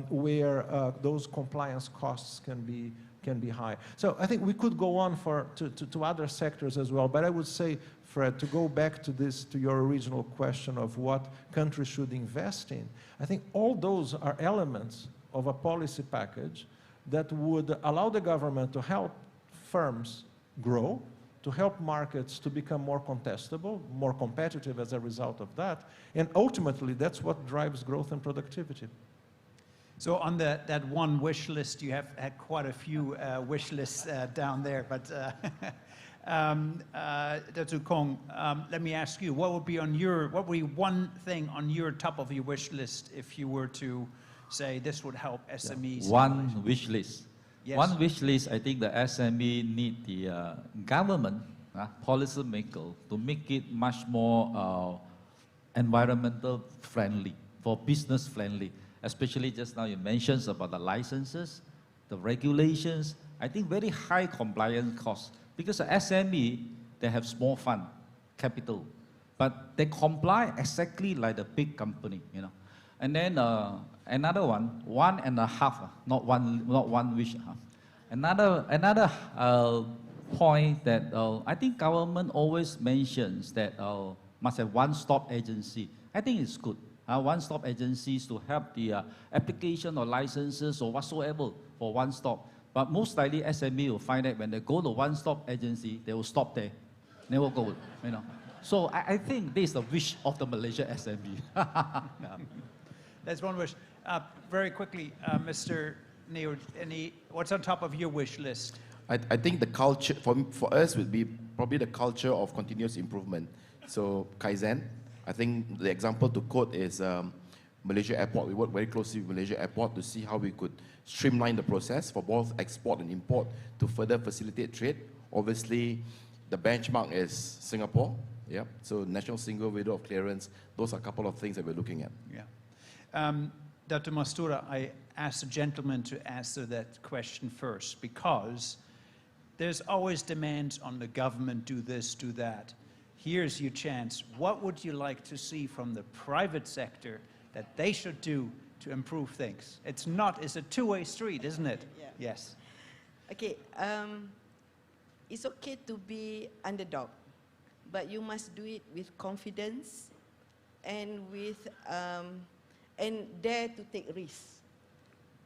where those compliance costs can be high. So I think we could go on to other sectors as well, but I would say, Fred, to go back to your original question of what countries should invest in, I think all those are elements of a policy package that would allow the government to help firms grow, to help markets to become more contestable, more competitive as a result of that, and ultimately that's what drives growth and productivity. So on that one wish list, you have had quite a few wish lists down there, but Dr. Kong, let me ask you, what would be one thing on your top of your wish list if you were to say this would help SMEs? One wish list. Yes. One wish list, I think the SME need the government, policymaker, to make it much more environmental friendly, for business friendly. Especially just now you mentioned about the licenses, the regulations. I think very high compliance costs. Because the SME, they have small fund, capital, but they comply exactly like the big company, you know. And then another one, 1.5, not one wish. Another point that I think government always mentions that must have one-stop agency. I think it's good. One-stop agencies to help the application or licenses or whatsoever for one-stop. But most likely SME will find that when they go to one-stop agency, they will stop there, never go, you know. So I think this is the wish of the Malaysia SME. Yeah. That's one wish. Very quickly, Mr. Neo, what's on top of your wish list? I think the culture, for us, would be probably the culture of continuous improvement. So Kaizen, I think the example to quote is Malaysia Airport. We work very closely with Malaysia Airport to see how we could streamline the process for both export and import to further facilitate trade. Obviously, the benchmark is Singapore. Yeah. So national single window of clearance. Those are a couple of things that we're looking at. Yeah. Dr. Mastura, I asked the gentleman to answer that question first because there's always demands on the government, do this, do that. Here's your chance. What would you like to see from the private sector that they should do to improve things? It's a two-way street, isn't it? Yeah. Yes. Okay, it's okay to be underdog, but you must do it with confidence and with and dare to take risks.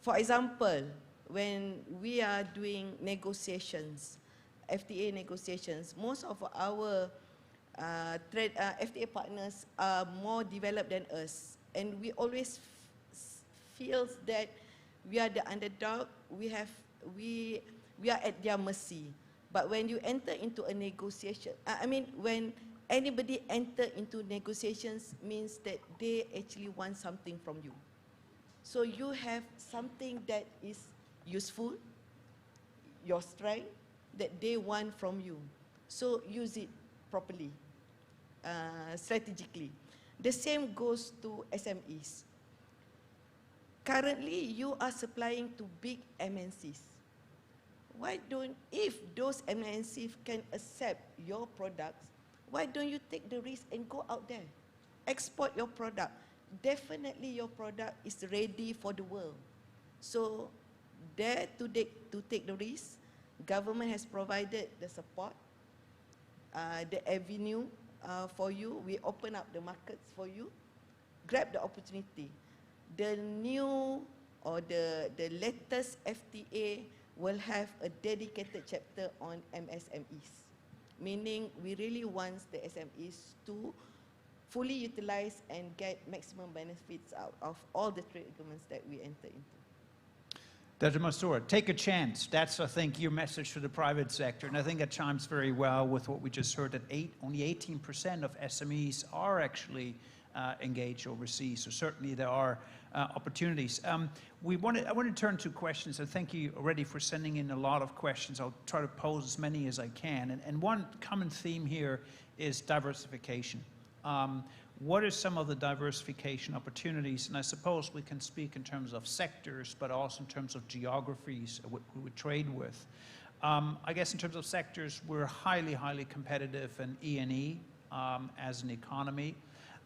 For example, when we are doing negotiations, FTA negotiations, most of our FTA partners are more developed than us, and we always feel that we are the underdog. We are at their mercy. But when you enter into a negotiation, when anybody enter into negotiations, means that they actually want something from you. So you have something that is useful, your strength, that they want from you. So use it properly, strategically. The same goes to SMEs. Currently, you are supplying to big MNCs. Why don't, if those MNCs can accept your products, why don't you take the risk and go out there? Export your product. Definitely your product is ready for the world. So dare to take the risk. Government has provided the support, the avenue for you. We open up the markets for you. Grab the opportunity. The new or the latest FTA will have a dedicated chapter on MSMEs, meaning we really want the SMEs to fully utilize and get maximum benefits out of all the trade agreements that we enter into. Dr. Mastura, take a chance. That's, I think, your message to the private sector. And I think it chimes very well with what we just heard, that only 18% of SMEs are actually engaged overseas. So certainly there are opportunities. I want to turn to questions, and thank you already for sending in a lot of questions. I'll try to pose as many as I can. And one common theme here is diversification. What are some of the diversification opportunities? And I suppose we can speak in terms of sectors, but also in terms of geographies we would trade with. I guess in terms of sectors, we're highly, highly competitive in E&E as an economy.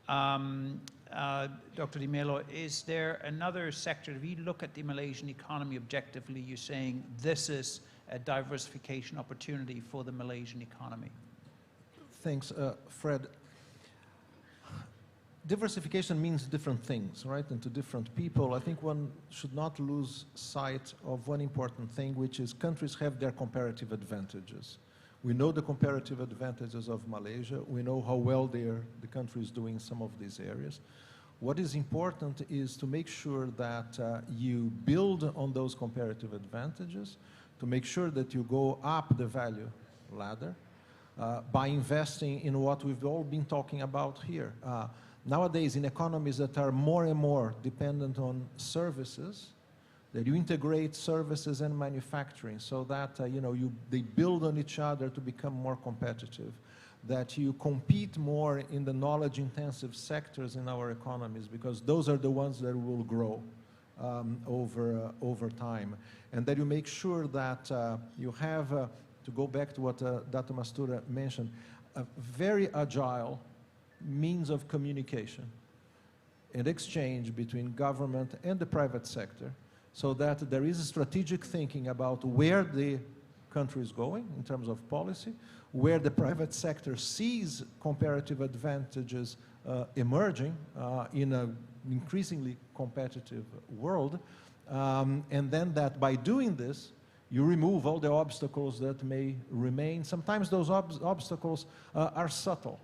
Dr. Di Melo, is there another sector, if you look at the Malaysian economy objectively, you're saying this is a diversification opportunity for the Malaysian economy? Thanks, Fred. Diversification means different things, right? And to different people, I think one should not lose sight of one important thing, which is countries have their comparative advantages. We know the comparative advantages of Malaysia. We know how well the country is doing in some of these areas. What is important is to make sure that you build on those comparative advantages, to make sure that you go up the value ladder by investing in what we've all been talking about here. Nowadays, in economies that are more and more dependent on services, that you integrate services and manufacturing so that they build on each other to become more competitive, that you compete more in the knowledge-intensive sectors in our economies, because those are the ones that will grow over time, and that you make sure that you have, to go back to what Dr. Mastura mentioned, a very agile means of communication and exchange between government and the private sector, so that there is a strategic thinking about where the country is going in terms of policy, where the private sector sees comparative advantages emerging in an increasingly competitive world, and then that by doing this, you remove all the obstacles that may remain. Sometimes those obstacles are subtle.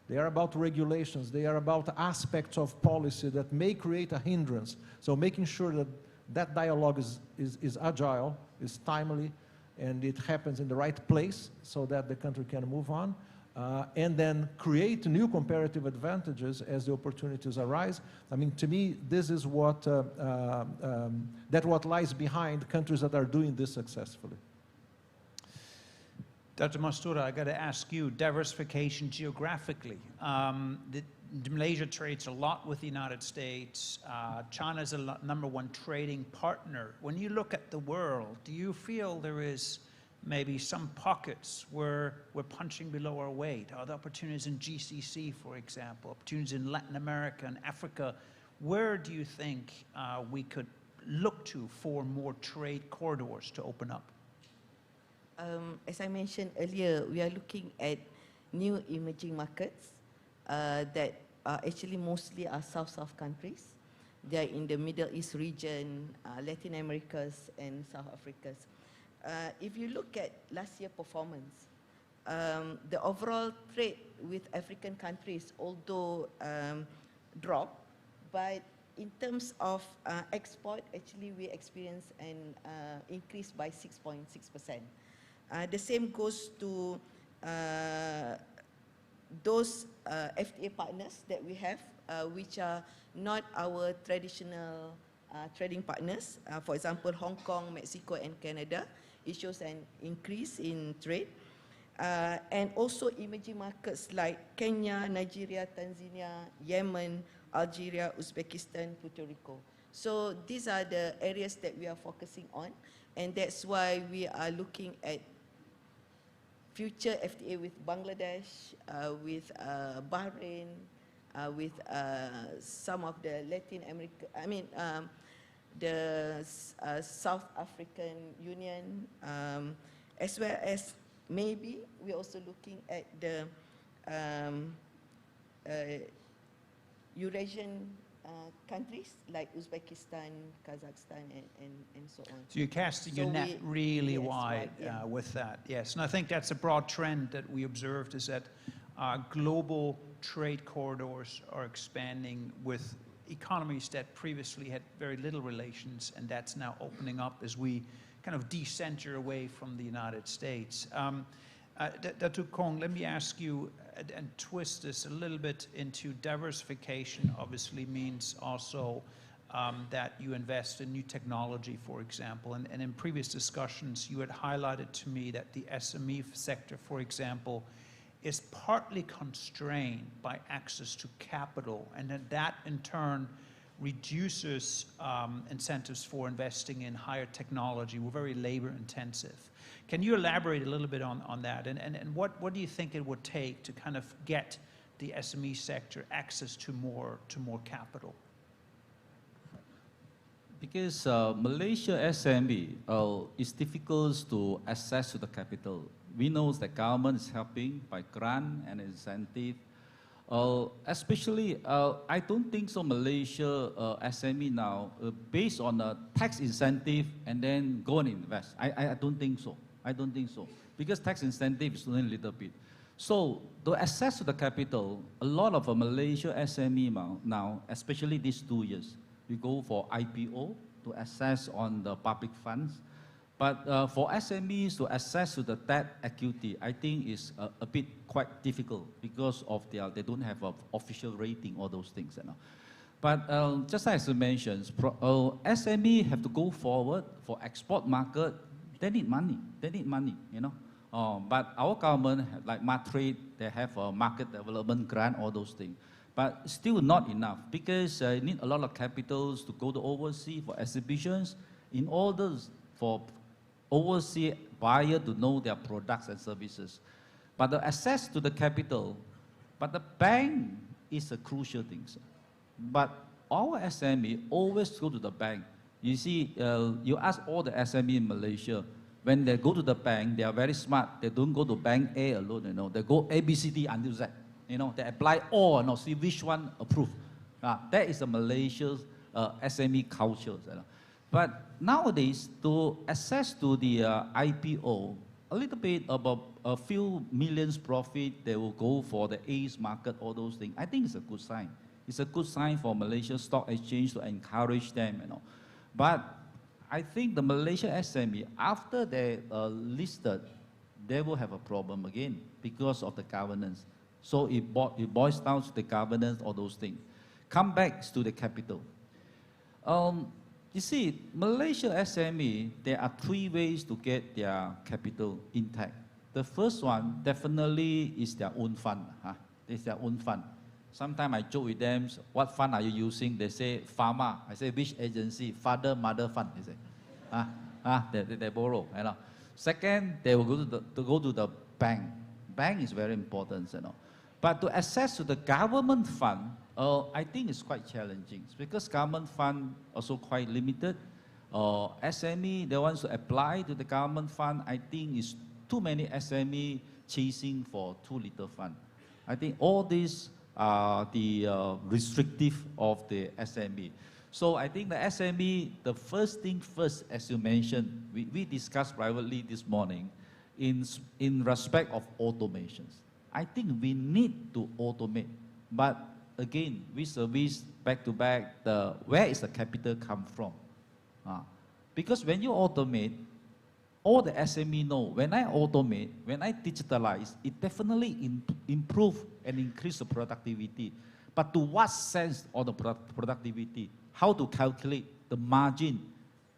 They are about regulations. They are about aspects of policy that may create a hindrance. So making sure that that dialogue is agile, is timely, and it happens in the right place so that the country can move on, and then create new comparative advantages as the opportunities arise. I mean, to me, this is what lies behind countries that are doing this successfully. Dr. Mastura, I got to ask you, diversification geographically. Malaysia trades a lot with the United States. China is a #1 trading partner. When you look at the world, do you feel there is maybe some pockets where we're punching below our weight? Are there opportunities in GCC, for example, opportunities in Latin America and Africa? Where do you think we could look to for more trade corridors to open up? As I mentioned earlier, we are looking at new emerging markets that are actually mostly are South-South countries. They are in the Middle East region, Latin Americas, and South Africas. If you look at last year's performance, the overall trade with African countries, although dropped, but in terms of export, actually we experienced an increase by 6.6%. The same goes to those FTA partners that we have, which are not our traditional trading partners. For example, Hong Kong, Mexico, and Canada. It shows an increase in trade. And also emerging markets like Kenya, Nigeria, Tanzania, Yemen, Algeria, Uzbekistan, Puerto Rico. So these are the areas that we are focusing on, and that's why we are looking at future FTA with Bangladesh, with Bahrain, with some of the Latin America, the South African Union, as well as maybe we're also looking at the Eurasian countries like Uzbekistan, Kazakhstan, and so on. So you're casting your net really wide with that, yes. And I think that's a broad trend that we observed, is that global trade corridors are expanding with economies that previously had very little relations, and that's now opening up as we kind of decenter away from the United States. Dr. Kong, let me ask you and twist this a little bit into diversification. Obviously means also that you invest in new technology, for example. And in previous discussions, you had highlighted to me that the SME sector, for example, is partly constrained by access to capital, and that in turn reduces incentives for investing in higher technology. We're very labor intensive. Can you elaborate a little bit on that? And what do you think it would take to kind of get the SME sector access to more capital? Because Malaysia SME is difficult to access to the capital. We know that government is helping by grant and incentive. Especially, I don't think so Malaysia SME now, based on a tax incentive and then go and invest. I don't think so. I don't think so. Because tax incentive is only a little bit. So the access to the capital, a lot of Malaysia SME now, especially these 2 years, we go for IPO to access on the public funds. But for SMEs to access to the debt equity, I think is a bit quite difficult because of they don't have an official rating, all those things. You know. But just as you mentioned, SME have to go forward for export market. They need money. They need money. You know. But our government, like Matrade, they have a market development grant, all those things. but still not enough because you need a lot of capitals to go to overseas for exhibitions in order for overseas buyer to know their products and services. But the access to the capital, but the bank is a crucial thing. But our SME always go to the bank. You see, you ask all the SME in Malaysia, when they go to the bank, they are very smart. They don't go to bank A alone, you know. They go A, B, C, D until Z. You know, they apply all, you know, see which one approved. That is a Malaysia's SME culture. You know. But nowadays, to access to the IPO, a little bit about a few millions profit, they will go for the A's market, all those things. I think it's a good sign. It's a good sign for Malaysia Stock Exchange to encourage them, you know. But I think the Malaysia SME, after they listed, they will have a problem again because of the governance. So it boils down to the governance, all those things. Come back to the capital. You see, Malaysia SME, there are three ways to get their capital intact. The first one definitely is their own fund. It's their own fund. Sometimes I joke with them, what fund are you using? They say, pharma. I say, which agency? Father, mother fund. They say, they borrow. You know. Second, they will go to the bank. Bank is very important, you know. But to access to the government fund, I think it's quite challenging because government fund also quite limited. SME, they want to apply to the government fund. I think it's too many SME chasing for too little fund. I think all these are the restrictive of the SME. So I think the SME, the first thing first, as you mentioned, we discussed privately this morning, in respect of automations. I think we need to automate, but again, we service back to back, where is the capital come from? Because when you automate, all the SME know, when I automate, when I digitalize, it definitely improve and increase the productivity. But to what sense of the productivity? How to calculate the margin?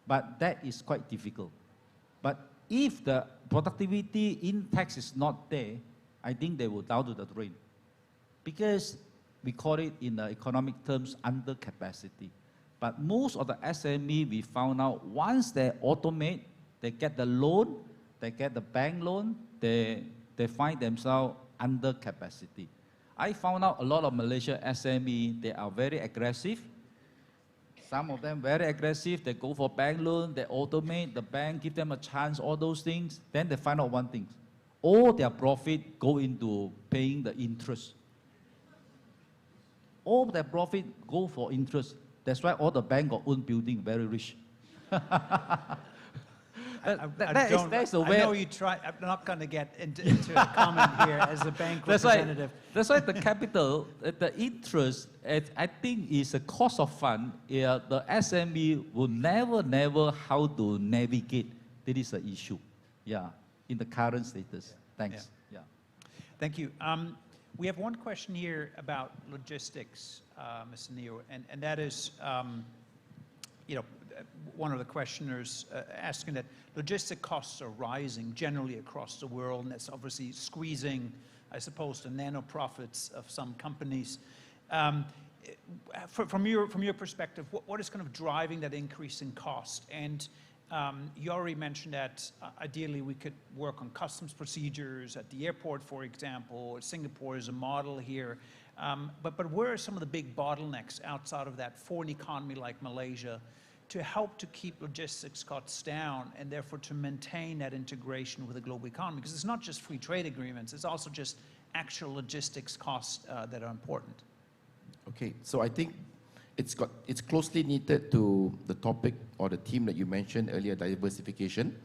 But that is quite difficult. But if the productivity in tax is not there, I think they will down to the drain. Because we call it in the economic terms under capacity. But most of the SME, we found out, once they automate, they get the loan, they get the bank loan, they find themselves under capacity. I found out a lot of Malaysia SME, they are very aggressive. Some of them very aggressive, they go for bank loan, they automate, the bank give them a chance, all those things. Then they find out one thing, all their profit go into paying the interest. All their profit go for interest. That's why all the bank got own building, very rich. I know you try. I'm not going to get into a comment here as a bank representative. That's why the capital, the interest, I think is a cost of fund. The SME will never how to navigate. That is an issue. Yeah, in the current status. Thanks. Yeah. Thank you. We have one question here about logistics, Mr. Neo, and that is, one of the questioners asking that logistic costs are rising generally across the world, and that's obviously squeezing, I suppose, the nano profits of some companies. From your perspective, what is kind of driving that increase in cost? And you already mentioned that ideally we could work on customs procedures at the airport, for example. Singapore is a model here. But where are some of the big bottlenecks outside of that for an economy like Malaysia to help to keep logistics costs down and therefore to maintain that integration with the global economy? Because it's not just free trade agreements, it's also just actual logistics costs that are important. Okay, so I think it's closely knitted to the topic or the theme that you mentioned earlier, diversification.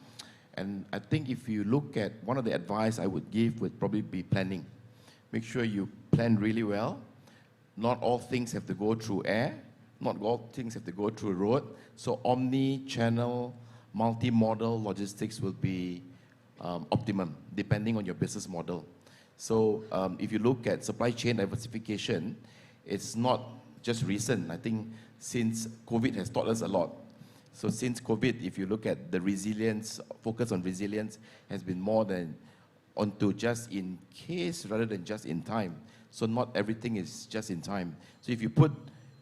And I think if you look at one of the advice I would give would probably be planning. Make sure you plan really well. Not all things have to go through air. Not all things have to go through road. So omni-channel, multi-modal logistics will be optimum, depending on your business model. So if you look at supply chain diversification, it's not just recent. I think since COVID has taught us a lot. So since COVID, if you look at the resilience, focus on resilience has been more than onto just in case rather than just in time. So not everything is just in time. So if you put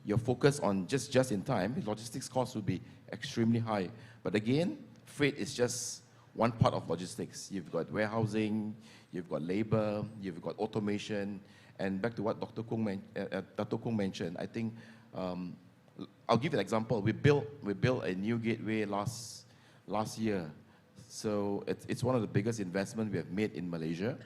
your focus on just in time, logistics costs will be extremely high. But again, freight is just one part of logistics. You've got warehousing, you've got labor, you've got automation, and back to what Dr. Kung mentioned, I think, I'll give you an example. We built a new gateway last year. So it's one of the biggest investments we have made in Malaysia.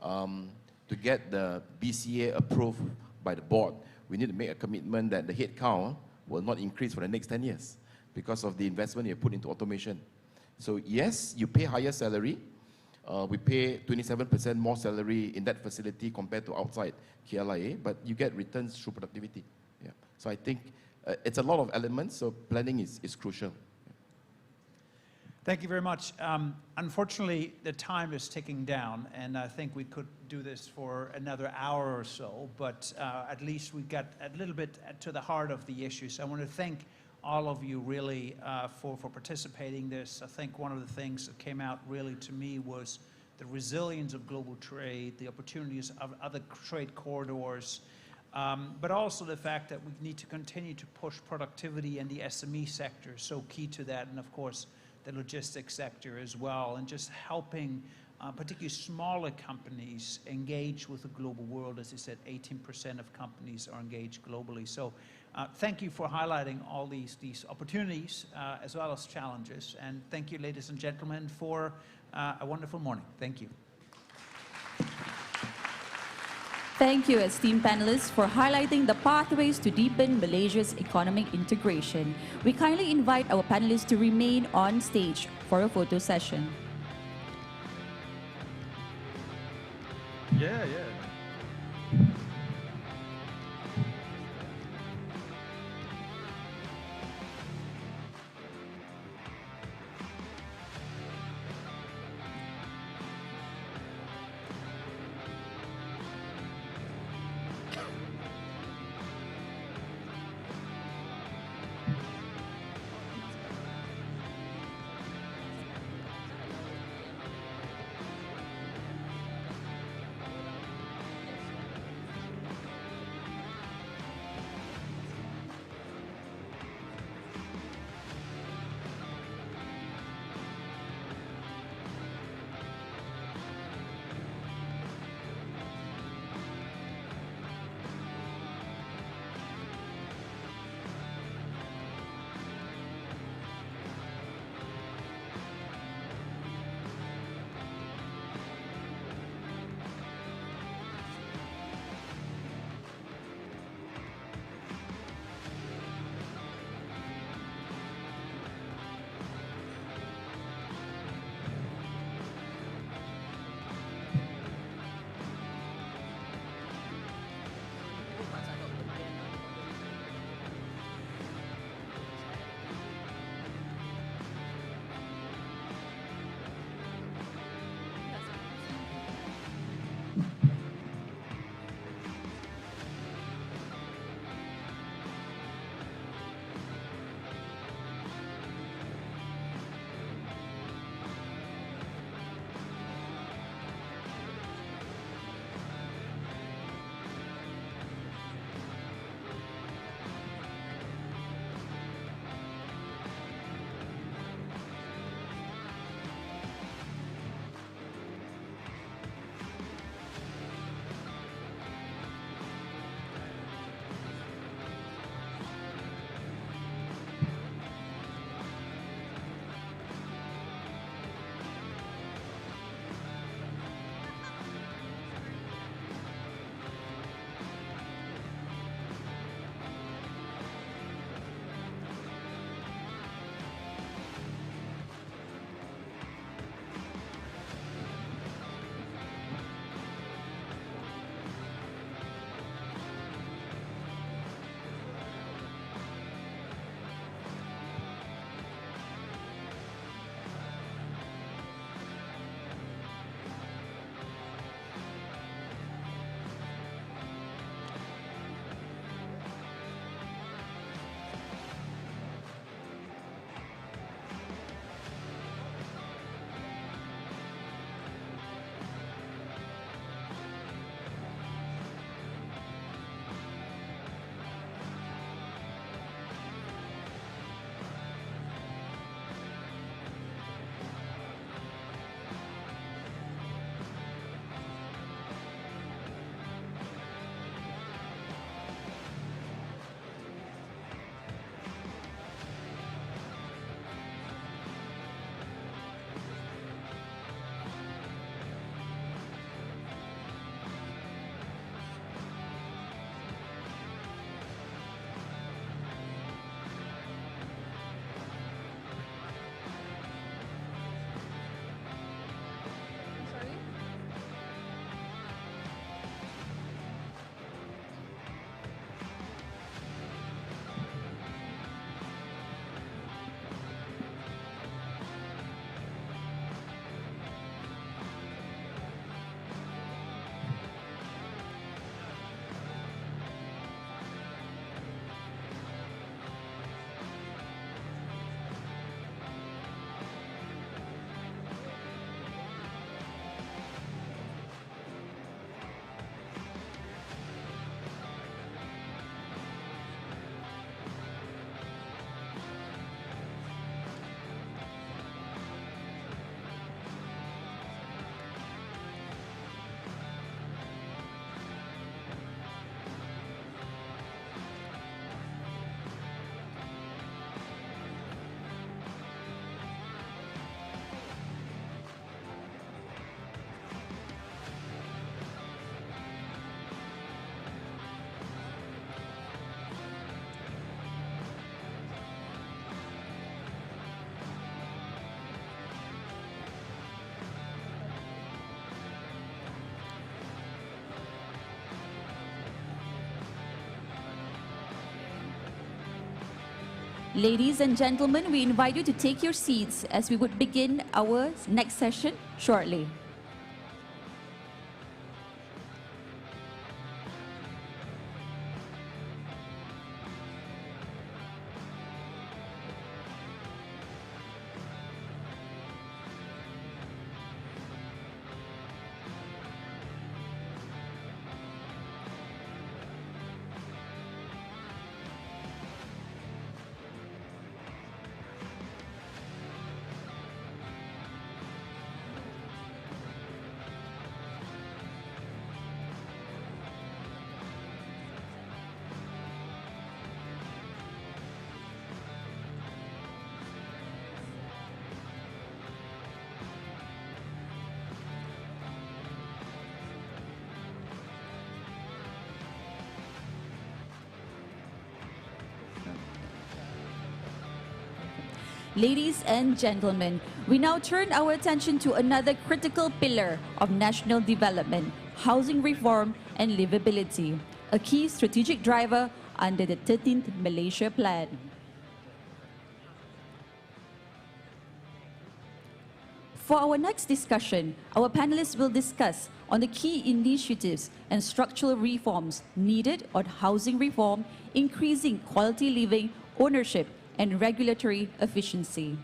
To get the BCA approved by the board, we need to make a commitment that the headcount will not increase for the next 10 years because of the investment you put into automation. So yes, you pay higher salary. We pay 27% more salary in that facility compared to outside KLIA, but you get returns through productivity. Yeah. So I think it's a lot of elements, so planning is crucial. Thank you very much. Unfortunately, the time is ticking down, and I think we could do this for another hour or so, but at least we got a little bit to the heart of the issue. So I want to thank all of you really for participating in this. I think one of the things that came out really to me was the resilience of global trade, the opportunities of other trade corridors, but also the fact that we need to continue to push productivity in the SME sector, so key to that, and of course, the logistics sector as well, and just helping particularly smaller companies engage with the global world. As I said, 18% of companies are engaged globally. So thank you for highlighting all these opportunities as well as challenges. And thank you, ladies and gentlemen, for a wonderful morning. Thank you. Thank you, esteemed panelists, for highlighting the pathways to deepen Malaysia's economic integration. We kindly invite our panelists to remain on stage for a photo session. Yeah. Ladies and gentlemen, we invite you to take your seats as we would begin our next session shortly. Ladies and gentlemen, we now turn our attention to another critical pillar of national development, housing reform and livability, a key strategic driver under the 13th Malaysia Plan. For our next discussion, our panelists will discuss on the key initiatives and structural reforms needed on housing reform, increasing quality living, ownership, and regulatory efficiency.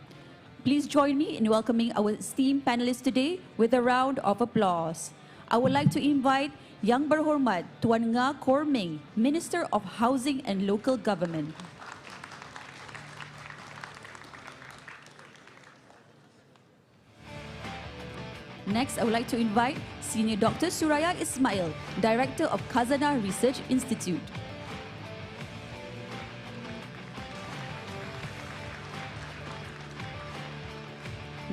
Please join me in welcoming our esteemed panelists today with a round of applause. I would like to invite Yang Berhormat Tuan Nga Kor Ming, Minister of Housing and Local Government. Next, I would like to invite Senior Dr. Suraya Ismail, Director of Khazanah Research Institute.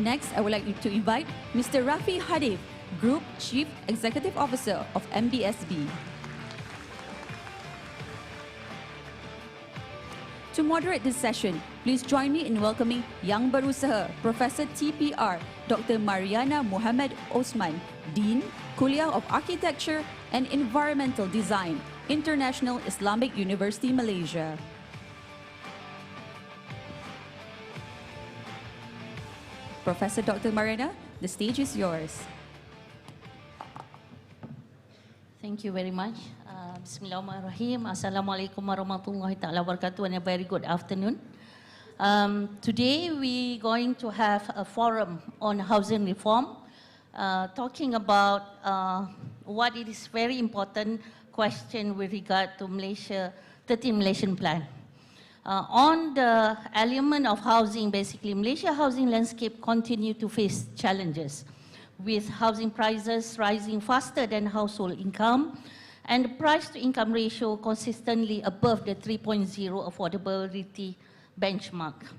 Next, I would like to invite Mr. Rafi Hadif, Group Chief Executive Officer of MBSB. To moderate this session, please join me in welcoming Yang Berusaha, Professor TPR, Dr. Mariana Muhammad Osman, Dean, Kuliah of Architecture and Environmental Design, International Islamic University, Malaysia. Professor Dr. Mariana, the stage is yours. Thank you very much. Bismillahirrahmanirrahim. Assalamualaikum warahmatullahi ta'ala wabarakatuh and a very good afternoon. Today we're going to have a forum on housing reform, talking about what it is very important question with regard to Malaysia, 13th Malaysian Plan. On the element of housing, basically, Malaysia housing landscape continue to face challenges, with housing prices rising faster than household income, and the price-to-income ratio consistently above the 3.0 affordability benchmark.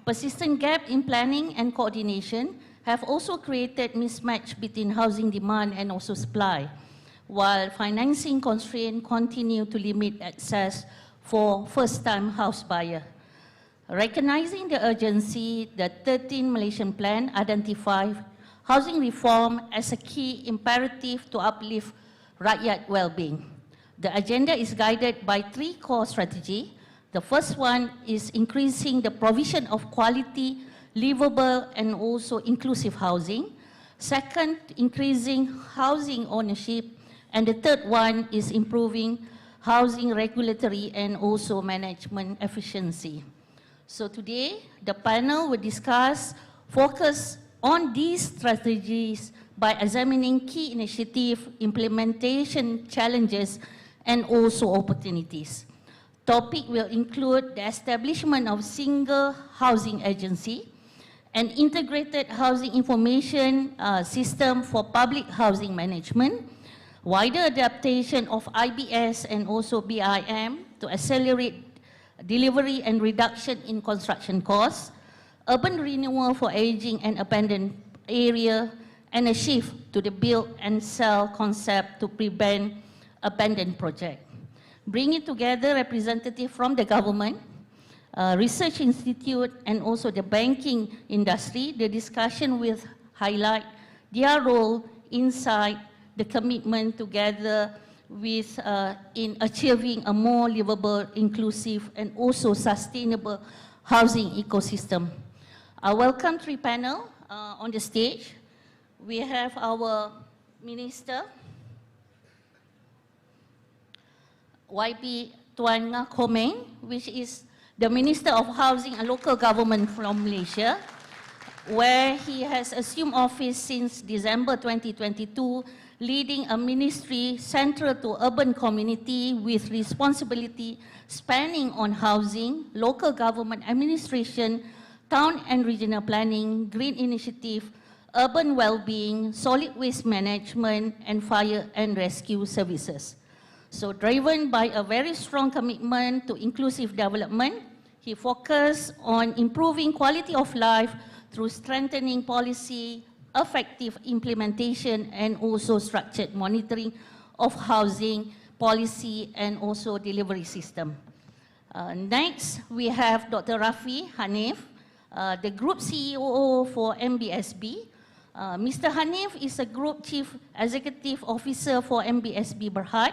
Persistent gap in planning and coordination have also created mismatch between housing demand and also supply, while financing constraints continue to limit access for first-time house buyer. Recognizing the urgency, the 13th Malaysian Plan identifies housing reform as a key imperative to uplift rakyat well-being. The agenda is guided by three core strategies. The first one is increasing the provision of quality, livable, and also inclusive housing. Second, increasing housing ownership. And the third one is improving housing regulatory and also management efficiency. So today, the panel will focus on these strategies by examining key initiative, implementation challenges, and also opportunities. Topic will include the establishment of single housing agency, an integrated housing information system for public housing management, wider adaptation of IBS and also BIM to accelerate delivery and reduction in construction costs, urban renewal for aging and abandoned area, and a shift to the build and sell concept to prevent abandoned project. Bringing together representatives from the government, research institute, and also the banking industry, the discussion will highlight their role inside the commitment together with in achieving a more livable, inclusive, and also sustainable housing ecosystem. I welcome three panel on the stage. We have our Minister, YB Tuan Ngah Komeng, which is the Minister of Housing and Local Government from Malaysia, where he has assumed office since December 2022, leading a ministry central to urban community with responsibility spanning on housing, local government administration, town and regional planning, green initiative, urban well-being, solid waste management, and fire and rescue services. So driven by a very strong commitment to inclusive development, he focused on improving quality of life through strengthening policy, effective implementation, and also structured monitoring of housing policy and also delivery system. Next, we have Dr. Rafi Hanif, the Group CEO for MBSB. Mr. Hanif is a Group Chief Executive Officer for MBSB Berhad,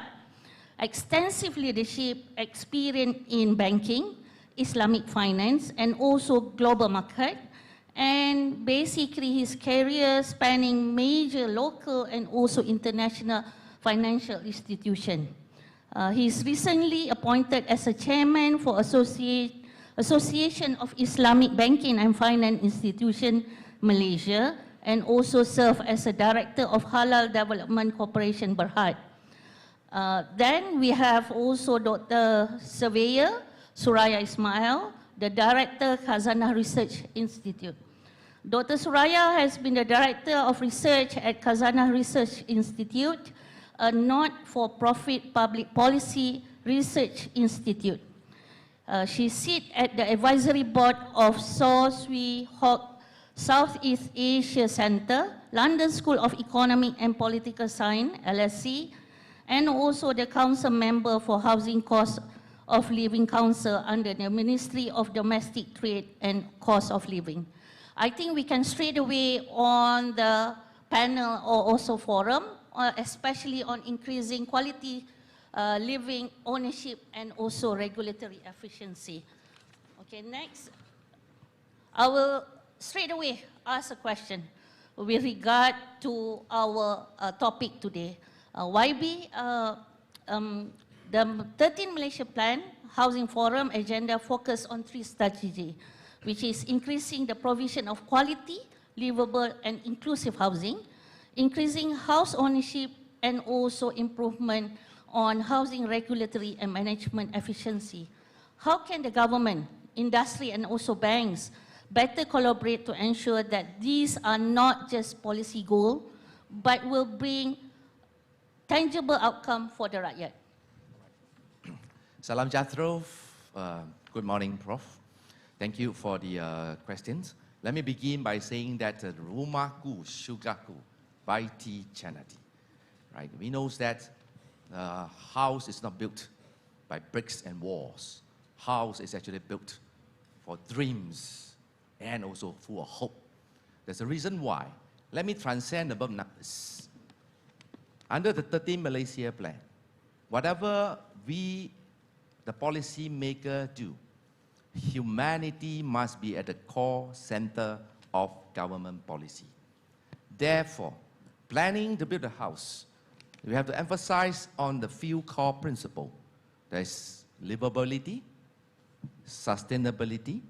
extensive leadership experience in banking, Islamic finance, and also global market. And basically his career spanning major local and also international financial institutions. He's recently appointed as a chairman for Association of Islamic Banking and Finance Institution Malaysia, and also served as a director of Halal Development Corporation Berhad. Then we have also Dr. Surveyor Suraya Ismail, the Director, Khazanah Research Institute. Dr. Suraya has been the Director of Research at Khazanah Research Institute, a not-for-profit public policy research institute. She sits at the advisory board of Saw Swee Hock Southeast Asia Centre, London School of Economic and Political Science, LSE, and also the council member for Housing Cost of Living Council under the Ministry of Domestic Trade and Cost of Living. I think we can straight away on the panel or also forum, especially on increasing quality living, ownership, and also regulatory efficiency. Okay, next. I will straight away ask a question with regard to our topic today. YB, the 13 Malaysia Plan Housing Forum agenda focus on three strategies, which is increasing the provision of quality, livable, and inclusive housing, increasing house ownership, and also improvement on housing regulatory and management efficiency. How can the government, industry, and also banks better collaborate to ensure that these are not just policy goals, but will bring tangible outcome for the rakyat? Salam Jatro. Good morning, Prof. Thank you for the questions. Let me begin by saying that Rumahku, Syurgaku, Baiti Chanati. Right? We know that house is not built by bricks and walls. House is actually built for dreams and also full of hope. There's a reason why. Let me transcend above numbers. Under the 13 Malaysia Plan, whatever we, the policy maker, do, humanity must be at the core center of government policy. Therefore, planning to build a house, we have to emphasize on the few core principles. There is livability, sustainability,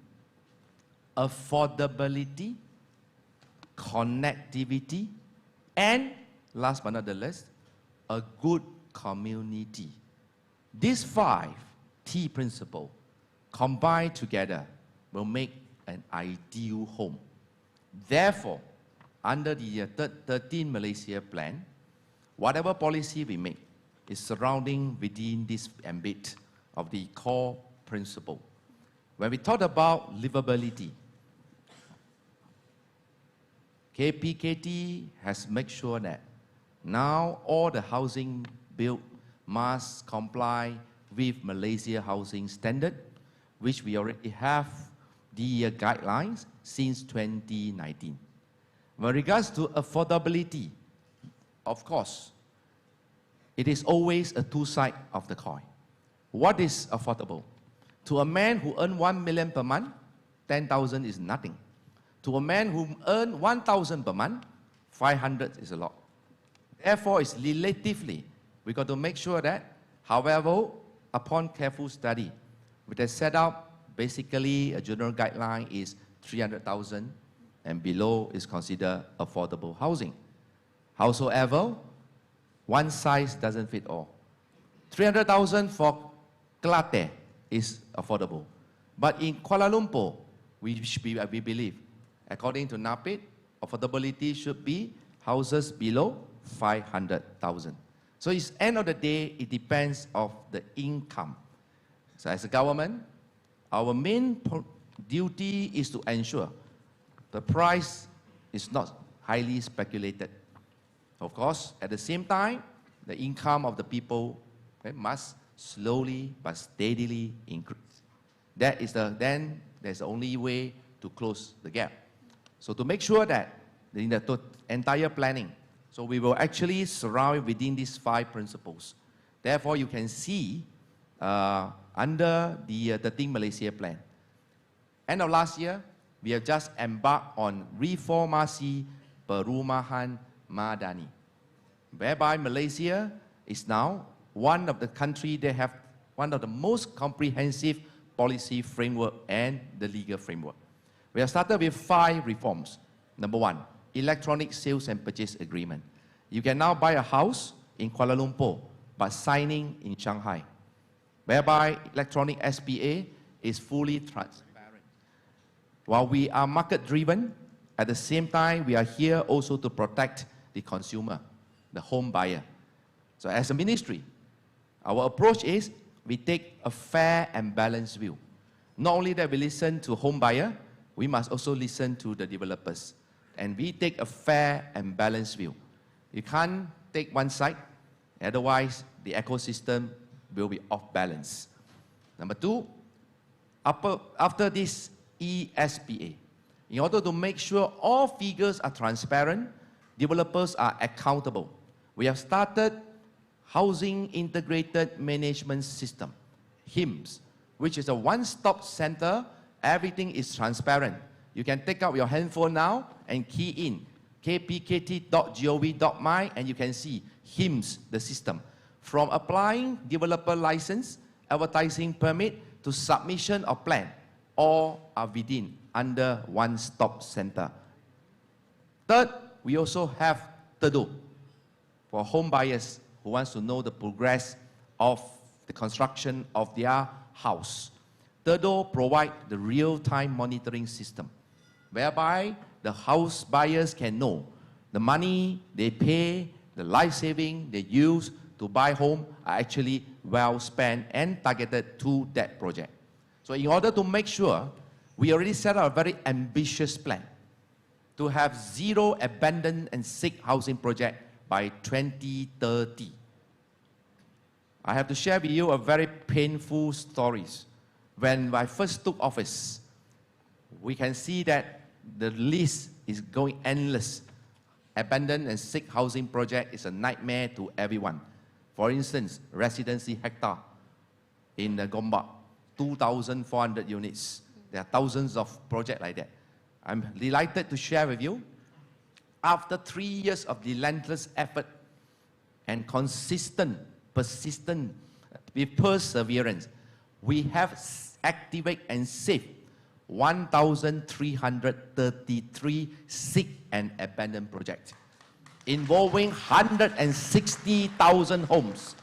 affordability, connectivity, and last but not the least, a good community. These 5 key principles combined together will make an ideal home. Therefore, under the 13 Malaysia Plan, whatever policy we make is surrounding within this ambit of the core principle. When we talk about livability, KPKT has made sure that now all the housing built must comply with Malaysia Housing Standard, which we already have the guidelines since 2019. With regards to affordability, of course, it is always a two sides of the coin. What is affordable? To a man who earns 1 million per month, 10,000 is nothing. To a man who earns 1,000 per month, 500 is a lot. Therefore, it's relatively, we got to make sure that, however, upon careful study, we have set up basically a general guideline is 300,000 and below is considered affordable housing. Howsoever, one size doesn't fit all. 300,000 for Kelate is affordable. But in Kuala Lumpur, we believe, according to NAPID, affordability should be houses below 500,000. So it's end of the day, it depends of the income. So as a government, our main duty is to ensure the price is not highly speculated. Of course, at the same time, the income of the people must slowly but steadily increase. Then there's the only way to close the gap. So to make sure that in the entire planning, so we will actually surround within these 5 principles. Therefore, you can see under the 13 Malaysia Plan. End of last year, we have just embarked on Reformasi Perumahan Madani, whereby Malaysia is now one of the countries that have one of the most comprehensive policy framework and the legal framework. We have started with 5 reforms. Number 1, electronic sales and purchase agreement. You can now buy a house in Kuala Lumpur by signing in Shanghai, whereby electronic SPA is fully transparent. While we are market-driven, at the same time, we are here also to protect the consumer, the home buyer. So as a ministry, our approach is we take a fair and balanced view. Not only that we listen to home buyer, we must also listen to the developers. And we take a fair and balanced view. You can't take one side, otherwise the ecosystem will be off balance. Number 2, after this ESPA, in order to make sure all figures are transparent, developers are accountable, we have started Housing Integrated Management System, HIMS, which is a one-stop center. Everything is transparent. You can take out your handphone now and key in kpkt.gov.my and you can see HIMS, the system. From applying developer license, advertising permit, to submission of plan, all are within under one-stop center. Third, we also have Tedo for home buyers who wants to know the progress of the construction of their house. Tedo provide the real-time monitoring system, whereby the house buyers can know the money they pay, the life saving they use to buy home are actually well spent and targeted to that project. So in order to make sure, we already set out a very ambitious plan to have 0 abandoned and sick housing project by 2030. I have to share with you a very painful stories. When I first took office, we can see that the list is going endless. Abandoned and sick housing project is a nightmare to everyone. For instance, residency hectare in the Gombak, 2,400 units. There are thousands of projects like that. I'm delighted to share with you, after 3 years of relentless effort and consistent, persistent, with perseverance, we have activated and saved 1,333 sick and abandoned projects, involving 160,000 homes.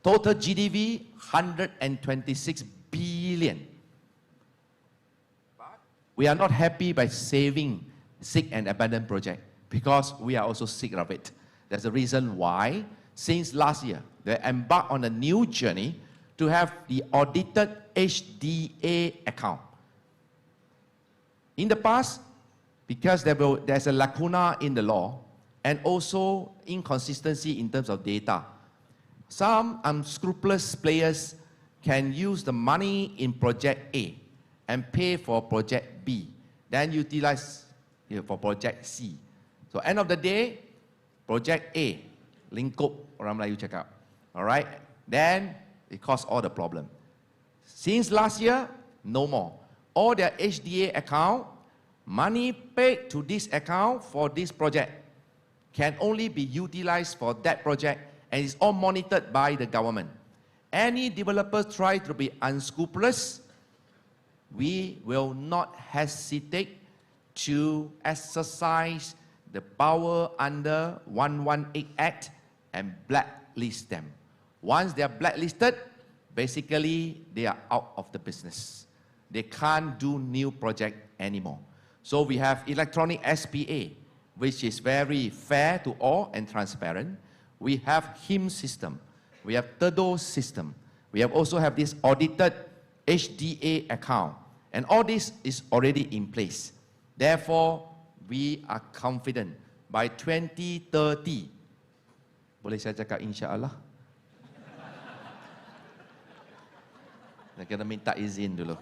Total GDP, 126 billion. We are not happy by saving sick and abandoned project because we are also sick of it. That's the reason why, since last year, they embarked on a new journey to have the audited HDA account. In the past, because there's a lacuna in the law and also inconsistency in terms of data, some unscrupulous players can use the money in project A and pay for project B, then utilize for project C. So end of the day, project A, lingkup, orang Melayu cakap, all right? Then it caused all the problem. Since last year, no more. all their HDA account, money paid to this account for this project can only be utilized for that project, and it's all monitored by the government. Any developers try to be unscrupulous, we will not hesitate to exercise the power under 118 Act and blacklist them. Once they are blacklisted, basically they are out of the business. They can't do new project anymore. So we have electronic SPA, which is very fair to all and transparent. We have HIM system. We have TEDO system. We have also have this audited HDA account. And all this is already in place. Therefore, we are confident by 2030. Boleh saya cakap insya-Allah? Saya kena minta izin dulu.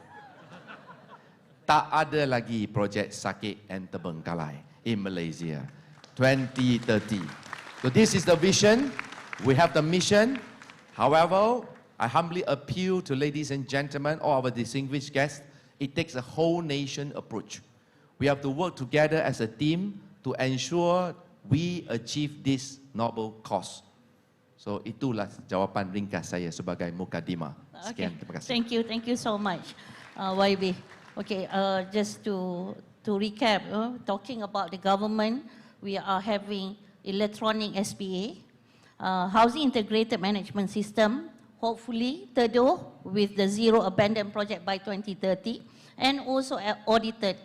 Tak ada lagi projek sakit and terbengkalai in Malaysia. 2030. So this is the vision. We have the mission. However, I humbly appeal to ladies and gentlemen, all our distinguished guests, it takes a whole nation approach. We have to work together as a team to ensure we achieve this noble cause. So itulah jawapan ringkas saya sebagai mukadimah. Sekian, terima kasih. Thank you so much, YB. Okay, just to recap, talking about the government, we are having electronic SPA, housing integrated management system, hopefully TEDO with the zero abandoned project by 2030, and also audited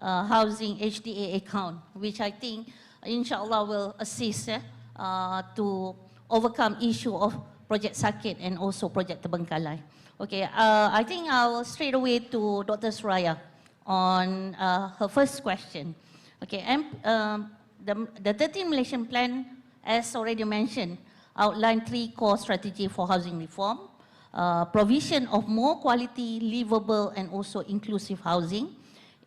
housing HDA account, which I think, inshallah, will assist to overcome issue of Project Sakit and also Project Terbengkalai. Okay, I think I'll straight away to Dr. Suraya on her first question. Okay, and the 13th Malaysian Plan, as already mentioned, outlined 3 core strategies for housing reform, provision of more quality, livable and also inclusive housing,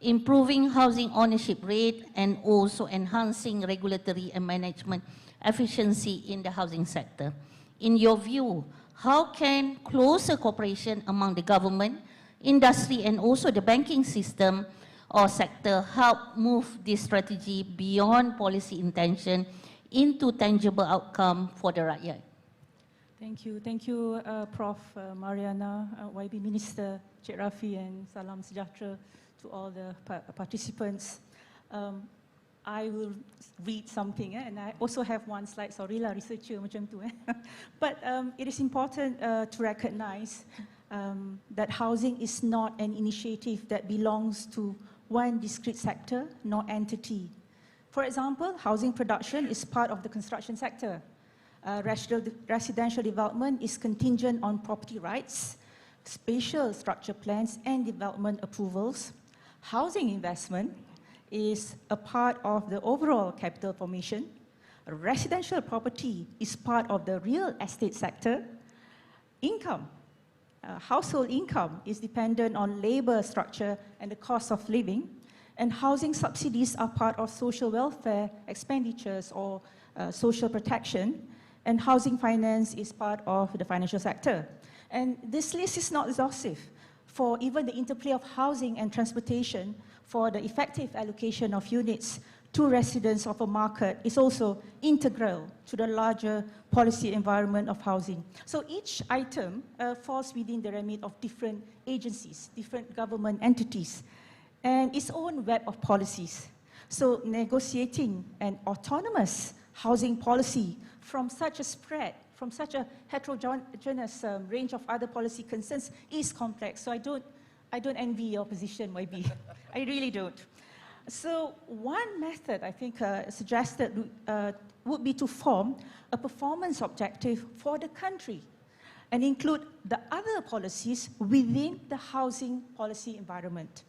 improving housing ownership rate, and also enhancing regulatory and management efficiency in the housing sector. In your view, how can closer cooperation among the government, industry, and also the banking system or sector help move this strategy beyond policy intention into tangible outcome for the rakyat? Thank you, Prof. Mariana, YB Minister, Cik Rafi, and salam sejahtera to all the participants. I will read something, and I also have one slide. Sorry lah, researcher macam tu. But it is important to recognize that housing is not an initiative that belongs to one discrete sector nor entity. For example, housing production is part of the construction sector. Residential development is contingent on property rights, spatial structure plans, and development approvals. Housing investment is a part of the overall capital formation. Residential property is part of the real estate sector. Income, household income is dependent on labor structure and the cost of living. And housing subsidies are part of social welfare expenditures or social protection. And housing finance is part of the financial sector. And this list is not exhaustive. For even the interplay of housing and transportation, for the effective allocation of units to residents of a market is also integral to the larger policy environment of housing. So each item falls within the remit of different agencies, different government entities, and its own web of policies. So negotiating an autonomous housing policy from such a spread, from such a heterogeneous range of other policy concerns is complex. So I don't envy your position, YB. I really don't. So one method I think suggested would be to form a performance objective for the country and include the other policies within the housing policy environment,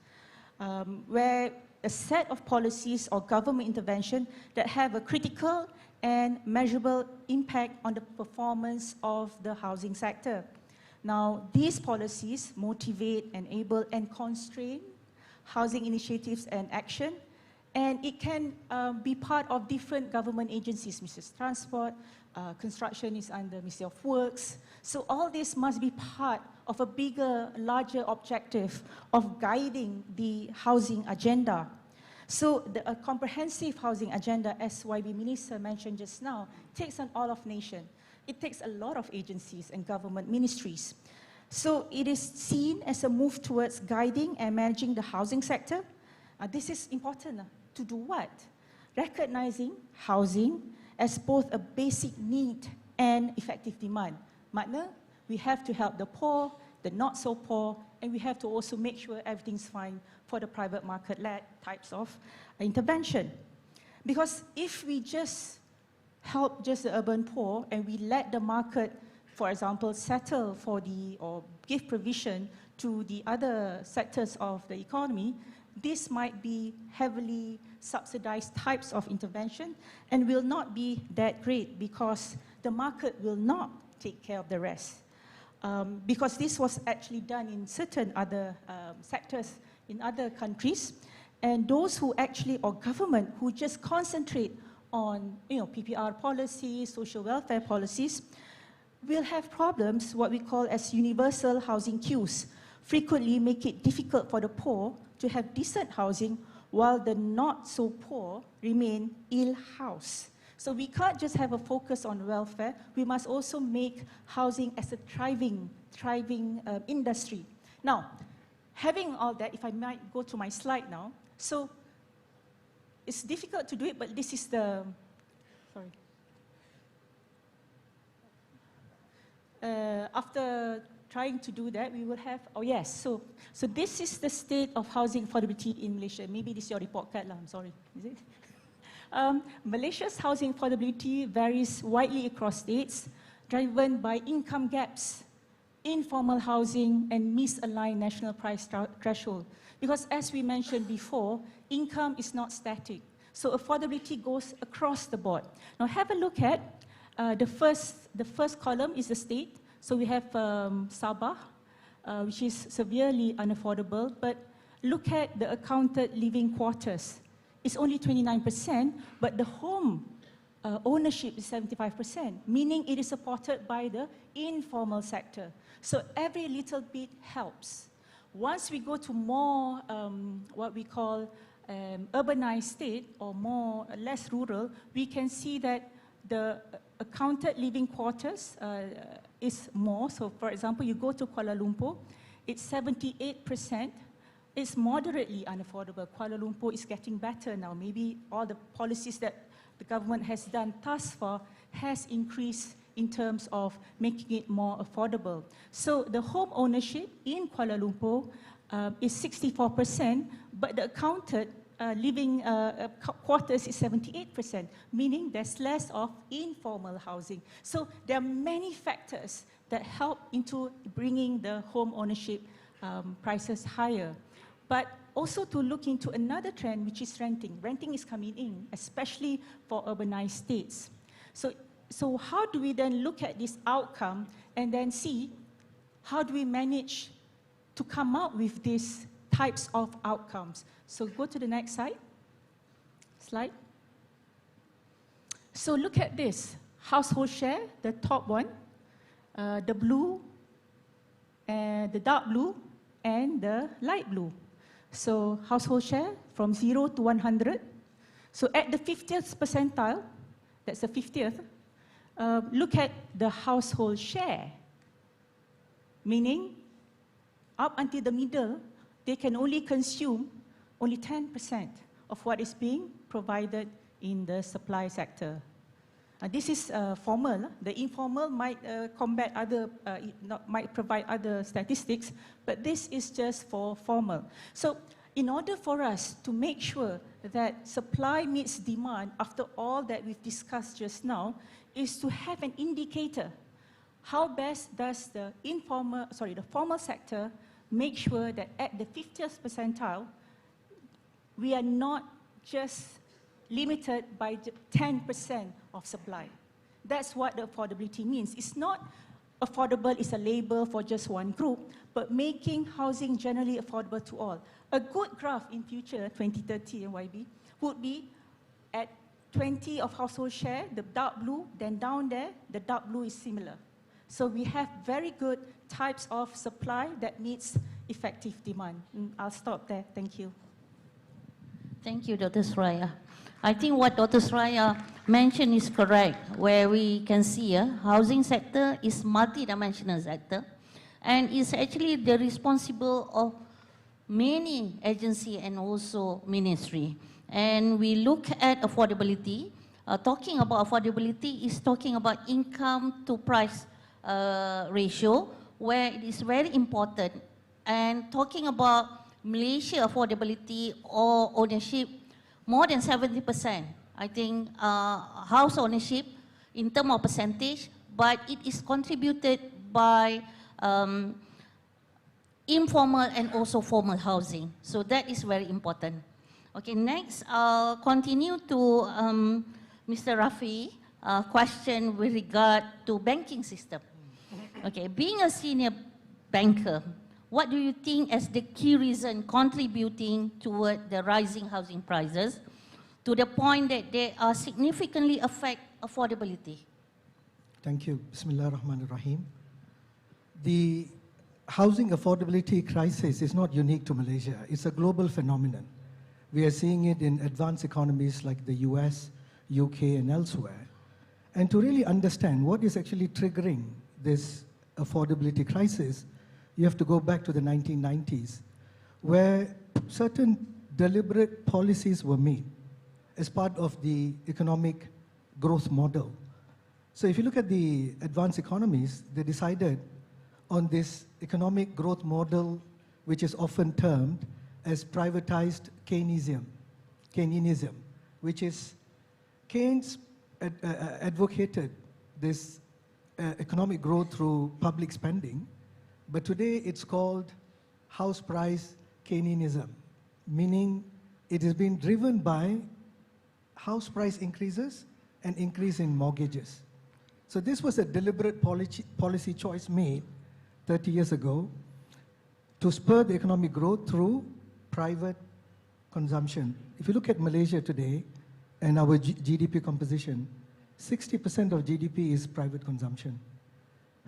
where a set of policies or government intervention that have a critical and measurable impact on the performance of the housing sector. Now, these policies motivate, enable, and constrain housing initiatives and action, And it can be part of different government agencies, Ministry of Transport, construction is under Ministry of Works. So all this must be part of a bigger, larger objective of guiding the housing agenda. So a comprehensive housing agenda, as YB Minister mentioned just now, takes on all of nation. It takes a lot of agencies and government ministries. So it is seen as a move towards guiding and managing the housing sector. This is important. To do what? Recognizing housing as both a basic need and effective demand. Makna, we have to help the poor, the not so poor, and we have to also make sure everything's fine for the private market-led types of intervention. Because if we just help just the urban poor and we let the market, for example, settle for or give provision to the other sectors of the economy, this might be heavily subsidized types of intervention and will not be that great because the market will not take care of the rest. Because this was actually done in certain other sectors in other countries, and those who actually, or government, who just concentrate on PPR policies, social welfare policies, will have problems, what we call as universal housing queues, frequently make it difficult for the poor to have decent housing while the not so poor remain ill-housed. So we can't just have a focus on welfare, we must also make housing as a thriving industry. Now, having all that, if I might go to my slide now, so it's difficult to do it, but this is the, sorry. After trying to do that, we will have, oh yes, so this is the state of housing affordability in Malaysia. Maybe this is your report card, I'm sorry, is it? Malaysia's housing affordability varies widely across states, driven by income gaps, informal housing, and misaligned national price threshold. Because as we mentioned before, income is not static. So affordability goes across the board. Now have a look at the first column is the state. So we have Sabah, which is severely unaffordable, but look at the accounted living quarters. It's only 29%, but the home ownership is 75%, meaning it is supported by the informal sector. So every little bit helps. Once we go to more what we call urbanized state or less rural, we can see that the accounted living quarters is more. So for example, you go to Kuala Lumpur, it's 78%. It's moderately unaffordable. Kuala Lumpur is getting better now. Maybe all the policies that the government has done thus far has increased in terms of making it more affordable. So the home ownership in Kuala Lumpur is 64%, but the accounted living quarters is 78%, meaning there's less of informal housing. So there are many factors that help into bringing the home ownership prices higher. But also to look into another trend, which is renting. Renting is coming in, especially for urbanized states. So how do we then look at this outcome and then see how do we manage to come up with these types of outcomes? So go to the next slide. So look at this. Household share, the top one, the blue, the dark blue, and the light blue. So household share from 0 to 100. So at the 50th percentile, that's the 50th, look at the household share, meaning up until the middle, they can only consume only 10% of what is being provided in the supply sector. This is formal. The informal might combat other, might provide other statistics, but this is just for formal. So in order for us to make sure that supply meets demand after all that we've discussed just now, is to have an indicator. How best does the formal sector make sure that at the 50th percentile, we are not just limited by 10% of supply. That's what the affordability means. It's not affordable is a label for just one group, but making housing generally affordable to all. A good graph in future, 2030 and YB, would be at 20 of household share, the dark blue, then down there, the dark blue is similar. So we have very good types of supply that meets effective demand. I'll stop there. Thank you. Thank you, Dr. Suraya. I think what Dr. Suraya mentioned is correct, where we can see housing sector is multi-dimensional sector, and is actually the responsible of many agency and also ministry. And we look at affordability. Talking about affordability is talking about income to price ratio, where it is very important. And talking about Malaysia affordability or ownership, more than 70%, I think, house ownership in terms of percentage, but it is contributed by informal and also formal housing. So that is very important. Okay, next, I'll continue to Mr. Rafi, question with regard to banking system. Okay, being a senior banker, what do you think as the key reason contributing toward the rising housing prices to the point that they are significantly affect affordability? Thank you. Bismillah ar-Rahman ar-Rahim. The housing affordability crisis is not unique to Malaysia. It's a global phenomenon. We are seeing it in advanced economies like the US, UK, and elsewhere. And to really understand what is actually triggering this affordability crisis, you have to go back to the 1990s, where certain deliberate policies were made as part of the economic growth model. So if you look at the advanced economies, they decided on this economic growth model, which is often termed as privatized Keynesianism, which is Keynes advocated this economic growth through public spending, but today it's called house price Keynesianism, meaning it is being driven by house price increases and increase in mortgages. So this was a deliberate policy choice made 30 years ago to spur the economic growth through private consumption. If you look at Malaysia today and our GDP composition, 60% of GDP is private consumption.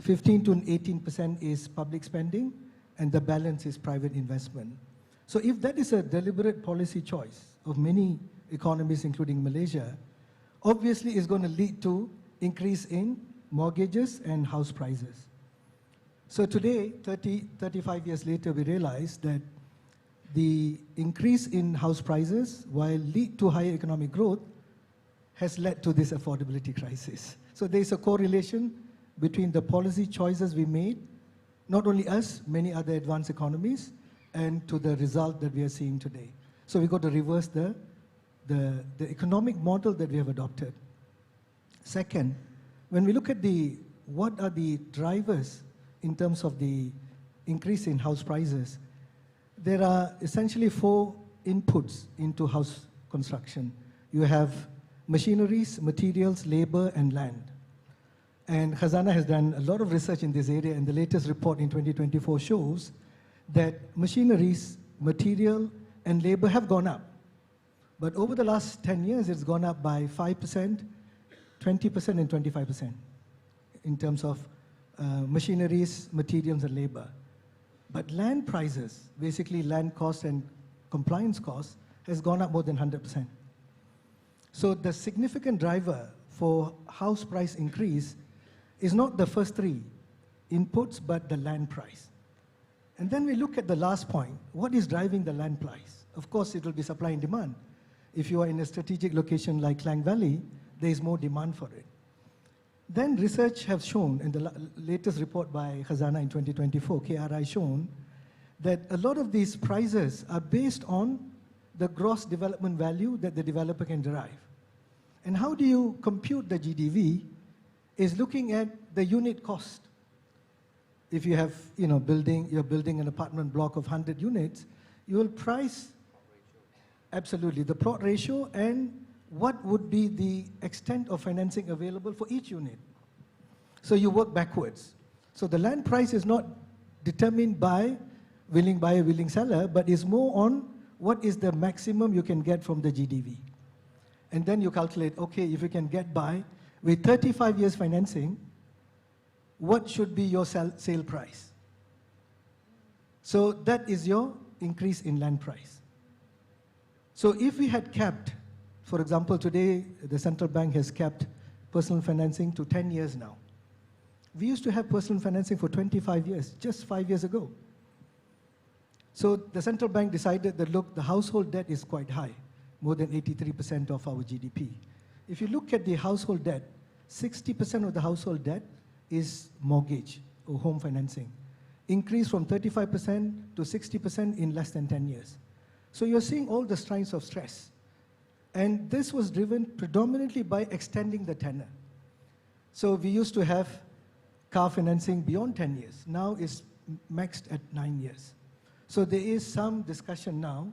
15 to 18% is public spending, and the balance is private investment. So if that is a deliberate policy choice of many economies, including Malaysia, obviously it's going to lead to increase in mortgages and house prices. So today, 35 years later, we realize that the increase in house prices, while lead to higher economic growth, has led to this affordability crisis. So there's a correlation between the policy choices we made, not only us, many other advanced economies, and to the result that we are seeing today. So we've got to reverse the economic model that we have adopted. Second, when we look at what are the drivers in terms of the increase in house prices, there are essentially 4 inputs into house construction. You have machineries, materials, labor, and land. And Khazanah has done a lot of research in this area, and the latest report in 2024 shows that machineries, material, and labor have gone up. But over the last 10 years, it's gone up by 5%, 20%, and 25% in terms of machineries, materials, and labor. But land prices, basically land costs and compliance costs, has gone up more than 100%. So the significant driver for house price increase is not the first 3 inputs, but the land price. And then we look at the last point. What is driving the land price? Of course, it will be supply and demand. If you are in a strategic location like Klang Valley, there is more demand for it. Then research has shown, in the latest report by Khazanah in 2024, KRI shown, that a lot of these prices are based on the gross development value that the developer can derive. And how do you compute the GDV is looking at the unit cost. If you have, you're building an apartment block of 100 units, you will price absolutely the plot ratio and what would be the extent of financing available for each unit. So you work backwards. So the land price is not determined by willing buyer, willing seller, but is more on what is the maximum you can get from the GDV. And then you calculate, okay, if you can get by with 35 years financing, what should be your sale price? So that is your increase in land price. So if we had capped, for example, today the central bank has capped personal financing to 10 years now. We used to have personal financing for 25 years, just 5 years ago. So the central bank decided that, look, the household debt is quite high, more than 83% of our GDP. If you look at the household debt, 60% of the household debt is mortgage or home financing, increased from 35% to 60% in less than 10 years. So you're seeing all the signs of stress. And this was driven predominantly by extending the tenor. So we used to have car financing beyond 10 years. Now it's maxed at 9 years. So there is some discussion now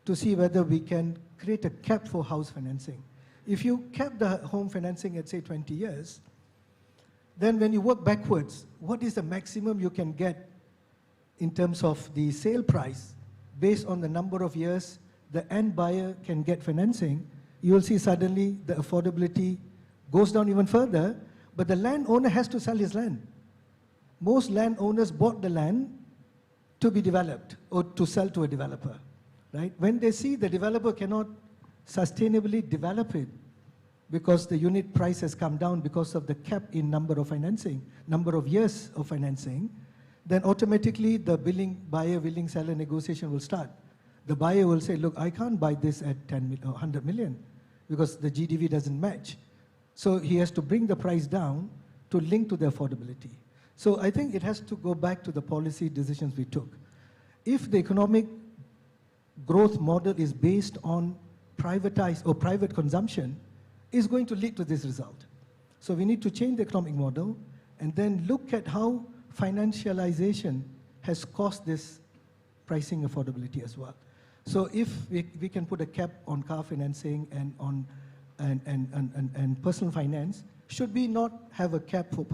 to see whether we can create a cap for house financing. If you cap the home financing at, say, 20 years, then when you work backwards, what is the maximum you can get in terms of the sale price based on the number of years the end buyer can get financing? You will see suddenly the affordability goes down even further, but the landowner has to sell his land. Most landowners bought the land to be developed or to sell to a developer, right? When they see the developer cannot sustainably develop it because the unit price has come down because of the cap in number of financing, number of years of financing, then automatically the buyer-willing seller negotiation will start. The buyer will say, look, I can't buy this at 10 million or 100 million because the GDV doesn't match. So he has to bring the price down to link to the affordability. So I think it has to go back to the policy decisions we took. If the economic growth model is based on privatized or private consumption, it's going to lead to this result. So we need to change the economic model and then look at how financialization has caused this pricing affordability as well. So if we can put a cap on car financing and on and personal finance, should we not have a cap for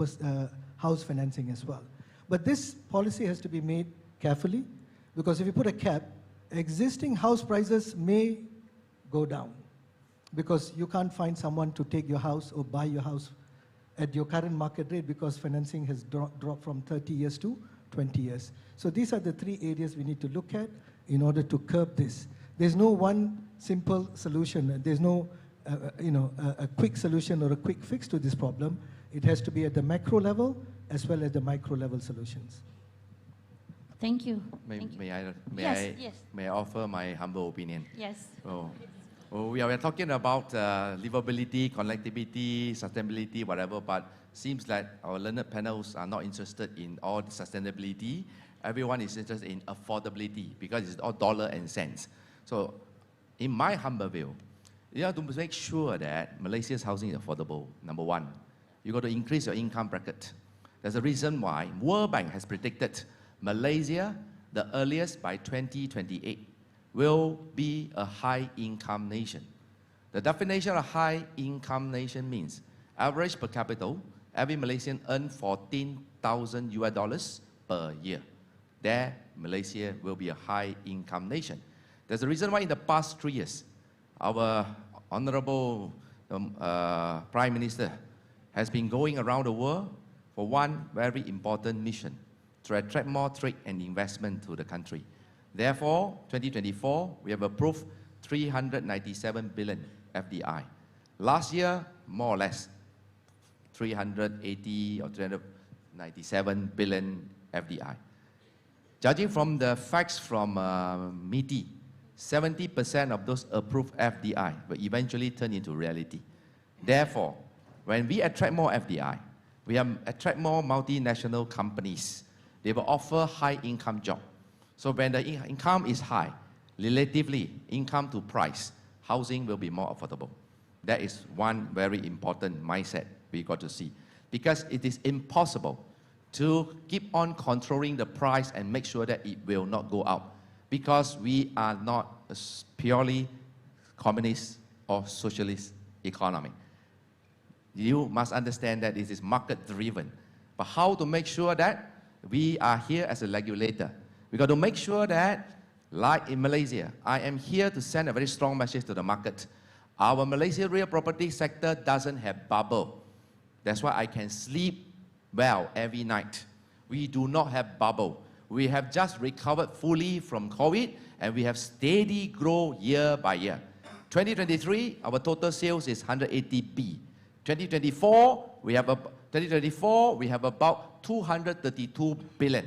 house financing as well? But this policy has to be made carefully, because if you put a cap, existing house prices may go down because you can't find someone to take your house or buy your house at your current market rate because financing has dropped from 30 years to 20 years. So these are the three areas we need to look at in order to curb this. There's no one simple solution. There's no a quick solution or a quick fix to this problem. It has to be at the macro level as well as the micro level solutions. Thank you. May I offer my humble opinion? Yes. We are talking about livability, connectivity, sustainability, whatever, but seems like our learned panels are not interested in all the sustainability. Everyone is interested in affordability because it's all dollar and cents. So in my humble view, you have to make sure that Malaysia's housing is affordable, number one. You got to increase your income bracket. There's a reason why World Bank has predicted Malaysia, the earliest by 2028, will be a high-income nation. The definition of high-income nation means average per capita, every Malaysian earns $14,000 per year. There, Malaysia will be a high-income nation. There's a reason why in the past 3 years, our Honorable Prime Minister has been going around the world for one very important mission, to attract more trade and investment to the country. Therefore, 2024, we have approved 397 billion FDI. Last year, more or less, 380 or 397 billion FDI. Judging from the facts from MITI, 70% of those approved FDI will eventually turn into reality. Therefore, when we attract more FDI, we attract more multinational companies. They will offer high-income jobs. So when the income is high, relatively, income to price, housing will be more affordable. That is one very important mindset we got to see. Because it is impossible to keep on controlling the price and make sure that it will not go up. Because we are not a purely communist or socialist economy. You must understand that this is market-driven. But how to make sure that we are here as a regulator? We got to make sure that, like in Malaysia, I am here to send a very strong message to the market. Our Malaysia real property sector doesn't have bubble. That's why I can sleep well every night. We do not have bubble. We have just recovered fully from COVID, and we have steady growth year by year. 2023, our total sales is 180 B. 2024, we have about 232 billion.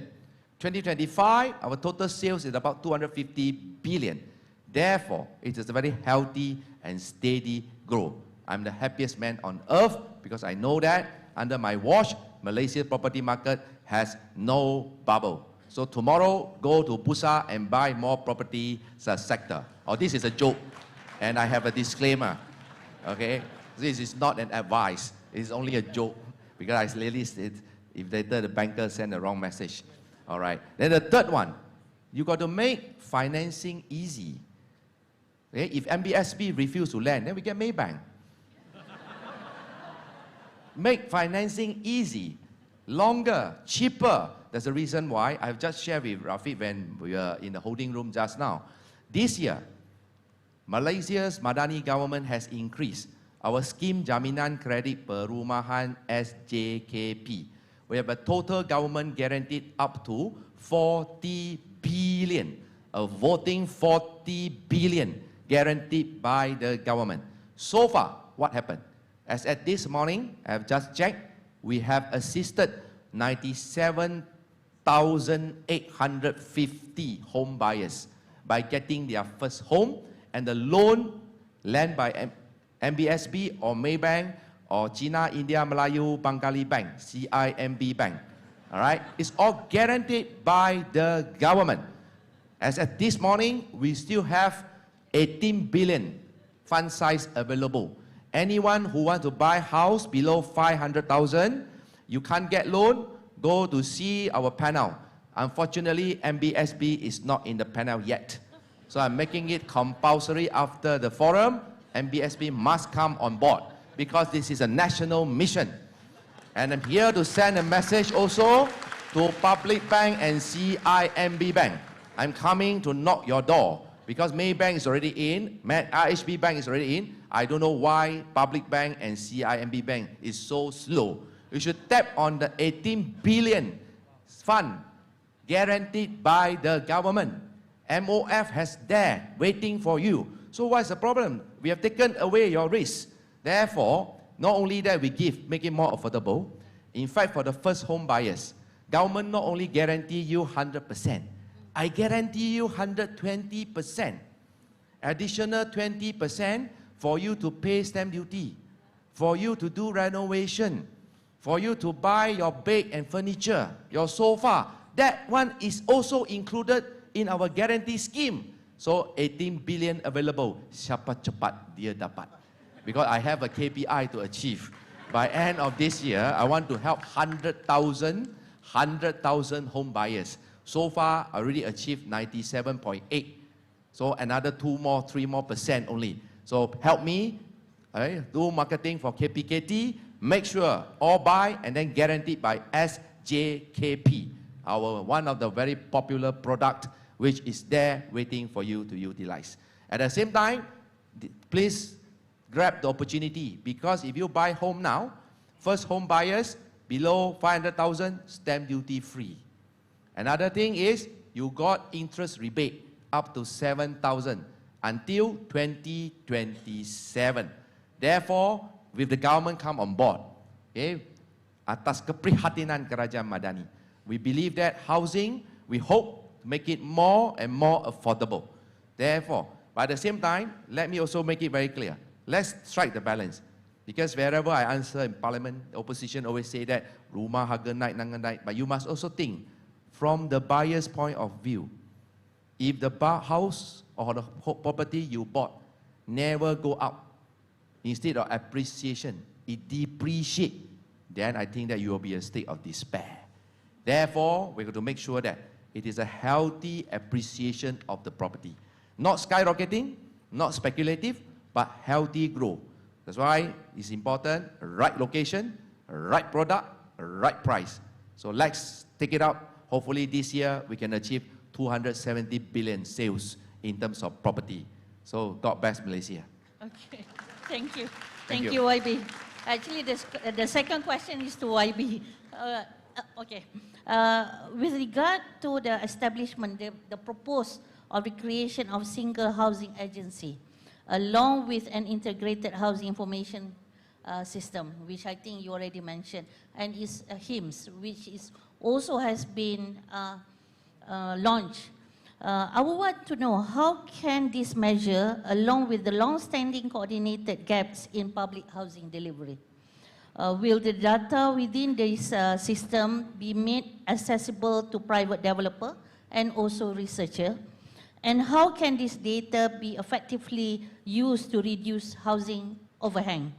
2025, our total sales is about 250 billion. Therefore, it is a very healthy and steady growth. I'm the happiest man on earth because I know that under my watch, Malaysia's property market has no bubble. So tomorrow, go to Bursa and buy more property sector. Oh, this is a joke. And I have a disclaimer, okay? This is not an advice. It's only a joke because I clearly said if later the banker send the wrong message. All right. Then the third one, you got to make financing easy. Okay? If MBSB refuse to lend, then we get Maybank. Make financing easy, longer, cheaper. That's the reason why I've just shared with Rafiq when we were in the holding room just now. This year, Malaysia's Madani government has increased our scheme Jaminan Kredit Perumahan SJKP. We have a total government guaranteed up to 40 billion, a voting 40 billion guaranteed by the government. So far, what happened? As at this morning, I have just checked, we have assisted 97,850 home buyers by getting their first home, and the loan lent by MBSB or Maybank or China, India, Melayu, Bengali Bank, CIMB Bank. All right? It's all guaranteed by the government. As at this morning, we still have 18 billion fund size available. Anyone who wants to buy house below 500,000, you can't get loan, go to see our panel. Unfortunately, MBSB is not in the panel yet. So I'm making it compulsory after the forum. MBSB must come on board because this is a national mission. And I'm here to send a message also to Public Bank and CIMB Bank. I'm coming to knock your door because Maybank is already in, RHB Bank is already in. I don't know why Public Bank and CIMB Bank is so slow. You should tap on the 18 billion fund guaranteed by the government. MOF has there waiting for you. So what's the problem? We have taken away your risk. Therefore, not only that we give, make it more affordable. In fact, for the first home buyers, government not only guarantee you 100%, I guarantee you 120%. Additional 20% for you to pay stamp duty, for you to do renovation, for you to buy your bed and furniture, your sofa. That one is also included in our guarantee scheme. So 18 billion available. Siapa cepat dia dapat. Because I have a KPI to achieve. By end of this year, I want to help 100,000 home buyers. So far, I already achieved 97.8. So another 3 more % only. So help me do marketing for KPKT. Make sure all buy and then guaranteed by SJKP. One of the very popular product which is there waiting for you to utilize. At the same time, please grab the opportunity because if you buy home now, first home buyers below 500,000 stamp duty free. Another thing is you got interest rebate up to 7,000 until 2027. Therefore, with the government come on board, okay, atas keprihatinan Kerajaan Madani, we believe that housing, we hope to make it more and more affordable. Therefore, but at the same time, let me also make it very clear. Let's strike the balance. Because wherever I answer in Parliament, the opposition always say that rumah harga naik, naik. But you must also think from the buyer's point of view. If the house or the property you bought never go up, instead of appreciation, it depreciates, then I think that you will be in a state of despair. Therefore, we're going to make sure that it is a healthy appreciation of the property. Not skyrocketing, not speculative, but healthy growth. That's why it's important, right location, right product, right price. So let's take it up. Hopefully this year we can achieve 270 billion sales in terms of property. So God bless Malaysia. Okay. Thank you. Thank Thank you. you, YB. Actually, the second question is to YB. Okay. With regard to the establishment, the proposed of the creation of single housing agency, along with an integrated housing information system, which I think you already mentioned, and is HIMS, which is also has been launched. I would want to know how can this measure, along with the long-standing coordinated gaps in public housing delivery, will the data within this system be made accessible to private developer and also researcher? And how can this data be effectively used to reduce housing overhang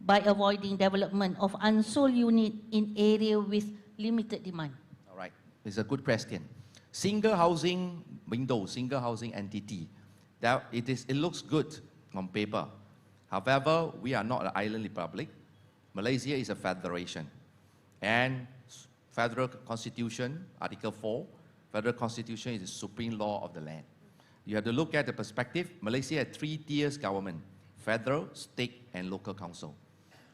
by avoiding development of unsold unit in area with limited demand? All right, it's a good question. Single housing window, single housing entity, that it looks good on paper. However, we are not an island republic. Malaysia is a federation. And Federal Constitution, Article 4, Federal Constitution is the supreme law of the land. You have to look at the perspective. Malaysia has 3 tiers government: federal, state, and local council.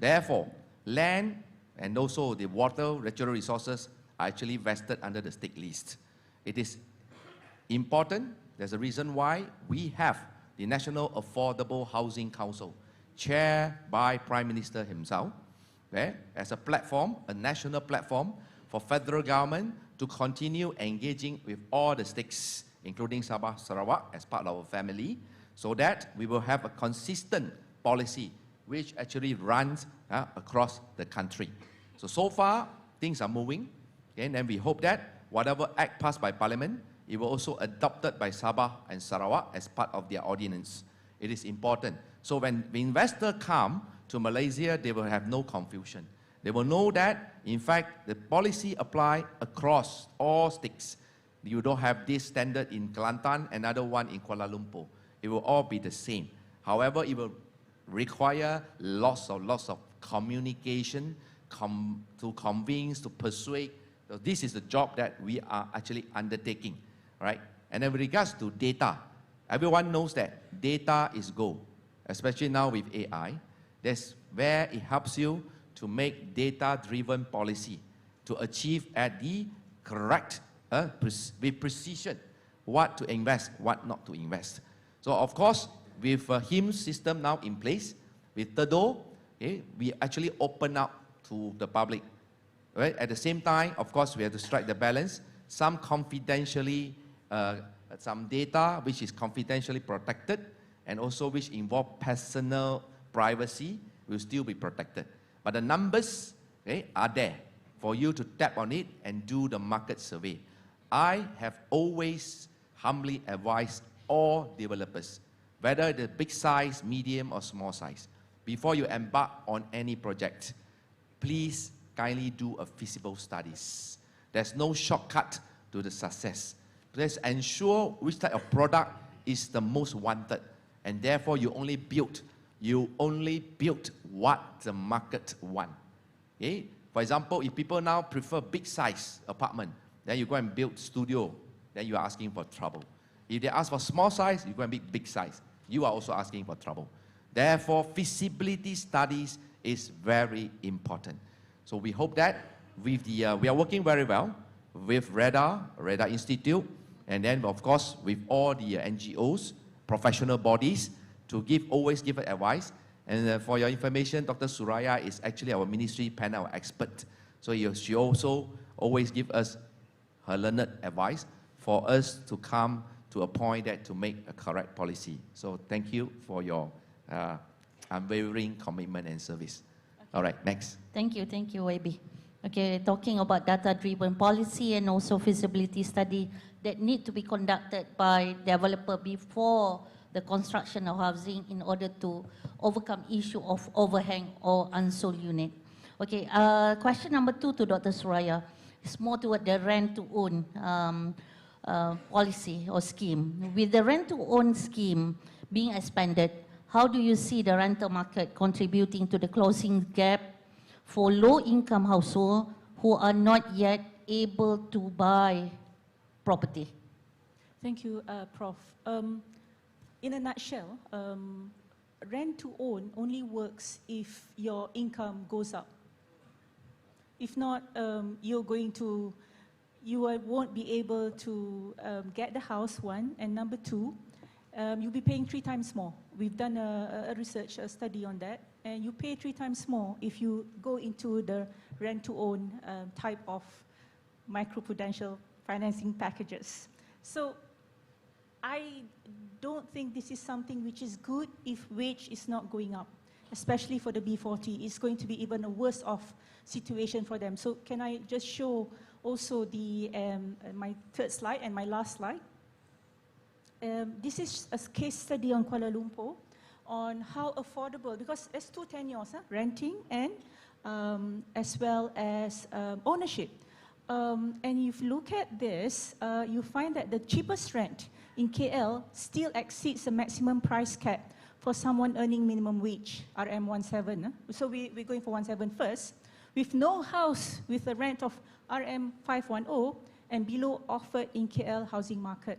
Therefore, land and also the water, natural resources are actually vested under the state list. It is important. There's a reason why we have the National Affordable Housing Council, chaired by Prime Minister himself, as a platform, a national platform for federal government to continue engaging with all the stakes, including Sabah, Sarawak, as part of our family, so that we will have a consistent policy which actually runs across the country. So far, things are moving, and then we hope that whatever act passed by Parliament, it will also adopted by Sabah and Sarawak as part of their ordinance. It is important. So when the investor come to Malaysia, they will have no confusion. They will know that, in fact, the policy apply across all stakes. You don't have this standard in Kelantan, another one in Kuala Lumpur. It will all be the same. However, it will require lots of communication to convince, to persuade. So this is the job that we are actually undertaking, right? And then with regards to data, everyone knows that data is gold, especially now with AI. That's where it helps you to make data-driven policy, to achieve at the correct, with precision, what to invest, what not to invest. So of course, with a HIMS system now in place, with Tedo, we actually open up to the public. Right? At the same time, of course, we have to strike the balance. Some confidentially, some data which is confidentially protected, and also which involve personal privacy will still be protected. But the numbers are there for you to tap on it and do the market survey. I have always humbly advised all developers, whether the big size, medium, or small size, before you embark on any project, please kindly do a feasible studies. There's no shortcut to the success. Please ensure which type of product is the most wanted, and therefore you only build what the market want. Okay? For example, if people now prefer big size apartment, then you go and build studio, then you are asking for trouble. If they ask for small size, you go and build big size. You are also asking for trouble. Therefore, feasibility studies is very important. So we hope that with the, we are working very well with Radar Institute, and then of course with all the NGOs, professional bodies, to always give advice. And for your information, Dr. Suraya is actually our ministry panel expert. So she also always give us her learned advice for us to come to a point that to make a correct policy. So thank you for your unwavering commitment and service. Okay. All right, next. Thank you, YB. Okay, talking about data-driven policy and also feasibility study that need to be conducted by developer before the construction of housing in order to overcome issue of overhang or unsold unit. Okay, question number 2 to Dr. Suraya is more toward the rent-to-own policy or scheme. With the rent-to-own scheme being expanded, how do you see the rental market contributing to the closing gap for low-income households who are not yet able to buy property? Thank you, Prof. In a nutshell, rent to own only works if your income goes up. If not, you won't be able to get the house, one, and number two, you'll be paying 3 times more. We've done a research study on that, and you pay 3 times more if you go into the rent-to-own type of microprudential financing packages. So I don't think this is something which is good if wage is not going up, especially for the B40. It's going to be even a worse off situation for them. So can I just show also the my third slide and my last slide? This is a case study on Kuala Lumpur on how affordable, because there's 2 tenures, renting and as well as ownership. And if you look at this, you find that the cheapest rent in KL still exceeds the maximum price cap for someone earning minimum wage, RM17. So we're going for 17 first, with no house with a rent of RM510 and below offered in KL housing market.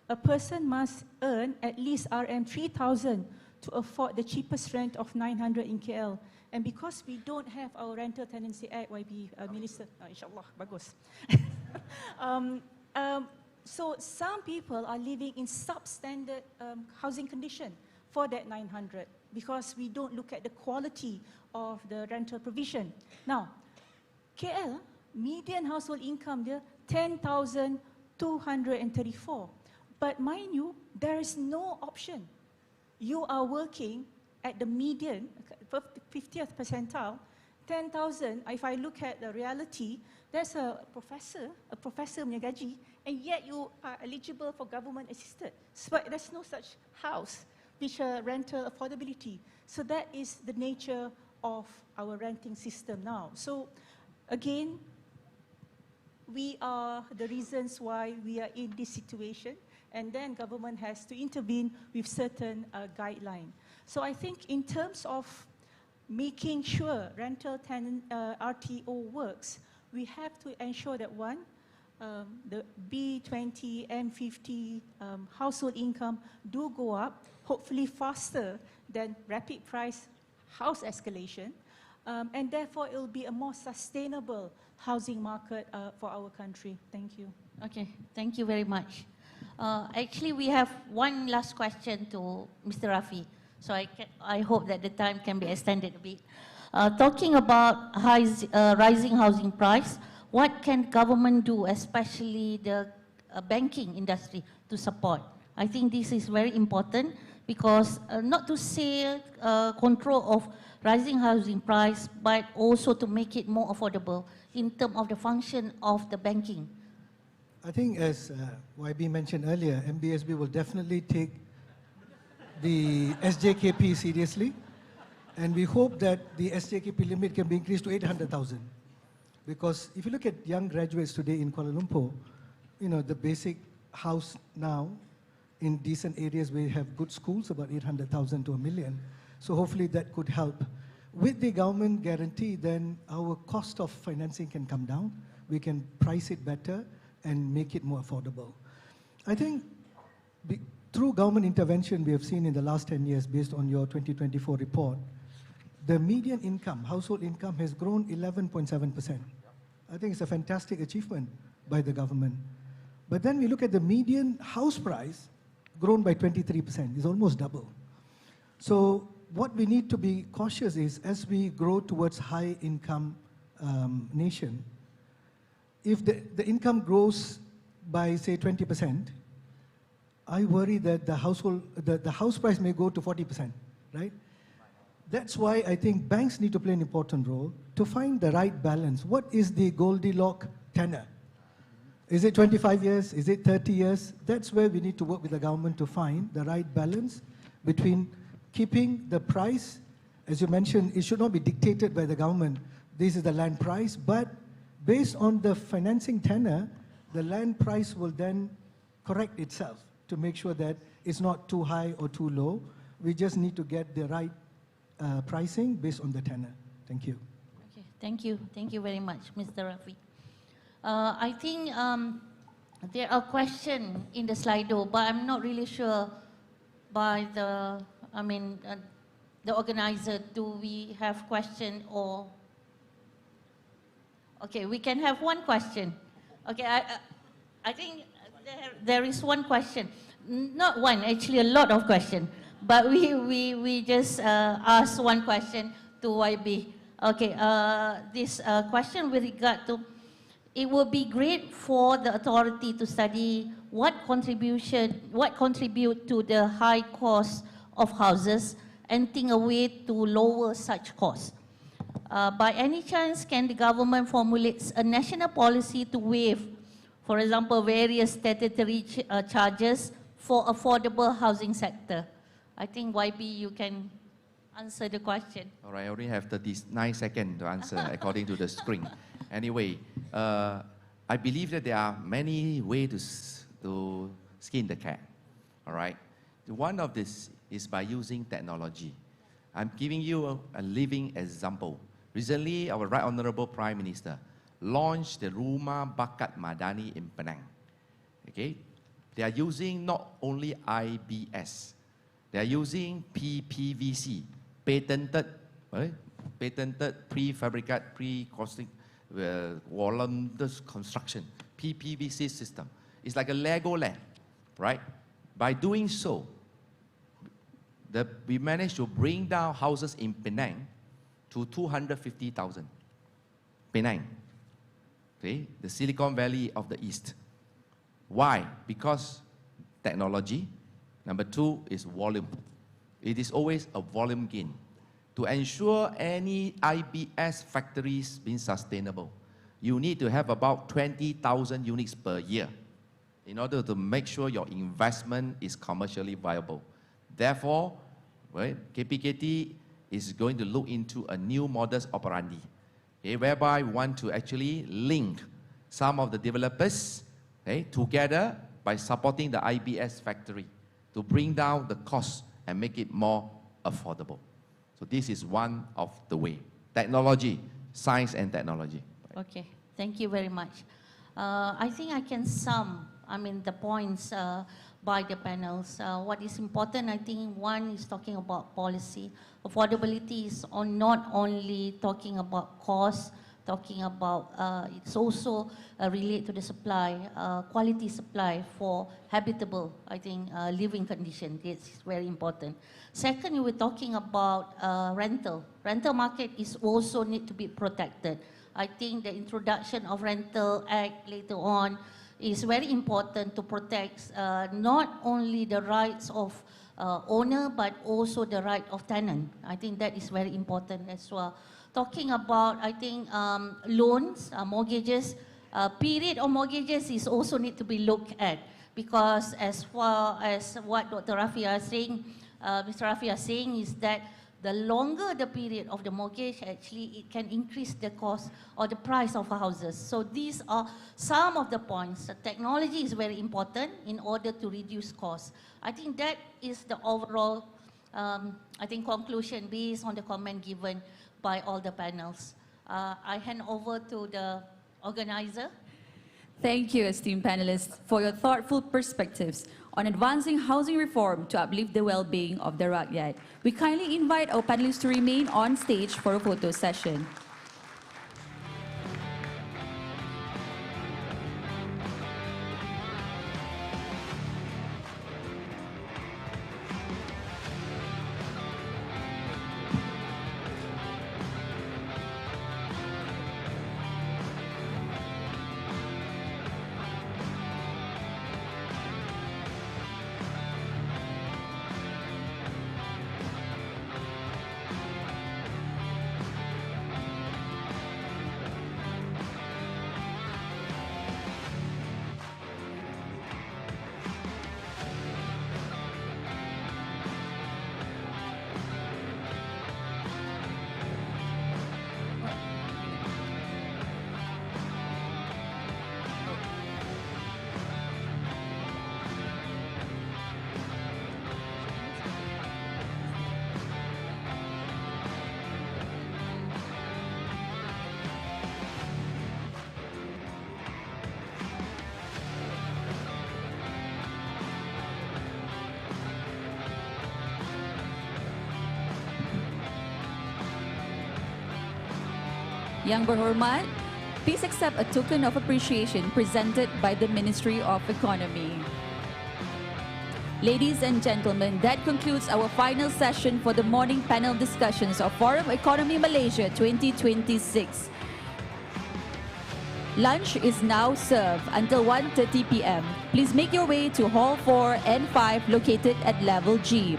A person must earn at least RM3,000 to afford the cheapest rent of 900 in KL. And because we don't have our Rental Tenancy Act, YB Minister, inshallah, bagus. So some people are living in substandard housing condition for that 900 because we don't look at the quality of the rental provision. Now, KL, median household income there, 10,234. But mind you, there is no option. You are working at the median, 50th percentile, 10,000. If I look at the reality, there's a professor punya gaji, and yet you are eligible for government assisted. So there's no such house which rental affordability. So that is the nature of our renting system now. So again, we are the reasons why we are in this situation, and then government has to intervene with certain guideline. So I think in terms of making sure rental tenant RTO works, we have to ensure that one, the B20, M50 household income do go up, hopefully faster than rapid price house escalation, and therefore it will be a more sustainable housing market for our country. Thank you. Okay, thank you very much. Actually, we have one last question to Mr. Rafi. So I hope that the time can be extended a bit. Talking about rising housing price, what can government do, especially the banking industry, to support? I think this is very important because not to say control of rising housing price, but also to make it more affordable in terms of the function of the banking. I think as YB mentioned earlier, MBSB will definitely take the SJKP seriously, and we hope that the SJKP limit can be increased to 800,000. Because if you look at young graduates today in Kuala Lumpur, you know, the basic house now in decent areas where you have good schools, about 800,000 to 1 million. So hopefully that could help. With the government guarantee, then our cost of financing can come down. We can price it better and make it more affordable. I think through government intervention we have seen in the last 10 years, based on your 2024 report, the median income, household income, has grown 11.7%. I think it's a fantastic achievement by the government. But then we look at the median house price, grown by 23%, it's almost double. So what we need to be cautious is, as we grow towards high income nation, if the income grows by say 20%, I worry that the house price may go to 40%, right? That's why I think banks need to play an important role to find the right balance. What is the Goldilocks tenor? Is it 25 years? Is it 30 years? That's where we need to work with the government to find the right balance between keeping the price. As you mentioned, it should not be dictated by the government. This is the land price, but based on the financing tenor, the land price will then correct itself to make sure that it's not too high or too low. We just need to get the right pricing based on the tenor. Thank you. Okay, thank you. Thank you very much, Mr. Rafi. I think there are questions in the Slido, but I'm not really sure by the I mean, the organizer, do we have question or? Okay, we can have one question. Okay, I think there is one question. Not one, actually a lot of questions. But we just ask one question to YB. Okay, this question with regard to, it would be great for the authority to study what contribute to the high cost of houses and think a way to lower such costs. By any chance, can the government formulate a national policy to waive, for example, various statutory charges for affordable housing sector? I think YB, you can answer the question. All right, I only have 39 seconds to answer according to the screen. Anyway, I believe that there are many ways to skin the cat. All right, one of this is by using technology. I'm giving you a living example. Recently, our Right Honorable Prime Minister launched the Rumah Bakat Madani in Penang. Okay, they are using not only IBS, they are using PPVC, patented prefabricated, pre-costing construction, PPVC system. It's like a Lego land, right? By doing so, we managed to bring down houses in Penang to 250,000. Penang, okay, the Silicon Valley of the East. Why? Because technology. Number two is volume. It is always a volume gain. To ensure any IBS factories being sustainable, you need to have about 20,000 units per year in order to make sure your investment is commercially viable. Therefore, right, KPKT is going to look into a new modus operandi, okay, whereby we want to actually link some of the developers, okay, together by supporting the IBS factory to bring down the cost and make it more affordable. So this is one of the way. Technology, science and technology. Okay, thank you very much. I think I can sum, the points by the panels. What is important, I think one is talking about policy. Affordability is not only talking about cost, talking about, it's also relate to the supply, quality supply for habitable, I think, living condition. It's very important. Second, we're talking about rental. Rental market is also need to be protected. I think the introduction of Rental Act later on is very important to protect not only the rights of owner, but also the right of tenant. I think that is very important as well. Talking about, I think, loans, mortgages, period of mortgages is also need to be looked at, because as far as what Dr. Rafi is saying, Mr. Rafi is saying is that the longer the period of the mortgage, actually it can increase the cost or the price of houses. So these are some of the points. The technology is very important in order to reduce costs. I think that is the overall, I think, conclusion based on the comment given by all the panels. I hand over to the organizer. Thank you, esteemed panelists, for your thoughtful perspectives on advancing housing reform to uplift the well-being of the rakyat. We kindly invite our panelists to remain on stage for a photo session. Yang berhormat, please accept a token of appreciation presented by the Ministry of Economy. Ladies and gentlemen, that concludes our final session for the morning panel discussions of Forum Ekonomi Malaysia 2026. Lunch is now served until 1:30 p.m. Please make your way to Hall 4 and 5 located at Level G.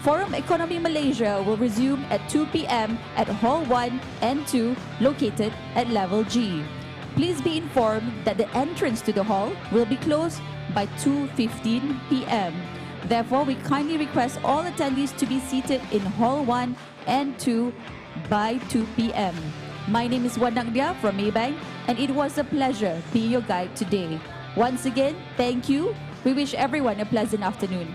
Forum Ekonomi Malaysia will resume at 2 p.m. at Hall 1 and 2 located at Level G. Please be informed that the entrance to the hall will be closed by 2:15 p.m. Therefore, we kindly request all attendees to be seated in Hall 1 and 2 by 2 p.m. My name is Wan Nagdia from Maybank, and it was a pleasure being your guide today. Once again, thank you. We wish everyone a pleasant afternoon.